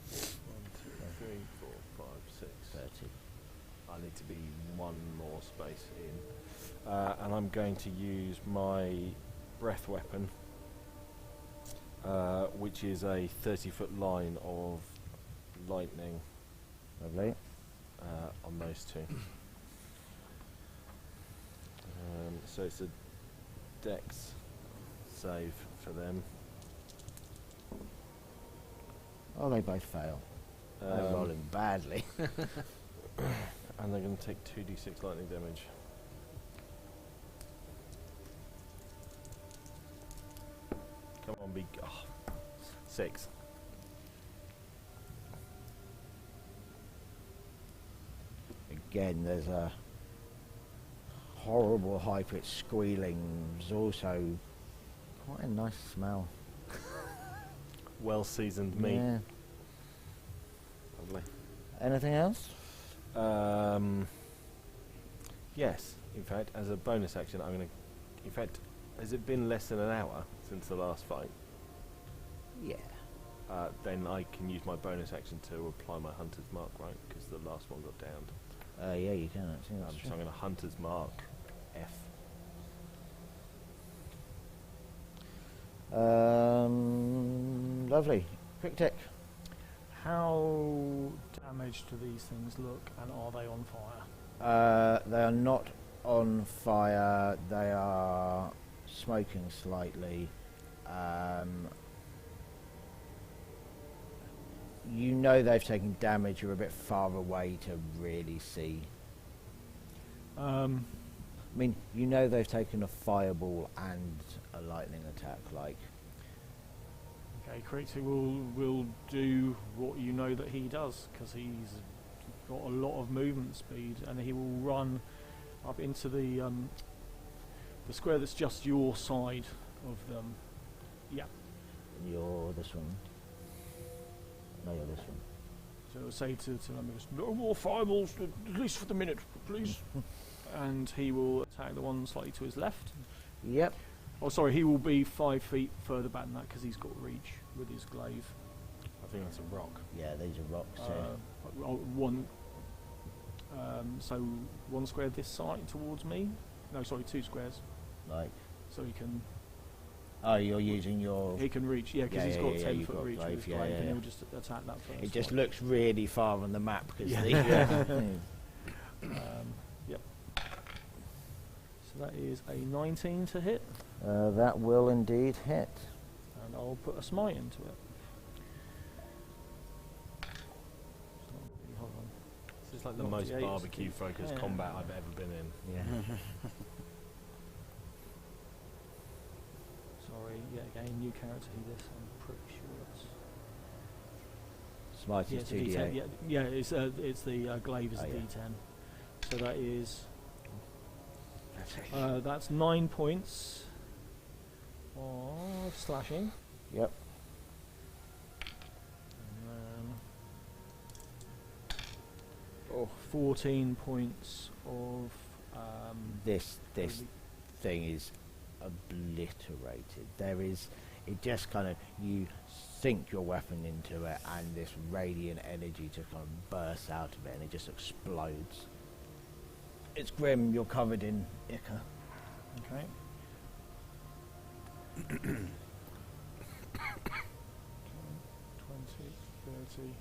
C: 1, 2, 3, 4, 5, 6.
A: 30.
C: I need to be one more space in. And I'm going to use my breath weapon, which is a 30-foot line of lightning
A: Lovely.
C: on those two. So it's a dex save for them.
A: Oh, they both fail. They're rolling badly.
C: And they're going to take 2d6 lightning damage. Come on, big. 6.
A: Again, there's a horrible high-pitched squealing. There's also quite a nice smell.
C: Well seasoned meat.
A: Yeah.
C: Lovely.
A: Anything else?
C: Yes, in fact, as a bonus action, I'm going to. In fact, has it been less than an hour since the last fight?
A: Yeah.
C: Then I can use my bonus action to apply my hunter's mark, right? Because the last one got downed.
A: Yeah, you can actually. That's
C: So
A: true.
C: I'm going to hunter's mark F.
A: Lovely. Quick tick.
B: How damaged do these things look, and are they on fire?
A: They are not on fire. They are smoking slightly. You know they've taken damage. You're a bit far away to really see. I mean, you know they've taken a fireball and a lightning attack. Like,
B: Okay, Crixie will do what you know that he does, because he's got a lot of movement speed, and he will run up into the square that's just your side of them. Yeah.
A: you're this one. No, you're this one.
B: So I'll say to Lemmus, no more fireballs, at least for the minute, please. And he will attack the one slightly to his left.
A: Yep.
B: Oh, sorry, he will be 5 feet further back than that because he's got reach with his glaive.
C: I think that's a rock.
A: Yeah, these are rocks.
B: So 1 square this side towards me. No, sorry, 2 squares.
A: Like,
B: So he can.
A: oh, you're using your.
B: He can reach, yeah, because
A: Yeah,
B: he's
A: yeah,
B: got
A: yeah,
B: 10
A: you've
B: foot
A: got
B: reach with his
A: glaive, yeah,
B: glaive,
A: yeah,
B: and
A: yeah.
B: he'll just attack that first.
A: It just
B: one.
A: looks really far on the map because
B: Yeah.
A: the.
B: Yep. So that is a 19 to hit,
A: That will indeed hit.
B: and I'll put a smite into it. Hold on.
C: This is like the
B: Not
C: most
B: D8,
C: barbecue focused
B: yeah.
C: combat I've ever been in.
A: Yeah.
B: Sorry, yeah, again, new character this, I'm pretty sure it's...
A: Smite
B: Yeah,
A: is
B: it's a
A: 2d8.
B: D10, yeah, it's the glaive is
A: Oh,
B: a
A: yeah.
B: D10. So that is... that's 9 points of slashing.
A: Yep.
B: And then 14 points of
A: This
B: holy-
A: thing is obliterated. There is, it just kind of, you sink your weapon into it and this radiant energy just kind of bursts out of it and it just explodes. It's grim, you're covered in ichor.
B: Okay. 20, 30,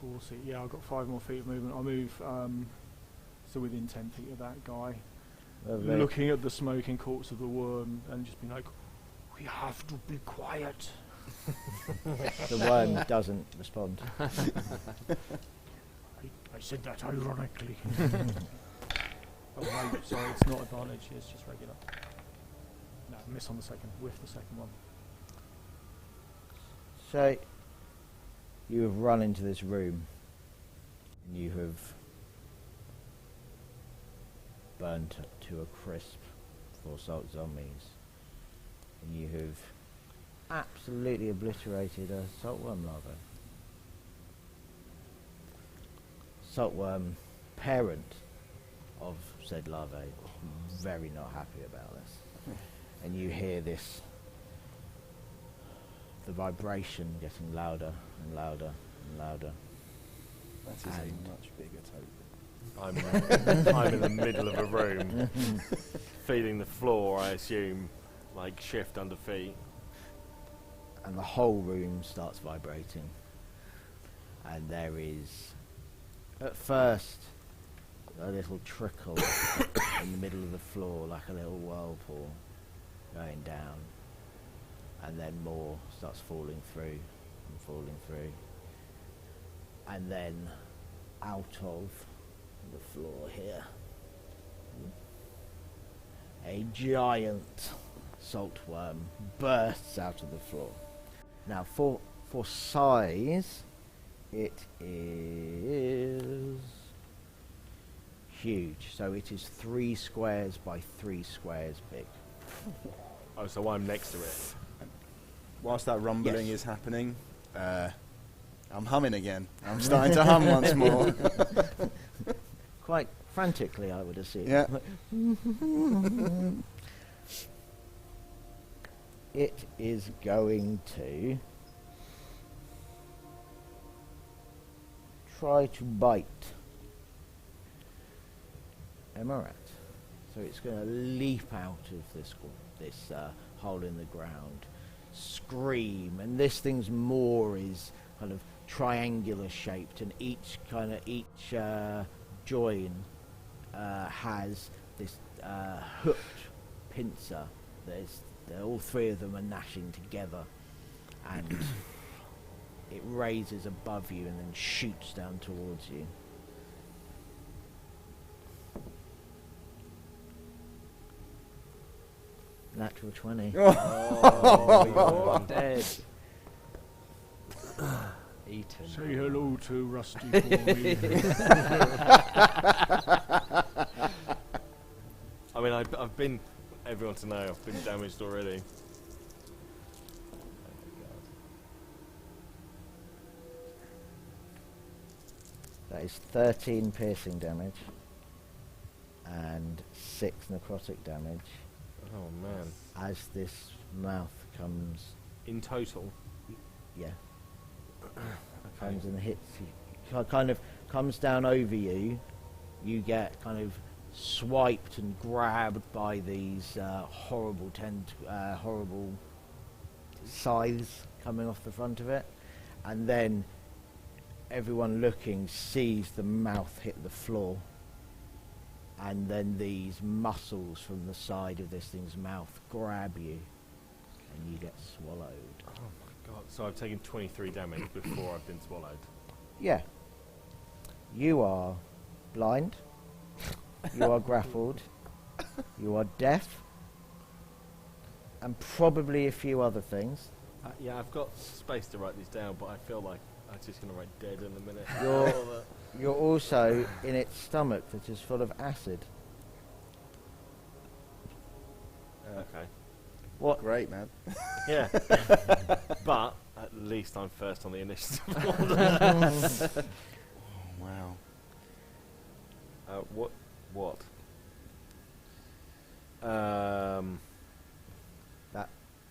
B: 40. Yeah, I've got 5 more feet of movement. I'll move so within 10 feet of that guy.
A: Lovely.
B: Looking at the smoking corpse of the worm and just being like, we have to be quiet.
A: The worm doesn't respond.
B: I said that ironically. Oh wait, sorry, it's not advantage, it's just regular. No, miss on the second, whiff the second one.
A: So, you have run into this room and you have burnt to a crisp 4 salt zombies and you have absolutely obliterated a saltworm larva. Saltworm parent of said larvae very not happy about this. And you hear this, the vibration getting louder and louder and louder.
D: That is
A: And-
D: a much bigger token.
C: I'm in the middle of a room, feeling the floor, I assume, like shift under feet.
A: And the whole room starts vibrating. And there is, at first, a little trickle in the middle of the floor, like a little whirlpool going down. And then more starts falling through and falling through. And then out of the floor here, a giant saltworm bursts out of the floor. Now, for size, it is huge. So it is 3 squares by 3 squares big.
C: Oh, so I'm next to it.
D: Whilst that rumbling
A: Yes.
D: is happening, I'm humming again. I'm starting to hum once more.
A: Quite frantically, I would assume.
D: Yeah.
A: It is going to try to bite Emarat. So it's going to leap out of this hole in the ground, scream, and this thing's maw is kind of triangular shaped, and each join has this hooked pincer. All 3 of them are gnashing together, and it raises above you and then shoots down towards you. Natural 20.
E: Oh, you're dead. Eaten.
B: Say hello to Rusty for me.
C: I mean, I've been, everyone to know, I've been damaged already.
A: That is 13 piercing damage and 6 necrotic damage
C: Oh man.
A: as this mouth comes,
C: In total.
A: yeah,
C: Okay.
A: comes and hits you. Kind of comes down over you. You get kind of swiped and grabbed by these horrible scythes coming off the front of it, and then everyone looking sees the mouth hit the floor, and then these muscles from the side of this thing's mouth grab you, and you get swallowed.
C: Oh my god. So I've taken 23 damage before I've been swallowed.
A: Yeah. You are blind. You are grappled. You are deaf. And probably a few other things.
C: Yeah, I've got space to write these down, but I feel like I'm just going to write dead in a minute.
A: You're also in its stomach that is full of acid.
C: Okay.
A: What?
D: Great, man.
C: Yeah. But at least I'm first on the initiative.
D: Oh, wow.
C: What?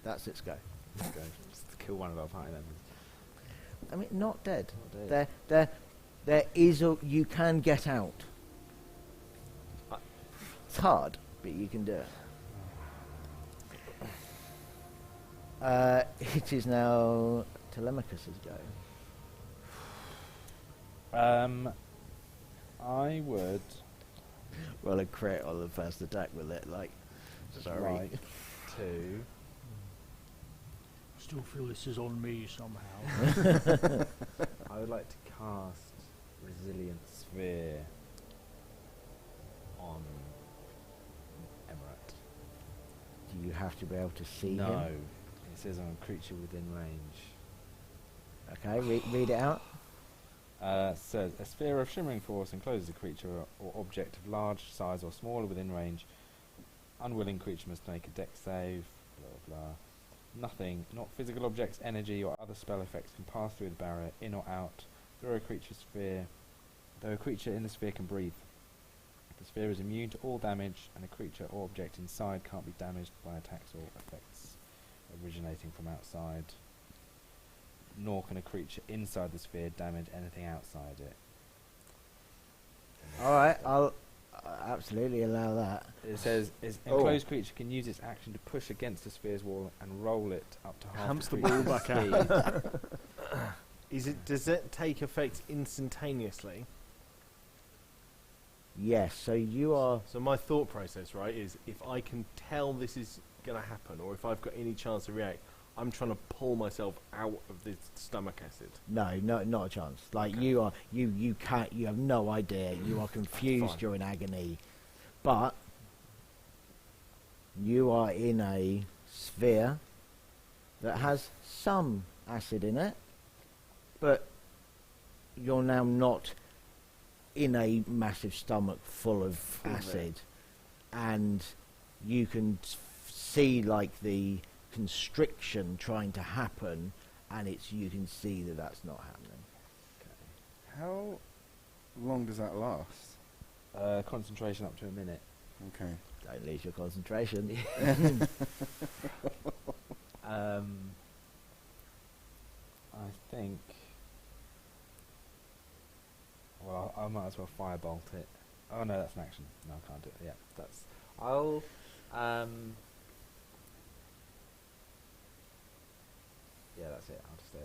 A: That's its go.
E: Go. Just kill one of our party members.
A: I mean, not dead.
E: Not dead.
A: There is a... You can get out. It's hard, but you can do it. It is now Telemachus's go.
E: I would.
A: Roll a crit on the first attack with it, like... Sorry.
E: Right to.
B: Still feel this is on me somehow.
E: I would like to cast Resilient Sphere on Emirate.
A: Do you have to be able to see
E: No,
A: him?
E: it says I'm a creature within range.
A: Okay, read it out.
E: Says a sphere of shimmering force encloses a creature or object of large size or smaller within range. Unwilling creature must make a dex save. Blah blah. Nothing, not physical objects, energy, or other spell effects can pass through the barrier, in or out, through a creature's sphere, though a creature in the sphere can breathe. The sphere is immune to all damage, and a creature or object inside can't be damaged by attacks or effects originating from outside, nor can a creature inside the sphere damage anything outside it.
A: Alright, I'll absolutely allow that.
E: It says, enclosed creature can use its action to push against the sphere's wall and roll it up to half
C: Hamster
E: the
C: ball
E: creature's
C: back
E: speed.
C: Does it take effect instantaneously?
A: Yes, so you are...
C: So my thought process, right, is if I can tell this is going to happen, or if I've got any chance to react, I'm trying to pull myself out of this stomach acid.
A: No, not a chance. Like,
C: Okay.
A: you can't, you have no idea. You are confused,
C: Fine.
A: you're in agony. But you are in a sphere that has some acid in it, but you're now not in a massive stomach full of acid. And you can see, like, the constriction trying to happen, and you can see that that's not happening.
D: How long does that last?
E: Concentration up to a minute.
D: Okay.
A: Don't lose your concentration.
E: I think. Well, I might as well firebolt it. Oh no, that's an action. No, I can't do it. Yeah, that's. I'll. Yeah, that's it. I'll just stay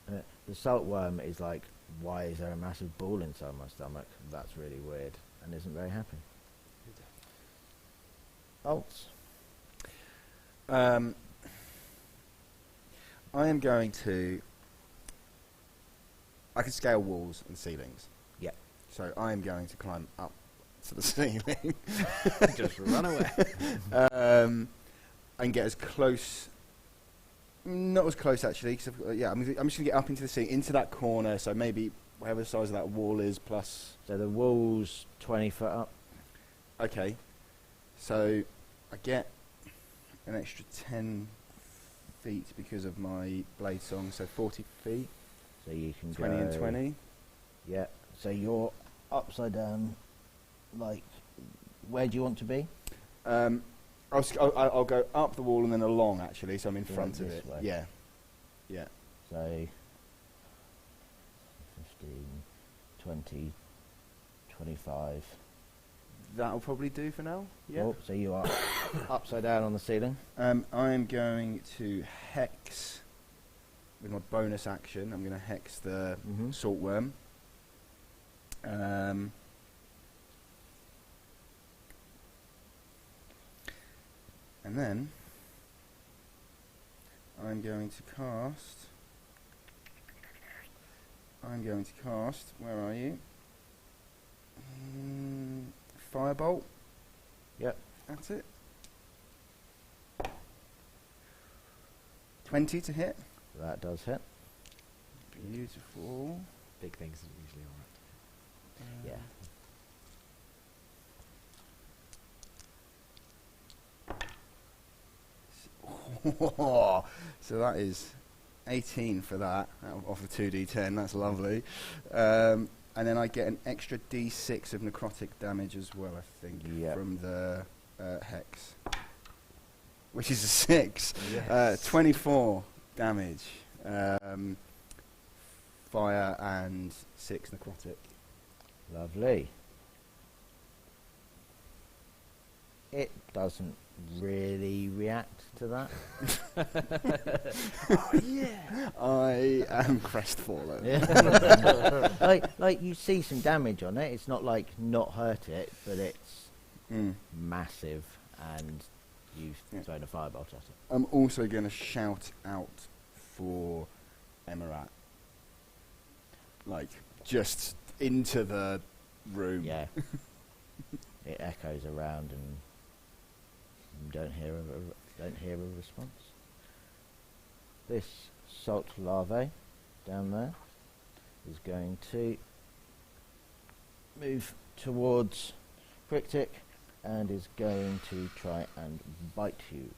E: there.
A: The saltworm is like, why is there a massive ball inside my stomach? That's really weird, and isn't very happy. Alts.
D: I am going to... I can scale walls and ceilings.
A: Yep.
D: So I am going to climb up to the ceiling.
E: Just run away.
D: And get as close... Not as close, actually, because I'm just going to get up into the ceiling, into that corner, so maybe whatever the size of that wall is, plus...
A: So the wall's 20 foot up.
D: Okay. So I get an extra 10 feet because of my blade song, so 40 feet.
A: So you can
D: 20
A: go...
D: and 20.
A: Yeah, So you're upside down. Like, where do you want to be?
D: I'll go up the wall and then along, actually, so I'm in
A: So
D: front of
A: this
D: it.
A: way.
D: Yeah. Yeah.
A: So 15, 20, 25.
D: That'll probably do for now. Yeah.
A: Oh, so you are upside down on the ceiling.
D: I'm going to hex with my bonus action. I'm going to hex the saltworm. And then I'm going to cast. Where are you? Firebolt.
A: Yep.
D: That's it. 20 to hit.
A: That does hit.
D: Beautiful.
E: Big things are usually alright.
A: Yeah.
D: So that is 18 for that off the 2d10. That's lovely. And then I get an extra d6 of necrotic damage as well, I think, from the hex, which is a 6.
E: Yes.
D: 24 damage. Fire and 6 necrotic.
A: Lovely. It doesn't really react to that.
D: Oh, yeah. I am crestfallen.
A: Yeah. like you see some damage on it. It's not like not hurt it, but it's massive, and you've thrown a firebolt at it.
D: I'm also going to shout out for Emirat. Like, just into the room.
A: Yeah. It echoes around, and you don't hear a response. This salt larvae down there is going to move towards Cryptic and is going to try and bite you.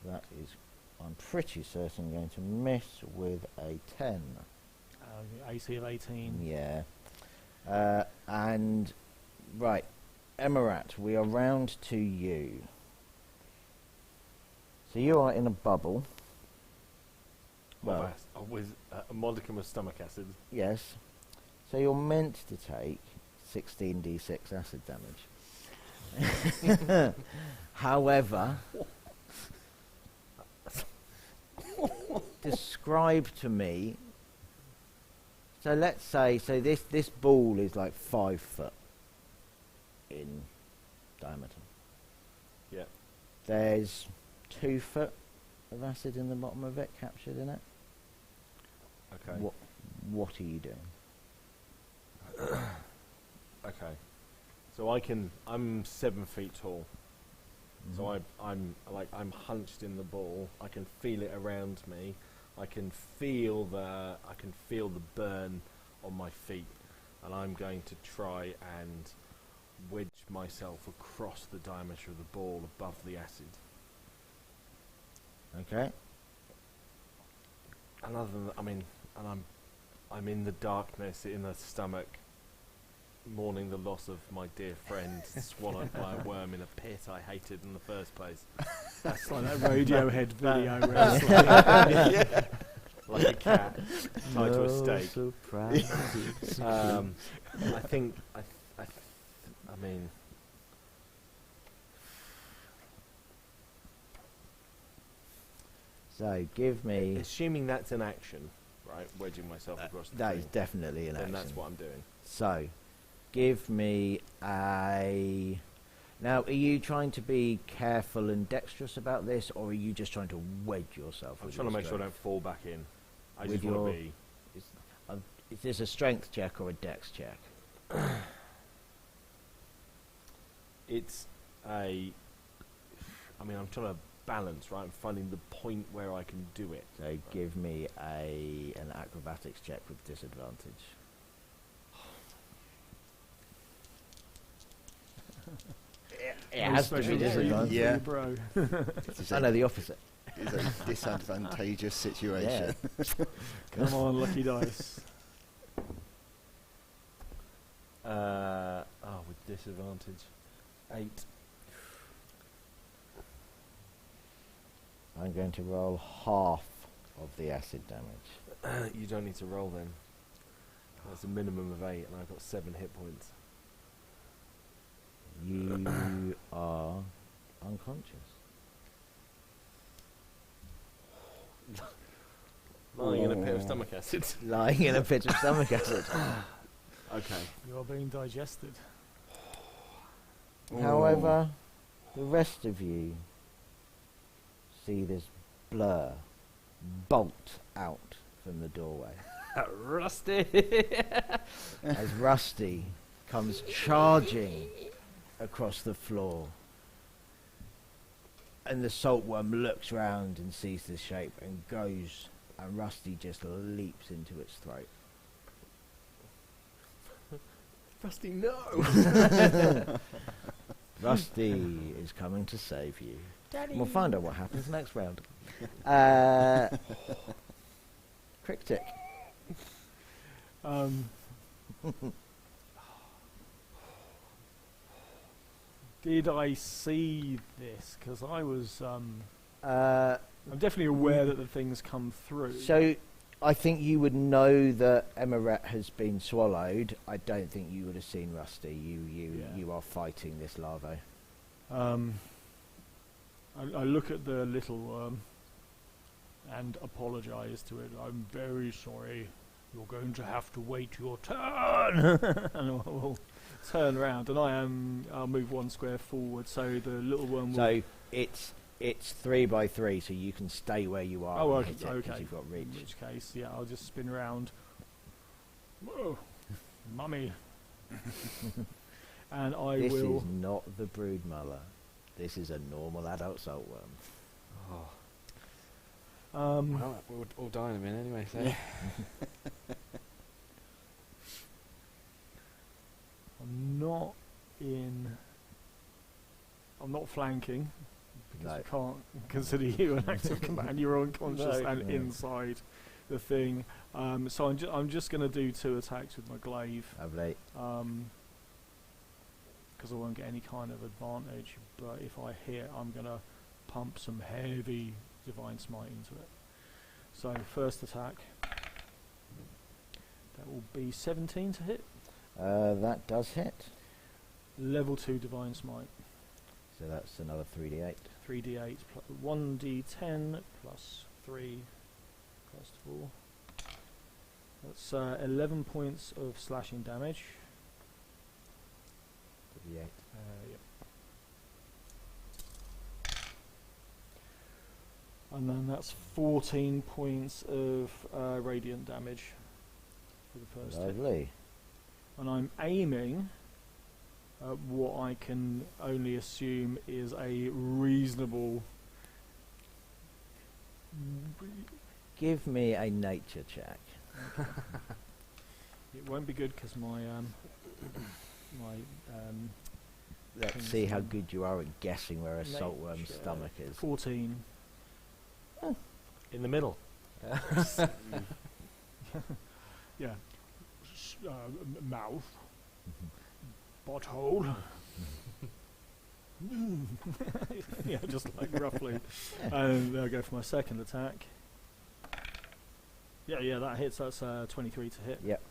A: That is, I'm pretty certain, going to miss with a 10.
B: AC of 18.
A: Yeah. And, right, Emirat, we are round to you. So you are in a bubble. Well,
C: with a modicum of stomach acid.
A: yes. So you're meant to take 16d6 acid damage. However, describe to me. So let's say, this ball is like 5 foot in diameter.
C: Yeah.
A: There's 2 foot of acid in the bottom of it, captured in it.
C: Okay.
A: What are you doing?
C: Okay. So I'm 7 feet tall. So I'm hunched in the ball. I can feel it around me. I can feel the burn on my feet, and I'm going to try and wedge myself across the diameter of the ball above the acid.
A: Okay.
C: And other than that, I'm in the darkness, in the stomach, mourning the loss of my dear friend, swallowed by a worm in a pit I hated in the first place.
B: That's like that Radiohead video.
C: Yeah. Like a cat tied to a stake.
A: Surprise.
C: I think,
A: So give me.
C: assuming that's an action, right? Wedging myself across the
A: That
C: thing,
A: is definitely an
C: then
A: action.
C: that's what I'm doing.
A: So, give me a. Now, are you trying to be careful and dexterous about this, or are you just trying to wedge yourself?
C: I'm
A: with
C: trying to
A: your
C: make sure I
A: strength?
C: don't fall back in. I
A: With
C: just want
A: your-
C: to be.
A: Is this a strength check or a dex check?
C: It's a. I'm trying to balance, right? I'm finding the point where I can do it.
A: So give me an acrobatics check with disadvantage. It has to be
B: Special
A: disadvantage.
B: treatment for
D: Yeah.
B: you, bro.
A: I know the opposite.
D: is a disadvantageous situation.
B: Come on, lucky dice.
C: With disadvantage. 8.
A: I'm going to roll half of the acid damage.
C: You don't need to roll then. That's a minimum of 8, and I've got 7 hit points.
A: You are unconscious.
C: Lying in a pit of stomach acid.
A: Lying in a pit of stomach acid.
C: Okay.
B: You are being digested.
A: However, the rest of you see this blur bolt out from the doorway.
E: Rusty.
A: As Rusty comes charging across the floor. And the saltworm looks round and sees this shape and goes, and Rusty just leaps into its throat.
C: Rusty, no!
A: Rusty is coming to save you.
B: Daddy.
A: We'll find out what happens next round. Cryptic.
B: Did I see this? Because I was... I'm
A: Uh,
B: definitely aware that the things come through.
A: so, I think you would know that Emiret has been swallowed. I don't think you would have seen Rusty. You are fighting this larvae.
B: I look at the little worm and apologise to it. I'm very sorry. You're going to have to wait your turn. And I'll turn around, and I'll move 1 square forward, so the little worm will...
A: So it's 3 by 3, so you can stay where you are.
B: Oh,
A: and
B: okay,
A: hit it 'cause
B: okay.
A: You've got reach.
B: In which case, yeah, I'll just spin around. Whoa, mummy. And I
A: This
B: will...
A: is not the brood mother. This is a normal adult saltworm.
E: Well, we'll all die in a minute anyway, so...
B: I'm not flanking, because
A: No.
B: I can't consider you an active combatant. You're unconscious
A: No.
B: and
A: No.
B: inside the thing. So I'm just going to do 2 attacks with my glaive,
A: Lovely.
B: because I won't get any kind of advantage. But if I hit, I'm going to pump some heavy divine smite into it. So first attack, that will be 17 to hit.
A: That does hit.
B: Level 2 divine smite.
A: So that's another 3d8.
B: 3d8 plus 1d10 plus 3 plus 4. That's 11 points of slashing damage.
A: 3d8.
B: Yep. And then that's 14 points of radiant damage for the first hit.
A: Lovely.
B: And I'm aiming at what I can only assume is a reasonable...
A: Give me a nature check.
B: It won't be good because my
A: Let's see how good you are at guessing where a
B: Nature.
A: saltworm's stomach is.
B: 14.
C: In the middle.
B: Yeah. Mouth. Butthole. Yeah, just like roughly. And I'll go for my second attack. Yeah, that hits. That's 23 to hit.
A: Yep.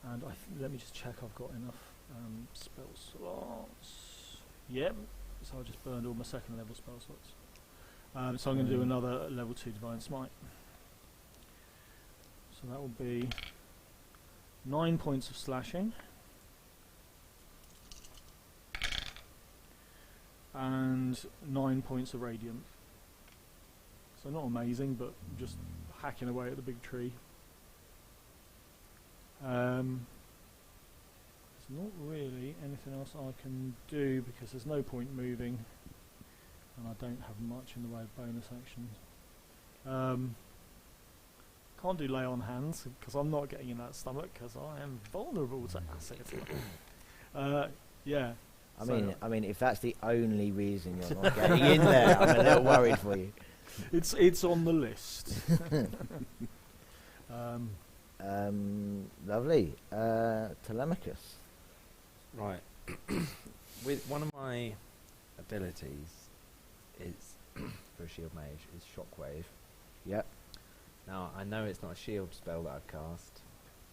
B: And let me just check I've got enough spell slots. Yep. So I just burned all my second level spell slots. So I'm going to do another level 2 divine smite. So that will be 9 points of slashing. And 9 points of radiant. So not amazing, but just hacking away at the big tree. There's not really anything else I can do because there's no point moving, and I don't have much in the way of bonus actions. Can't do lay on hands because I'm not getting in that stomach because I am vulnerable to acid. Yeah.
A: I mean, if that's the only reason you're not getting in there, I'm a little worried for you.
B: It's on the list.
A: Lovely. Telemachus.
E: Right. With one of my abilities is for a shield mage is shockwave.
A: Yep.
E: Now I know it's not a shield spell that I've cast,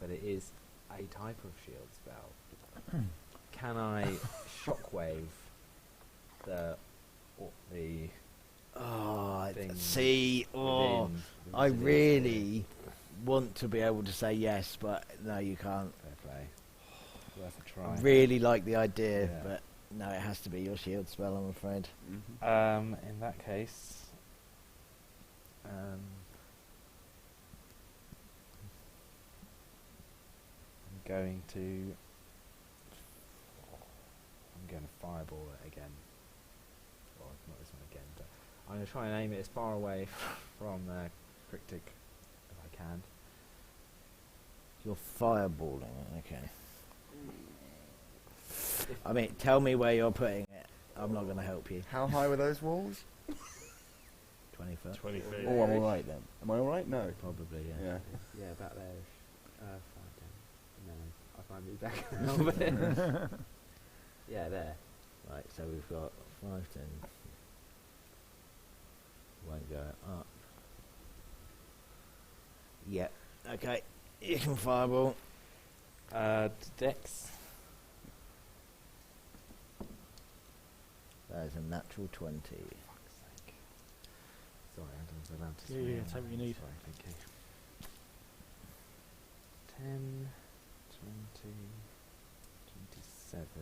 E: but it is a type of shield spell. Can I shockwave the thing
A: see. Oh,
E: within the
A: I
E: resilience
A: really want to be able to say yes, but no, you can't.
E: sphere? Fair play. Worth a
A: I
E: try.
A: really like the idea,
E: Yeah.
A: but no, it has to be your shield spell, I'm afraid.
E: In that case, I'm going to fireball it again. Well, not this one again, but I'm going to try and aim it as far away from Cryptic as I can.
A: You're fireballing it, okay. I mean, tell me where you're putting it. I'm not going to help you.
D: How high were those walls?
A: 20 foot.
C: 20 feet.
D: Oh, I'm alright then. Am I alright? No.
A: Probably, yeah.
D: Yeah.
E: Yeah, about there. 5, 10. No, I might move back a little bit. Yeah, there.
A: Right, so we've got 5, 10. Won't go up. Yep. Okay. You can fireball.
E: Dex.
A: That is a natural 20.
E: Fuck's sake. Sorry, I was allowed to
B: Yeah,
E: swear.
B: yeah, take what you need.
E: Sorry, thank you. 10, 20, 27,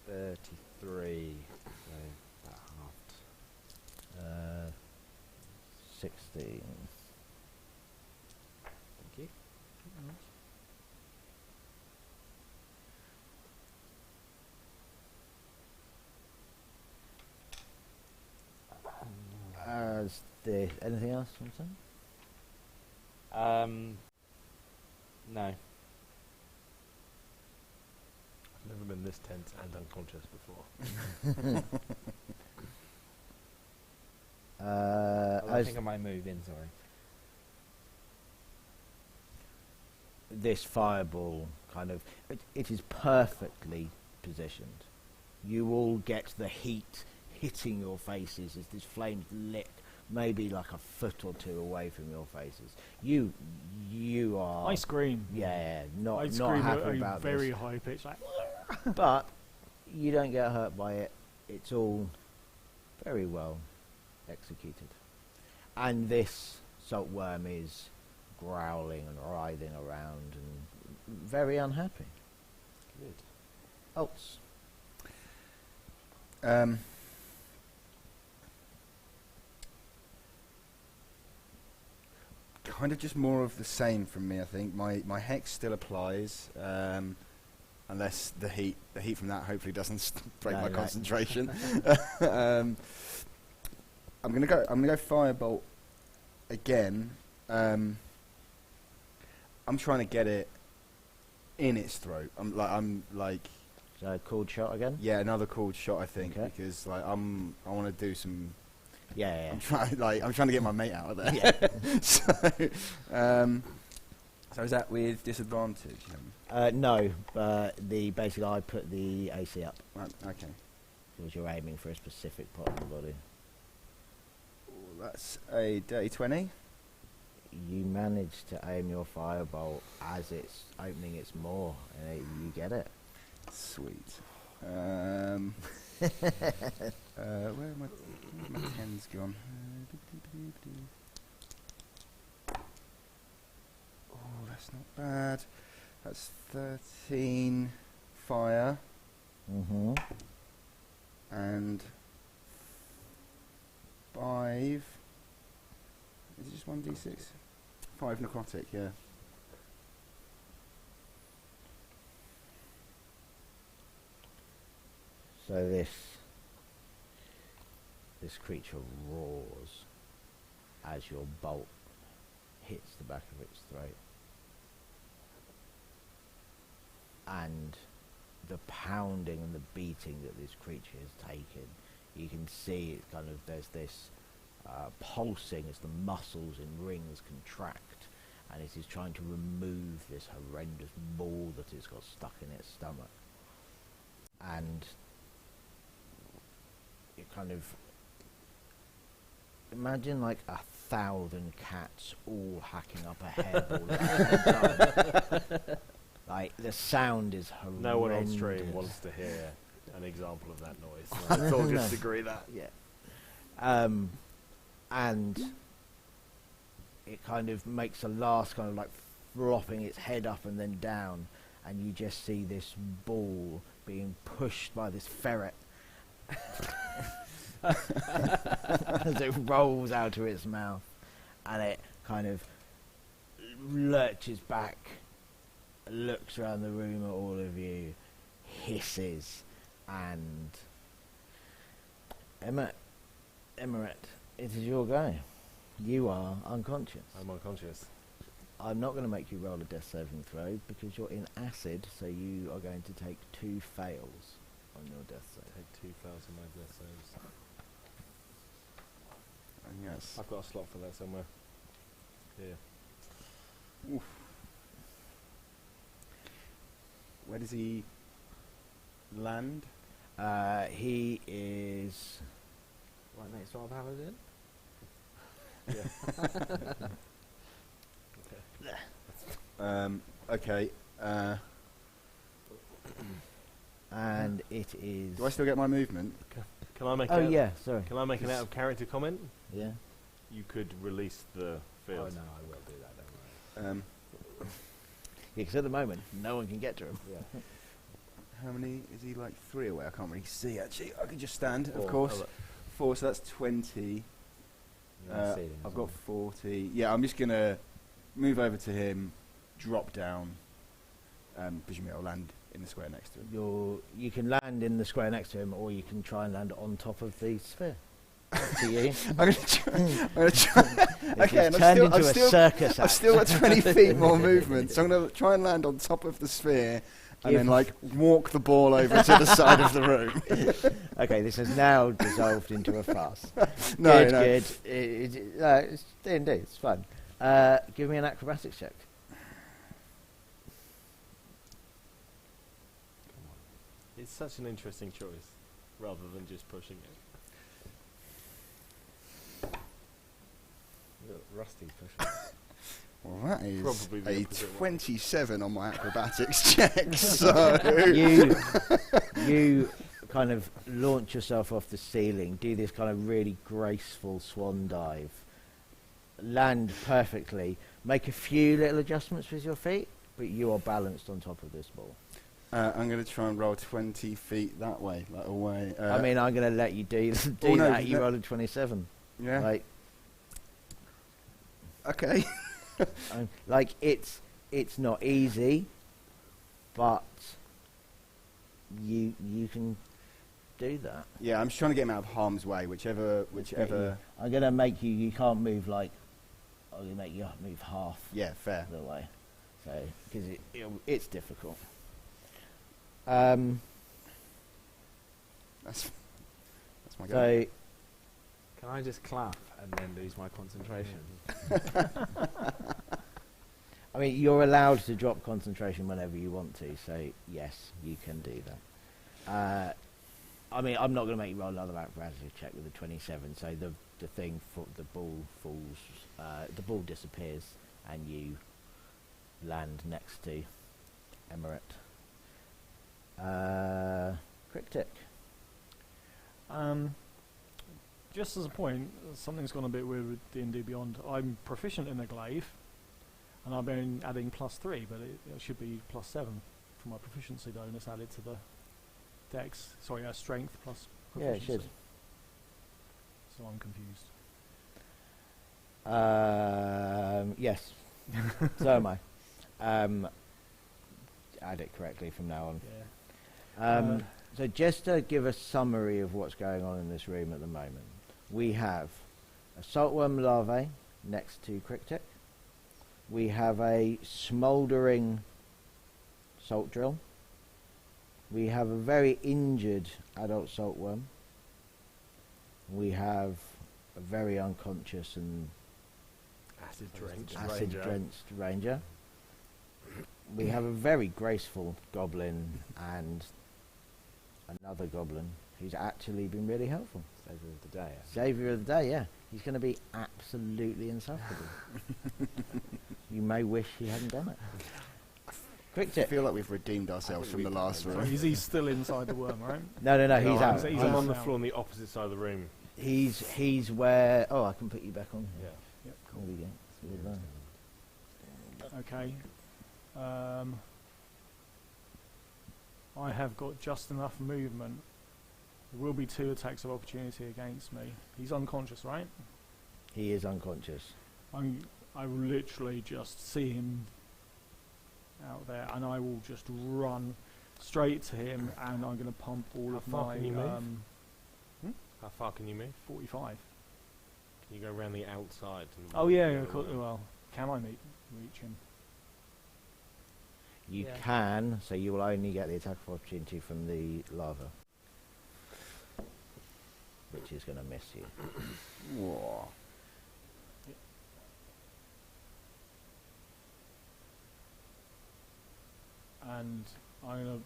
E: 33. So about halved.
A: 16.
E: Thank you.
A: As the anything else from some?
E: No.
C: I've never been this tense and unconscious before.
E: I think I might move in, sorry.
A: This fireball kind of it is perfectly positioned. You all get the heat hitting your faces as this flame's lit, maybe like a foot or two away from your faces. You are.
B: I scream.
A: Yeah, not
B: I
A: not
B: scream
A: happy
B: at a
A: about
B: very
A: this.
B: high pitch, like.
A: But you don't get hurt by it. It's all very well executed. And this saltworm is growling and writhing around and very unhappy.
E: Good.
A: Ults.
D: Kind of just more of the same from me, I think. My hex still applies, unless the heat from that hopefully doesn't break
A: No,
D: my
A: no.
D: concentration. I'm gonna go firebolt again. I'm trying to get it in its throat. I'm like
A: So cold shot again.
D: yeah, another cold shot I think
A: Okay.
D: because like I want to do some.
A: Yeah.
D: I'm trying to get my mate out of there.
A: Yeah.
D: So is that with disadvantage?
A: No, but basically I put the AC up
D: Right, okay.
A: because you're aiming for a specific part of the body.
D: Ooh, that's a dirty 20.
A: You manage to aim your firebolt as it's opening its maw, and you get it.
D: Sweet. Where are my tens gone? Oh, that's not bad. That's 13 fire
A: Mm-hmm.
D: and 5. Is it just 1d6? 5 necrotic, yeah.
A: So this creature roars as your bolt hits the back of its throat. And the pounding and the beating that this creature has taken You can see it kind of, there's this pulsing as the muscles in rings contract, and it is trying to remove this horrendous ball that it's got stuck in its stomach. And it kind of, imagine like 1,000 cats all hacking up a hairball at the same time. Like, the sound is horrendous.
C: No one on stream wants to hear an example of that noise. Let's all just agree that.
A: Yeah. And it kind of makes a last kind of like flopping its head up and then down, and you just see this ball being pushed by this ferret as it rolls out of its mouth, and it kind of lurches back, looks around the room at all of you, hisses, and Emirat, it is your go. You are unconscious.
C: I'm unconscious.
A: I'm not going to make you roll a death saving throw because you're in acid, so you are going to take 2 fails on your death save.
C: Take 2 fails on my death saves.
D: Yes.
C: I've got a slot for that somewhere. Here.
D: Oof. Where does he land?
A: He is
E: Right next to our paladin.
C: Yeah.
D: Okay.
A: and it is.
D: Do I still get my movement?
C: Can I make?
A: Oh yeah, sorry.
C: Can I make an out of character comment?
A: Yeah.
C: You could release the field.
E: Oh no, I will do that. Don't worry.
A: Yeah, because at the moment no one can get to him.
E: Yeah.
D: How many is he? Like 3 away. I can't really see actually. I can just stand, of
C: 4.
D: course.
C: Oh, look.
D: 4, so that's 20.
E: You're on the ceiling as
D: I've
E: well.
D: got 40. Yeah, I'm just gonna move over to him, drop down. Presumably I'll land in the square next to him.
A: You can land in the square next to him, or you can try and land on top of the sphere. Up to you.
D: I'm gonna try. Okay, and
A: turned into a circus
D: I've
A: act.
D: still got 20 feet more movement, so I'm gonna try and land on top of the sphere, and then like walk the ball over to the side of the room.
A: Okay, this has now dissolved into a farce.
D: No,
A: good,
D: no.
A: good. It's D&D, it's fun. Give me an acrobatics check.
C: It's such an interesting choice, rather than just pushing it.
E: Look, Rusty pushing.
D: Well, that is
C: Probably the
D: a
C: opposite one.
D: 27 on my acrobatics check. So
A: You kind of launch yourself off the ceiling, do this kind of really graceful swan dive, land perfectly, make a few little adjustments with your feet, but you are balanced on top of this ball.
D: I'm going to try and roll 20 feet that way, like away.
A: I mean, I'm going to let you do
D: Oh, no,
A: that. You
D: no.
A: rolled a 27.
D: Yeah.
A: Like,
D: Okay.
A: like it's not easy, but you can do that.
D: Yeah, I'm just trying to get him out of harm's way, whichever.
A: I'm going to make you. You can't move like. I'm going to make you move half
D: Yeah, fair.
A: the way. So because it's difficult.
D: That's my go.
A: So
E: Can I just clap and then lose my concentration?
A: I mean, you're allowed to drop concentration whenever you want to. So yes, you can do that. I mean, I'm not going to make you roll another acrobatics check with a 27. So the thing for the ball falls, the ball disappears, and you land next to Emirat. Cryptic.
B: Just as a point, something's gone a bit weird with D&D Beyond. I'm proficient in the glaive, and I've been adding +3, but it should be +7 for my proficiency bonus added to the dex. Sorry, strength plus
A: Yeah,
B: proficiency.
A: it should.
B: So I'm confused.
A: Yes. So am I. Add it correctly from now on.
B: Yeah.
A: So just to give a summary of what's going on in this room at the moment, we have a saltworm larvae next to Cryptic. We have a smouldering salt drill. We have a very injured adult saltworm. We have a very unconscious and acid-drenched ranger. We have a very graceful goblin and another goblin who's actually been really helpful.
E: Saviour of the day.
A: Saviour of the day, yeah. He's going to be absolutely insufferable. You may wish he hadn't done it. Quick
D: I
A: tip.
D: feel like we've redeemed ourselves from the last
B: So
D: room.
B: is he still inside the worm, right?
A: No, he's out.
B: He's
C: I'm
B: out
C: on the
B: now.
C: floor on the opposite side of the room.
A: He's where... Oh, I can put you back on.
C: Yeah.
B: Yep,
A: There we go. So we're done.
B: Okay. I have got just enough movement. There will be 2 attacks of opportunity against me. He's unconscious, right?
A: He is unconscious.
B: I will literally just see him out there, and I will just run straight to him, and I'm going to pump all
C: How
B: of
C: far
B: my
C: can you move? How far can you move?
B: 45.
C: Can you go around the outside? And
B: Oh yeah,
C: the other way?
B: well, can I reach him?
A: You
E: Yeah.
A: can, so you will only get the attack of opportunity from the lava, which is going to miss you.
D: Whoa.
B: And I'm going to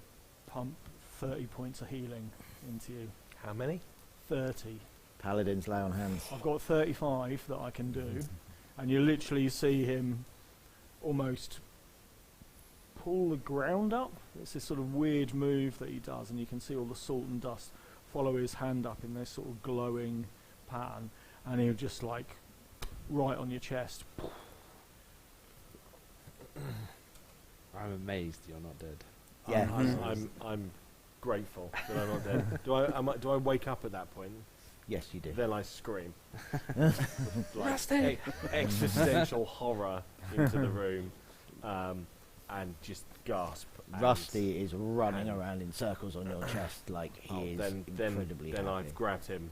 B: pump 30 points of healing into you.
C: How many?
B: 30.
A: Paladins lay on hands.
B: I've got 35 that I can do, and you literally see him almost pull the ground up. It's this sort of weird move that he does, and you can see all the salt and dust follow his hand up in this sort of glowing pattern, and he'll just like right on your chest.
E: I'm amazed you're not dead.
A: Yeah.
C: I'm grateful that I'm not dead. Do I wake up at that point?
A: Yes, you do.
C: Then I scream. Like existential horror into the room, and just gasp. and-
A: Rusty is running
C: and-
A: around in circles on your chest like he is
C: then
A: incredibly
C: then
A: happy.
C: I've grabbed him,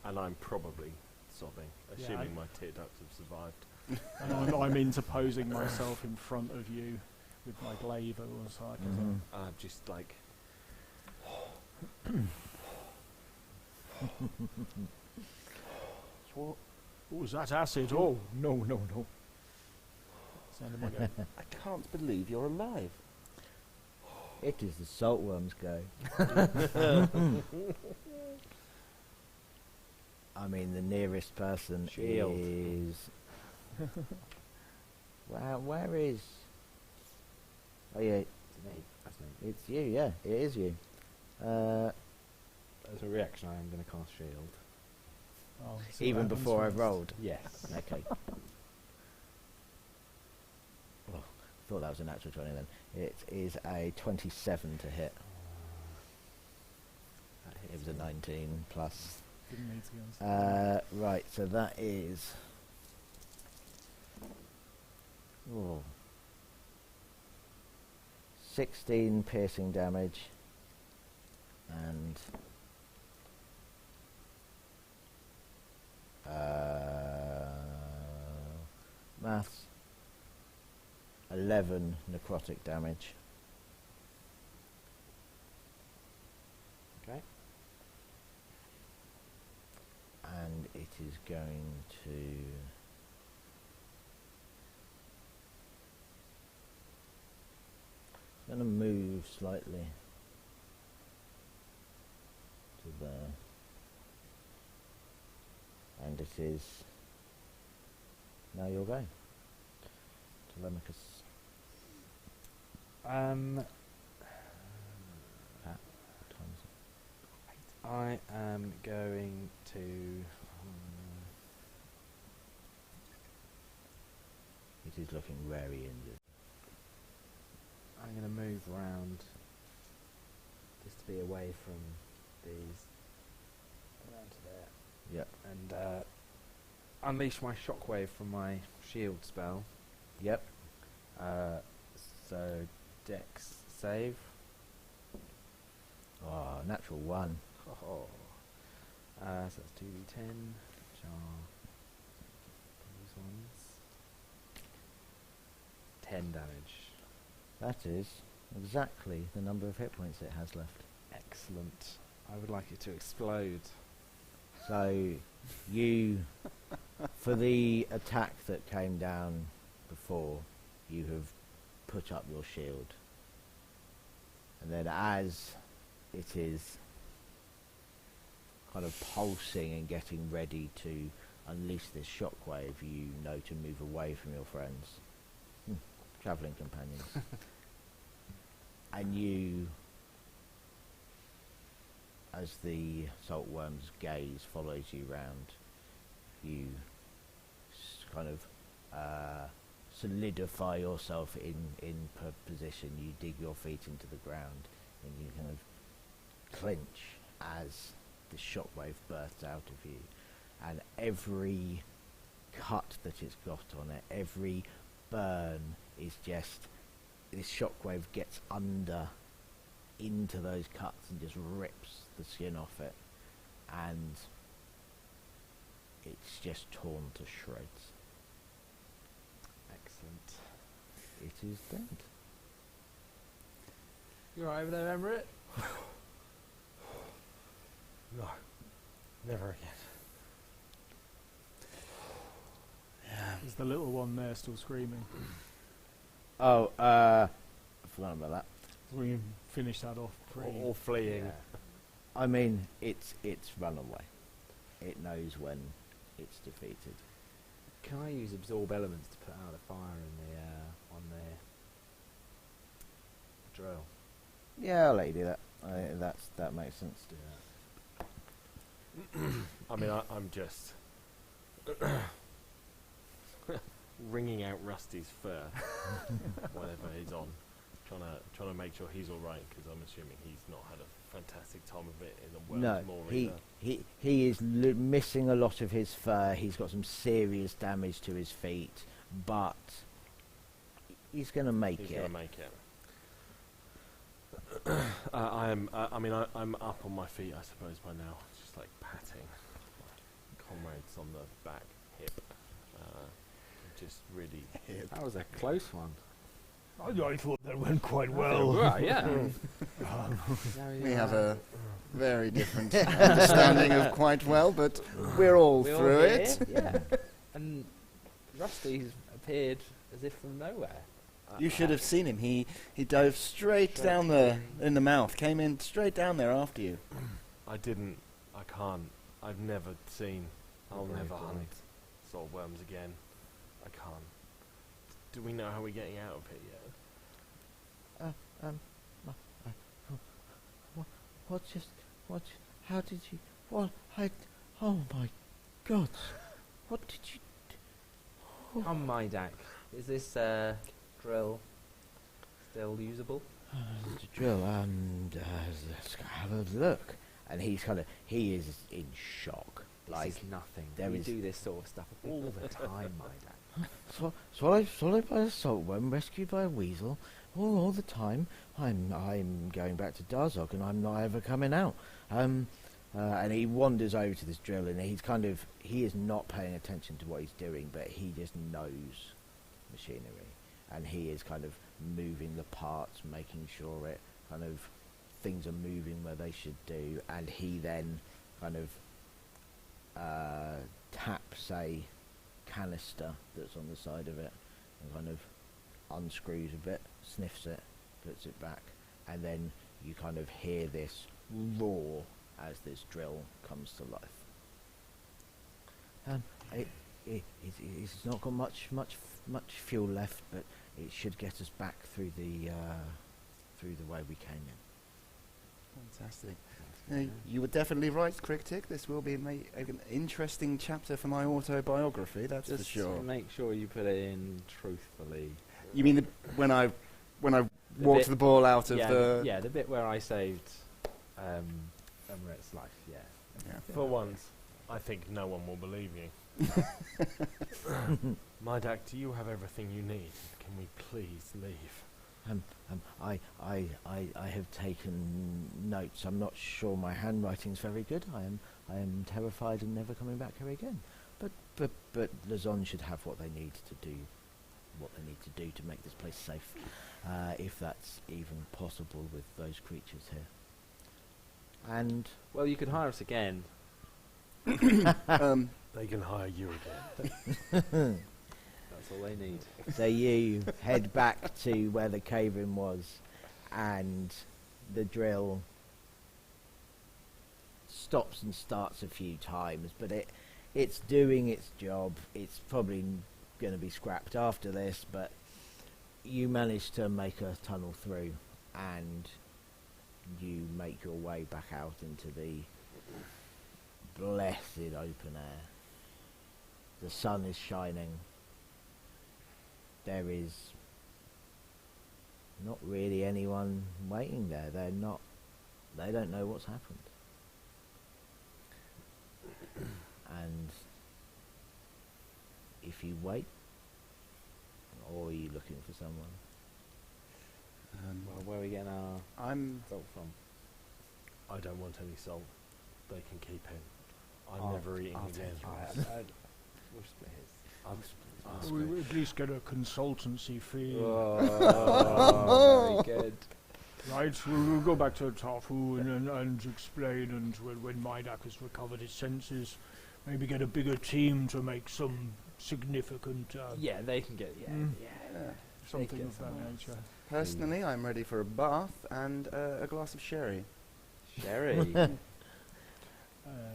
C: and I'm probably sobbing,
B: Yeah,
C: assuming my tear ducts have survived.
B: And I'm interposing myself in front of you with my glaive or something.
A: Mhm.
C: I'm just like,
B: What was that acid? Oh, no. Sounded like a
F: I can't believe you're alive.
A: It is the saltworms go. I mean, the nearest person
E: Shield.
A: is... Wow, where is... Oh yeah,
E: That's me.
A: it's you, yeah, it is you.
E: As a reaction, I am going to cast shield.
B: oh, so
A: Even
B: that
A: before I've
B: happens
A: rolled.
E: Yes.
A: Okay. Well, thought that was a natural 20 then. It is a 27 to hit.
E: That
A: It
E: hits
A: was a
E: me.
A: 19 plus.
B: first. Didn't need to go on.
A: Right, so that is... Oh. 16 piercing damage. And... maths. 11 necrotic damage.
E: Okay.
A: And it is going to... Going to move slightly to there. And it is... Now you're going. Telemachus. What time is it?
E: I am going to.
A: It is looking very injured.
E: I'm going to move around just to be away from these. Around to there.
A: Yep.
E: And unleash my shockwave from my shield spell.
A: Yep.
E: So Dex save.
A: Oh, natural 1.
E: Oh. So that's 2d10, which are these ones. 10 damage.
A: That is exactly the number of hit points it has left.
E: Excellent. I would like it to explode.
A: So you, for the attack that came down before, you have put up your shield. And then as it is kind of pulsing and getting ready to unleash this shockwave, you know to move away from your friends. Travelling companions. And you, as the saltworm's gaze follows you round, you kind of solidify yourself in position. You dig your feet into the ground and you kind of clench as the shockwave bursts out of you, and every cut that it's got on it, every burn is just, this shockwave gets under into those cuts and just rips the skin off it, and it's just torn to shreds.
E: Excellent.
A: It is dead.
B: You alright over there, Emirate?
C: No, never again.
B: Is the little one there still screaming?
A: Oh, I forgot about that.
B: We can finish that off pretty.
C: Or fleeing.
A: Yeah. I mean, it's run away. It knows when it's defeated.
E: Can I use absorb elements to put out a fire in the on the drill?
A: Yeah, I'll let you do that. That makes sense.
E: Do that.
C: I mean, I'm just wringing out Rusty's fur whenever he's on, trying to make sure he's all right, because I'm assuming he's not had a fantastic time of it in the world.
A: No, he is missing a lot of his fur. He's got some serious damage to his feet, but he's going to make it.
C: He's going to make it. I'm up on my feet, I suppose, by now. Just like patting my comrades on the back, hip. Just really.
E: That was a close one.
B: I thought that went quite well.
E: Right, yeah.
D: We have a very different understanding of quite well, but we're all through it.
E: Yeah. And Rusty's appeared as if from nowhere.
D: You should have seen him. He dove straight down there in the mouth, came in straight down there after you.
C: I didn't. I can't. I've never seen. I'll
E: Very
C: never
E: bright.
C: hunt saltworms again. I can't. Do we know how we're getting out of here yet?
A: How did you, oh my God, what did you do?
E: On my deck. Is this drill still usable?
A: The drill, let's have a look. And he is in shock.
E: This is nothing.
A: there
E: We
A: is-
E: do this sort of stuff all the time, my dad.
A: Swallowed by a saltworm, rescued by a weasel, all the time. I'm going back to Darzog, and I'm not ever coming out. And he wanders over to this drill, and he is not paying attention to what he's doing, but he just knows machinery, and he is kind of moving the parts, making sure things are moving where they should do, and he then kind of taps a canister that's on the side of it and kind of unscrews a bit, sniffs it, puts it back, and then you kind of hear this roar as this drill comes to life. It's not got much fuel left, but it should get us back through the way we came in.
D: Fantastic. You were definitely right, Cryptic. This will be an interesting chapter for my autobiography, that's
E: Just
D: for sure.
E: make sure you put it in truthfully.
D: You mean when I walked the ball out of
E: the bit where I saved Emirat's life. Yeah.
C: For once, I think no one will believe you. Mydak, do you have everything you need? Can we please leave?
A: I have taken notes. I'm not sure my handwriting's very good. I am terrified and never coming back here again. But Lazon should have what they need to do to make this place safe, if that's even possible with those creatures here. And
E: Well, you could hire us again
C: They can hire you again.
E: That's all they need.
A: So you head back to where the cave-in was, and the drill stops and starts a few times, but it's doing its job. It's probably going to be scrapped after this, but you manage to make a tunnel through, and you make your way back out into the blessed open air. The sun is shining. There is not really anyone waiting there. They don't know what's happened. And if you wait, or are you looking for someone?
E: Well, where are we getting our salt from?
C: I don't want any salt. They can keep him. I'm
E: I'll-
C: never eating
E: I'll
C: again.
E: take it. We'll split his.
B: We at least get a consultancy fee.
E: Oh, very good.
B: Right, we'll go back to Tarfu and explain, and when Mydak has recovered his senses, maybe get a bigger team to make some significant
E: Yeah, they can get. Yeah,
B: Mm.
D: Yeah.
B: something
E: get
B: of that
E: someone.
B: nature.
D: Personally, I'm ready for a bath and a glass of sherry.
E: Sherry.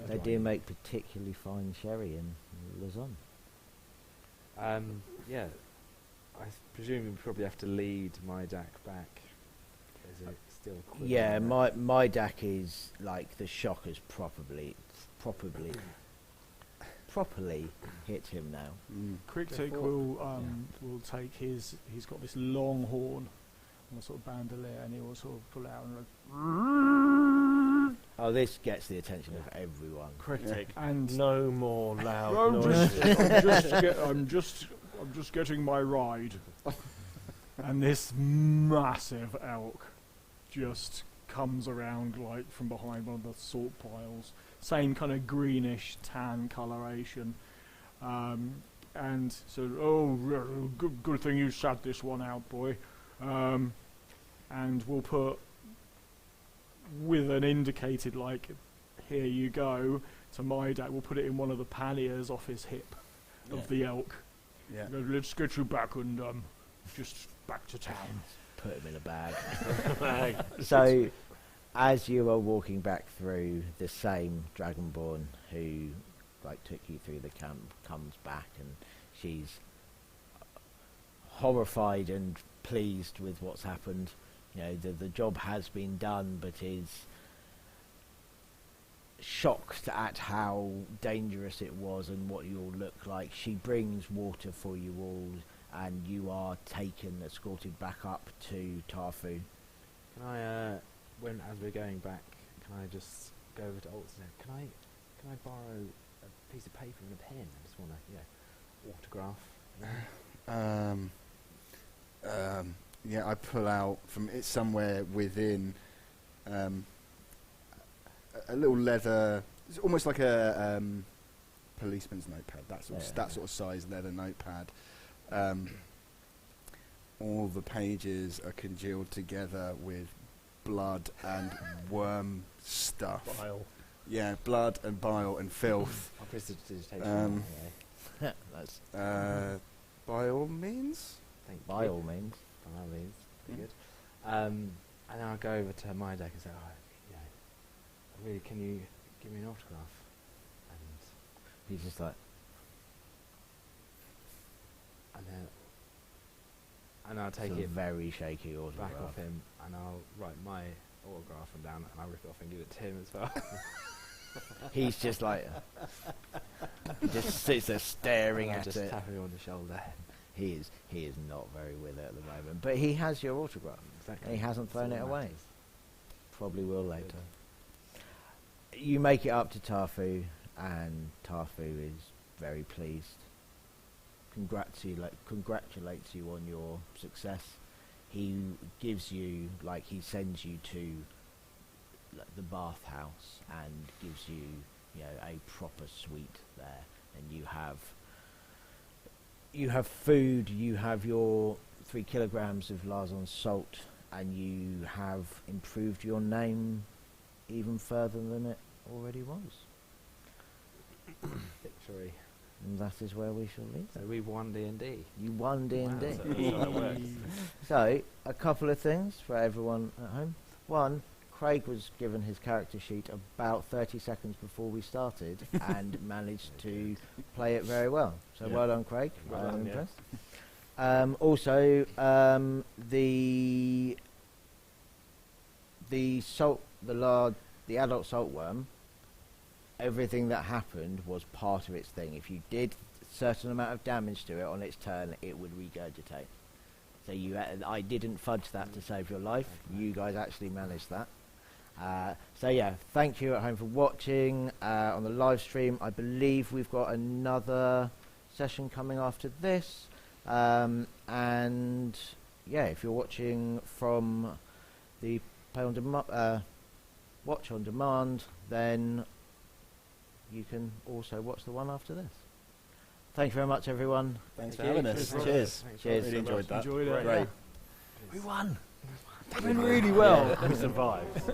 A: They do make particularly fine sherry in Luzon.
E: Yeah, I presume we probably have to lead my DAC back. Is it still? quivering?
A: Yeah, my DAC is like the shock has properly hit him now.
B: Cryptic will take his. He's got this long horn, a sort of bandolier, and he will sort of pull it out and
A: Oh, this gets the attention of everyone.
C: Critic.
B: and
C: No more loud
B: I'm
C: noises.
B: I'm just getting my ride, and this massive elk just comes around like from behind one of the salt piles, same kind of greenish tan coloration, and so good thing you sat this one out, boy, and we'll put with an indicated like here you go to my dad. We'll put it in one of the panniers off his hip of the elk.
D: Yeah.
B: Go, let's get you back and just back to town.
A: Put him in a bag. So, as you are walking back through, the same Dragonborn who like took you through the camp comes back, and she's horrified and pleased with what's happened. You know, the job has been done, but is shocked at how dangerous it was and what you all look like. She brings water for you all, and you are escorted back up to Tarfu.
E: Can I, as we're going back, can I just go over to Alt and say, can I borrow a piece of paper and a pen? I just want to, autograph.
D: Yeah, I pull out from it somewhere within a little leather. It's almost like a policeman's notepad. That sort of size leather notepad. All the pages are congealed together with blood and worm stuff.
C: Bile.
D: Yeah, blood and bile and filth.
E: I'll prestidigitation.
A: That's
D: By all means.
E: Thank
A: by
E: you.
A: all means.
E: By all means, pretty good. And then I'll go over to my deck and say, really, can you give me an autograph? And
A: He's just like,
E: and I'll take
A: it's a
E: it
A: very shaky
E: back
A: autograph.
E: off him, and I'll write my autograph and down, and I'll rip it off and give it to him as well.
A: He's just like, he just sits there staring
E: And I'll
A: at
E: just
A: it.
E: tap him on the shoulder.
A: He is not very with it at the moment, but he has your autograph.
E: Exactly.
A: And he hasn't thrown
E: That's
A: it
E: all
A: away.
E: matters.
A: Probably will later. You make it up to Tarfu, and Tarfu is very pleased. Congratulates you on your success. He gives you, he sends you to the bathhouse and gives you, a proper suite there, and you have food. You have your 3 kilograms of Lazon salt, and you have improved your name even further than it already was.
E: Victory.
A: And that is where we shall leave
E: So
A: it.
E: we won D&D.
A: You won D&D.
C: Wow, so that's how that works.
A: So, a couple of things for everyone at home. One, Craig was given his character sheet about 30 seconds before we started and managed to play it very well. So
C: Yeah.
A: well done, Craig.
C: Well
A: I'm
C: done, yeah.
A: impressed. Also, the adult saltworm, everything that happened was part of its thing. If you did a certain amount of damage to it on its turn, it would regurgitate. So I didn't fudge that to save your life. You guys actually managed that. So yeah, thank you at home for watching on the live stream. I believe we've got another session coming after this. And yeah, if you're watching from the watch on demand, then you can also watch the one after this. Thank you very much, everyone.
D: Thanks for
E: Thank you.
D: having us.
E: Cheers.
D: Cheers.
A: Cheers.
D: Really enjoyed that.
B: Enjoyed it.
D: Great.
C: We won.
B: Doing really well.
C: We survived.